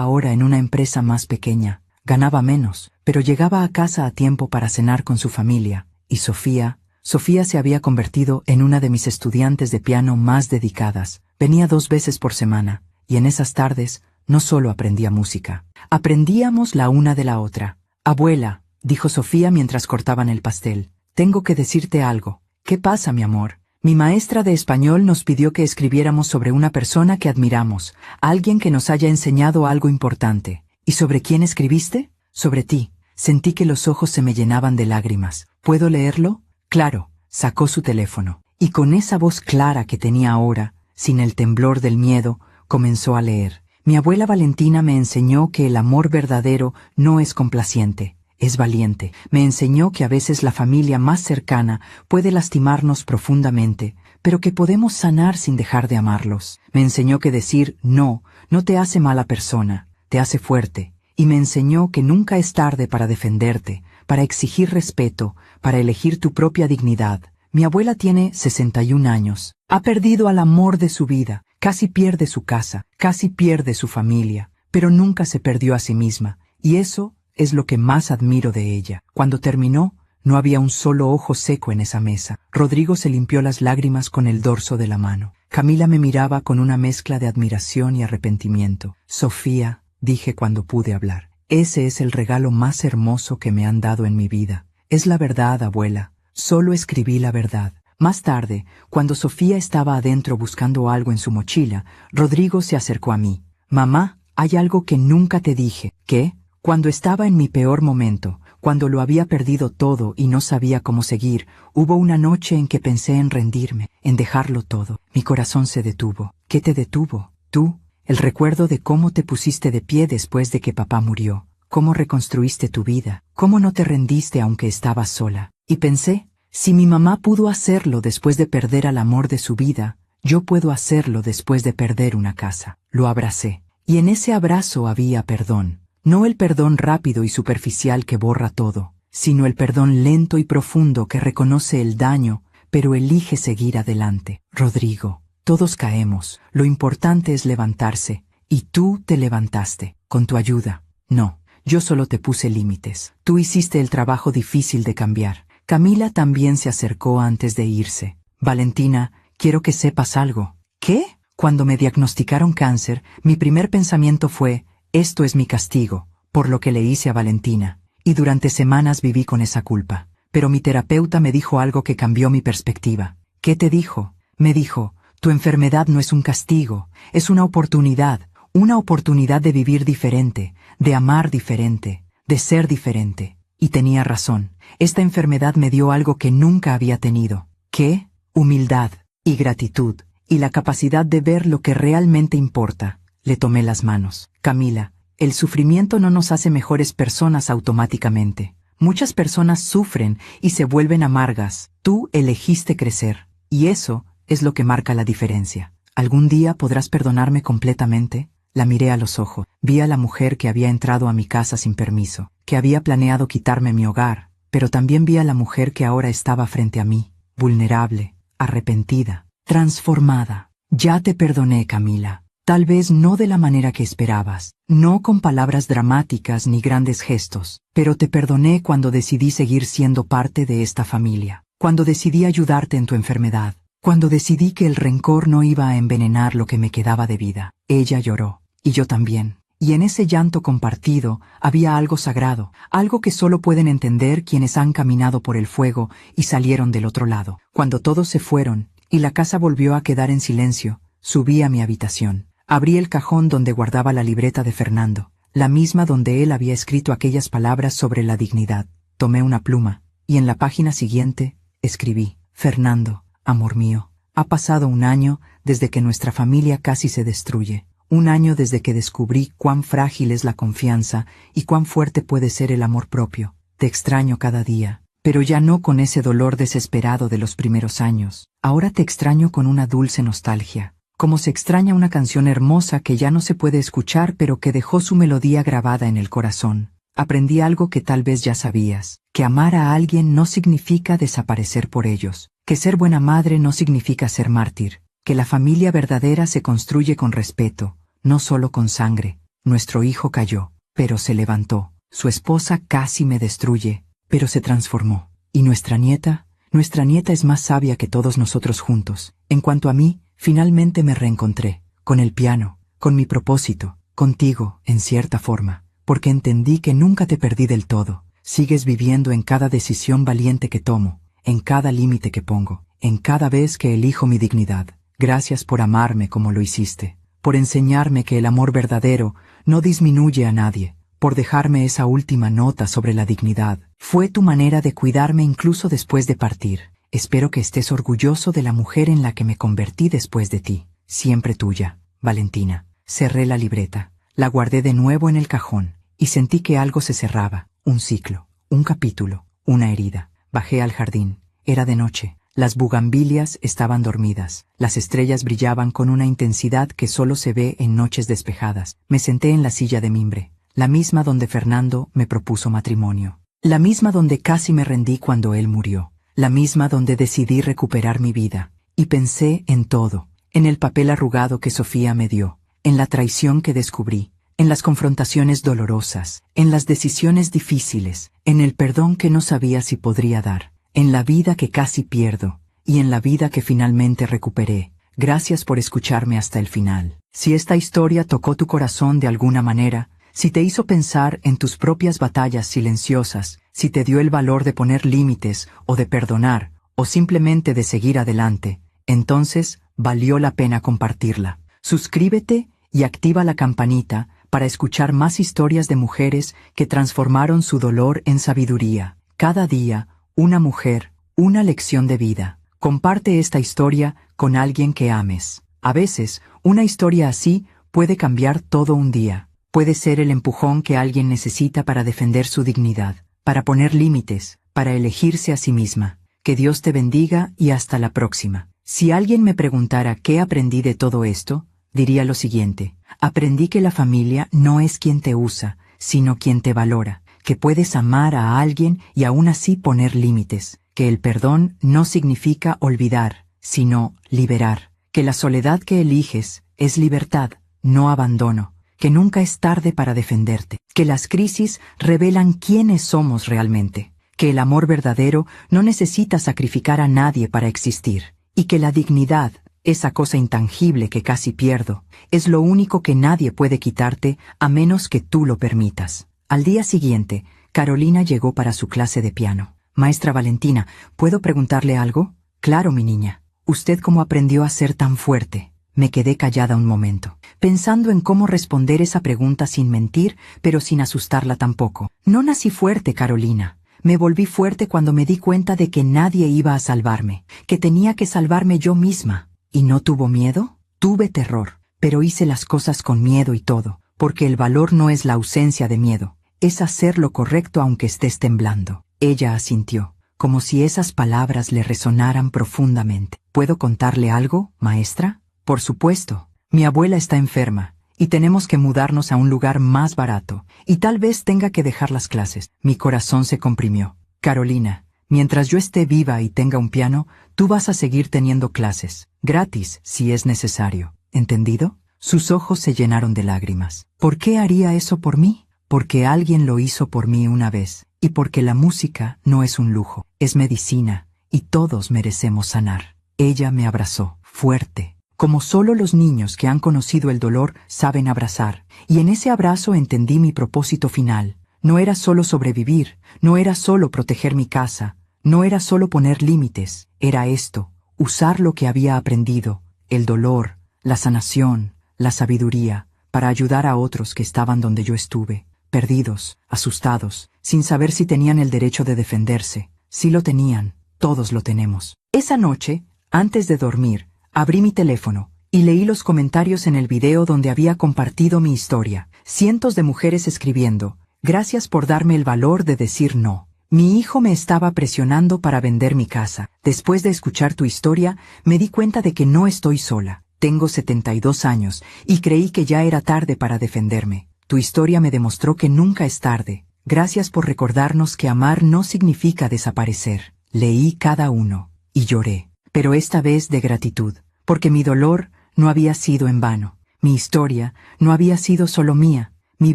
ahora en una empresa más pequeña, ganaba menos, pero llegaba a casa a tiempo para cenar con su familia. Y Sofía se había convertido en una de mis estudiantes de piano más dedicadas. Venía 2 veces por semana, y en esas tardes no solo aprendía música. Aprendíamos la una de la otra. Abuela, dijo Sofía mientras cortaban el pastel, tengo que decirte algo. ¿Qué pasa, mi amor? Mi maestra de español nos pidió que escribiéramos sobre una persona que admiramos, alguien que nos haya enseñado algo importante. ¿Y sobre quién escribiste? Sobre ti. Sentí que los ojos se me llenaban de lágrimas. ¿Puedo leerlo? Claro. Sacó su teléfono. Y con esa voz clara que tenía ahora, sin el temblor del miedo, comenzó a leer. Mi abuela Valentina me enseñó que el amor verdadero no es complaciente, es valiente. Me enseñó que a veces la familia más cercana puede lastimarnos profundamente, pero que podemos sanar sin dejar de amarlos. Me enseñó que decir no te hace mala persona, te hace fuerte. Y me enseñó que nunca es tarde para defenderte, para exigir respeto, para elegir tu propia dignidad. Mi abuela tiene 61 años. Ha perdido al amor de su vida. Casi pierde su casa, casi pierde su familia, pero nunca se perdió a sí misma. Y eso es lo que más admiro de ella. Cuando terminó, no había un solo ojo seco en esa mesa. Rodrigo se limpió las lágrimas con el dorso de la mano. Camila me miraba con una mezcla de admiración y arrepentimiento. Sofía, dije cuando pude hablar. Ese es el regalo más hermoso que me han dado en mi vida. Es la verdad, abuela. Solo escribí la verdad. Más tarde, cuando Sofía estaba adentro buscando algo en su mochila, Rodrigo se acercó a mí. Mamá, hay algo que nunca te dije. ¿Qué? Cuando estaba en mi peor momento, cuando lo había perdido todo y no sabía cómo seguir, hubo una noche en que pensé en rendirme, en dejarlo todo. Mi corazón se detuvo. ¿Qué te detuvo? Tú, el recuerdo de cómo te pusiste de pie después de que papá murió, cómo reconstruiste tu vida, cómo no te rendiste aunque estabas sola. Y pensé, si mi mamá pudo hacerlo después de perder al amor de su vida, yo puedo hacerlo después de perder una casa. Lo abracé. Y en ese abrazo había perdón. No el perdón rápido y superficial que borra todo, sino el perdón lento y profundo que reconoce el daño, pero elige seguir adelante. Rodrigo, todos caemos. Lo importante es levantarse. Y tú te levantaste. Con tu ayuda. No, yo solo te puse límites. Tú hiciste el trabajo difícil de cambiar. Camila también se acercó antes de irse. Valentina, quiero que sepas algo. ¿Qué? Cuando me diagnosticaron cáncer, mi primer pensamiento fue, esto es mi castigo, por lo que le hice a Valentina. Y durante semanas viví con esa culpa. Pero mi terapeuta me dijo algo que cambió mi perspectiva. ¿Qué te dijo? Me dijo, tu enfermedad no es un castigo, es una oportunidad de vivir diferente, de amar diferente, de ser diferente. Y tenía razón. Esta enfermedad me dio algo que nunca había tenido. ¿Qué? Humildad y gratitud, y la capacidad de ver lo que realmente importa. Le tomé las manos. Camila, el sufrimiento no nos hace mejores personas automáticamente. Muchas personas sufren y se vuelven amargas. Tú elegiste crecer, y eso es lo que marca la diferencia. ¿Algún día podrás perdonarme completamente? La miré a los ojos. Vi a la mujer que había entrado a mi casa sin permiso, que había planeado quitarme mi hogar, pero también vi a la mujer que ahora estaba frente a mí, vulnerable, arrepentida, transformada. Ya te perdoné, Camila. Tal vez no de la manera que esperabas, no con palabras dramáticas ni grandes gestos, pero te perdoné cuando decidí seguir siendo parte de esta familia, cuando decidí ayudarte en tu enfermedad, cuando decidí que el rencor no iba a envenenar lo que me quedaba de vida. Ella lloró, y yo también. Y en ese llanto compartido había algo sagrado, algo que solo pueden entender quienes han caminado por el fuego y salieron del otro lado. Cuando todos se fueron, y la casa volvió a quedar en silencio, subí a mi habitación. Abrí el cajón donde guardaba la libreta de Fernando, la misma donde él había escrito aquellas palabras sobre la dignidad. Tomé una pluma, y en la página siguiente, escribí, Fernando, amor mío, ha pasado un año desde que nuestra familia casi se destruye. Un año desde que descubrí cuán frágil es la confianza y cuán fuerte puede ser el amor propio. Te extraño cada día, pero ya no con ese dolor desesperado de los primeros años. Ahora te extraño con una dulce nostalgia, como se extraña una canción hermosa que ya no se puede escuchar pero que dejó su melodía grabada en el corazón. Aprendí algo que tal vez ya sabías, que amar a alguien no significa desaparecer por ellos, que ser buena madre no significa ser mártir, que la familia verdadera se construye con respeto, no solo con sangre. Nuestro hijo cayó, pero se levantó. Su esposa casi me destruye, pero se transformó. Y nuestra nieta es más sabia que todos nosotros juntos. En cuanto a mí, finalmente me reencontré, con el piano, con mi propósito, contigo, en cierta forma, porque entendí que nunca te perdí del todo. Sigues viviendo en cada decisión valiente que tomo, en cada límite que pongo, en cada vez que elijo mi dignidad. Gracias por amarme como lo hiciste, por enseñarme que el amor verdadero no disminuye a nadie, por dejarme esa última nota sobre la dignidad. Fue tu manera de cuidarme incluso después de partir. Espero que estés orgulloso de la mujer en la que me convertí después de ti. Siempre tuya, Valentina. Cerré la libreta, la guardé de nuevo en el cajón, y sentí que algo se cerraba, un ciclo, un capítulo, una herida. Bajé al jardín. Era de noche. Las bugambilias estaban dormidas. Las estrellas brillaban con una intensidad que solo se ve en noches despejadas. Me senté en la silla de mimbre, la misma donde Fernando me propuso matrimonio. La misma donde casi me rendí cuando él murió. La misma donde decidí recuperar mi vida. Y pensé en todo, en el papel arrugado que Sofía me dio, en la traición que descubrí, en las confrontaciones dolorosas, en las decisiones difíciles, en el perdón que no sabía si podría dar, en la vida que casi pierdo, y en la vida que finalmente recuperé. Gracias por escucharme hasta el final. Si esta historia tocó tu corazón de alguna manera, si te hizo pensar en tus propias batallas silenciosas, si te dio el valor de poner límites, o de perdonar, o simplemente de seguir adelante, entonces valió la pena compartirla. Suscríbete y activa la campanita para escuchar más historias de mujeres que transformaron su dolor en sabiduría. Cada día, una mujer, una lección de vida. Comparte esta historia con alguien que ames. A veces, una historia así puede cambiar todo un día. Puede ser el empujón que alguien necesita para defender su dignidad, para poner límites, para elegirse a sí misma. Que Dios te bendiga y hasta la próxima. Si alguien me preguntara qué aprendí de todo esto, diría lo siguiente: aprendí que la familia no es quien te usa, sino quien te valora, que puedes amar a alguien y aún así poner límites, que el perdón no significa olvidar, sino liberar, que la soledad que eliges es libertad, no abandono, que nunca es tarde para defenderte, que las crisis revelan quiénes somos realmente, que el amor verdadero no necesita sacrificar a nadie para existir, y que la dignidad, esa cosa intangible que casi pierdo, es lo único que nadie puede quitarte a menos que tú lo permitas. Al día siguiente, Carolina llegó para su clase de piano. Maestra Valentina, ¿puedo preguntarle algo? Claro, mi niña. ¿Usted cómo aprendió a ser tan fuerte? Me quedé callada un momento, pensando en cómo responder esa pregunta sin mentir, pero sin asustarla tampoco. No nací fuerte, Carolina. Me volví fuerte cuando me di cuenta de que nadie iba a salvarme, que tenía que salvarme yo misma. ¿Y no tuvo miedo? Tuve terror, pero hice las cosas con miedo y todo, porque el valor no es la ausencia de miedo, es hacer lo correcto aunque estés temblando. Ella asintió, como si esas palabras le resonaran profundamente. ¿Puedo contarle algo, maestra? Por supuesto. Mi abuela está enferma, y tenemos que mudarnos a un lugar más barato, y tal vez tenga que dejar las clases. Mi corazón se comprimió. Carolina, mientras yo esté viva y tenga un piano, tú vas a seguir teniendo clases, gratis si es necesario. ¿Entendido? Sus ojos se llenaron de lágrimas. ¿Por qué haría eso por mí? Porque alguien lo hizo por mí una vez, y porque la música no es un lujo, es medicina, y todos merecemos sanar. Ella me abrazó, fuerte, como solo los niños que han conocido el dolor saben abrazar, y en ese abrazo entendí mi propósito final. No era solo sobrevivir, no era solo proteger mi casa, no era solo poner límites, era esto, usar lo que había aprendido, el dolor, la sanación, la sabiduría, para ayudar a otros que estaban donde yo estuve, perdidos, asustados, sin saber si tenían el derecho de defenderse. Si lo tenían, todos lo tenemos. Esa noche, antes de dormir, abrí mi teléfono y leí los comentarios en el video donde había compartido mi historia. Cientos de mujeres escribiendo: gracias por darme el valor de decir no. Mi hijo me estaba presionando para vender mi casa. Después de escuchar tu historia, me di cuenta de que no estoy sola. Tengo 72 años y creí que ya era tarde para defenderme. Tu historia me demostró que nunca es tarde. Gracias por recordarnos que amar no significa desaparecer. Leí cada uno y lloré, pero esta vez de gratitud, porque mi dolor no había sido en vano. Mi historia no había sido solo mía. Mi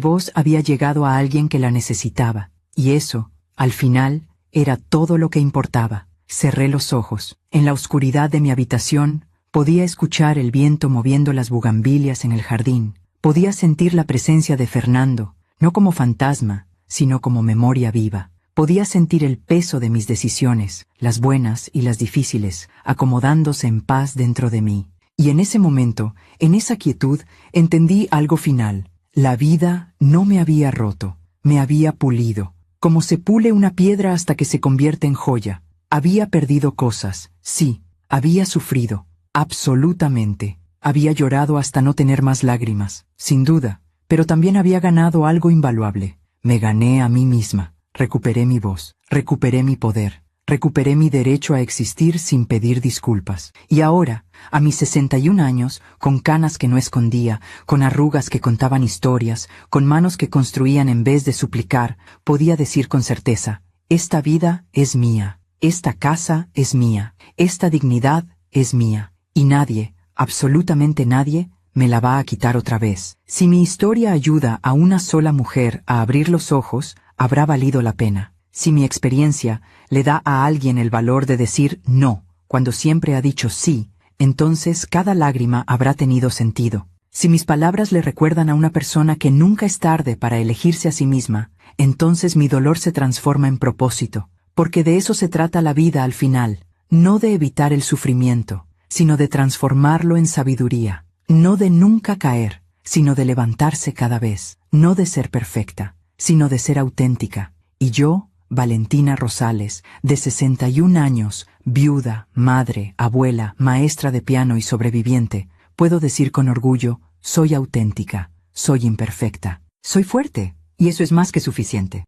voz había llegado a alguien que la necesitaba, y eso, al final, era todo lo que importaba. Cerré los ojos. En la oscuridad de mi habitación, podía escuchar el viento moviendo las bugambilias en el jardín. Podía sentir la presencia de Fernando, no como fantasma, sino como memoria viva. Podía sentir el peso de mis decisiones, las buenas y las difíciles, acomodándose en paz dentro de mí. Y en ese momento, en esa quietud, entendí algo final. La vida no me había roto, me había pulido, como se pule una piedra hasta que se convierte en joya. Había perdido cosas, sí, había sufrido, absolutamente. Había llorado hasta no tener más lágrimas, sin duda, pero también había ganado algo invaluable. Me gané a mí misma, recuperé mi voz, recuperé mi poder, recuperé mi derecho a existir sin pedir disculpas. Y ahora, a mis 61 años, con canas que no escondía, con arrugas que contaban historias, con manos que construían en vez de suplicar, podía decir con certeza, esta vida es mía, esta casa es mía, esta dignidad es mía, y nadie, absolutamente nadie, me la va a quitar otra vez. Si mi historia ayuda a una sola mujer a abrir los ojos, habrá valido la pena. Si mi experiencia le da a alguien el valor de decir no, cuando siempre ha dicho sí, entonces cada lágrima habrá tenido sentido. Si mis palabras le recuerdan a una persona que nunca es tarde para elegirse a sí misma, entonces mi dolor se transforma en propósito, porque de eso se trata la vida al final, no de evitar el sufrimiento, sino de transformarlo en sabiduría, no de nunca caer, sino de levantarse cada vez, no de ser perfecta, sino de ser auténtica. Y yo, Valentina Rosales, de 61 años, viuda, madre, abuela, maestra de piano y sobreviviente, puedo decir con orgullo, soy auténtica, soy imperfecta, soy fuerte, y eso es más que suficiente.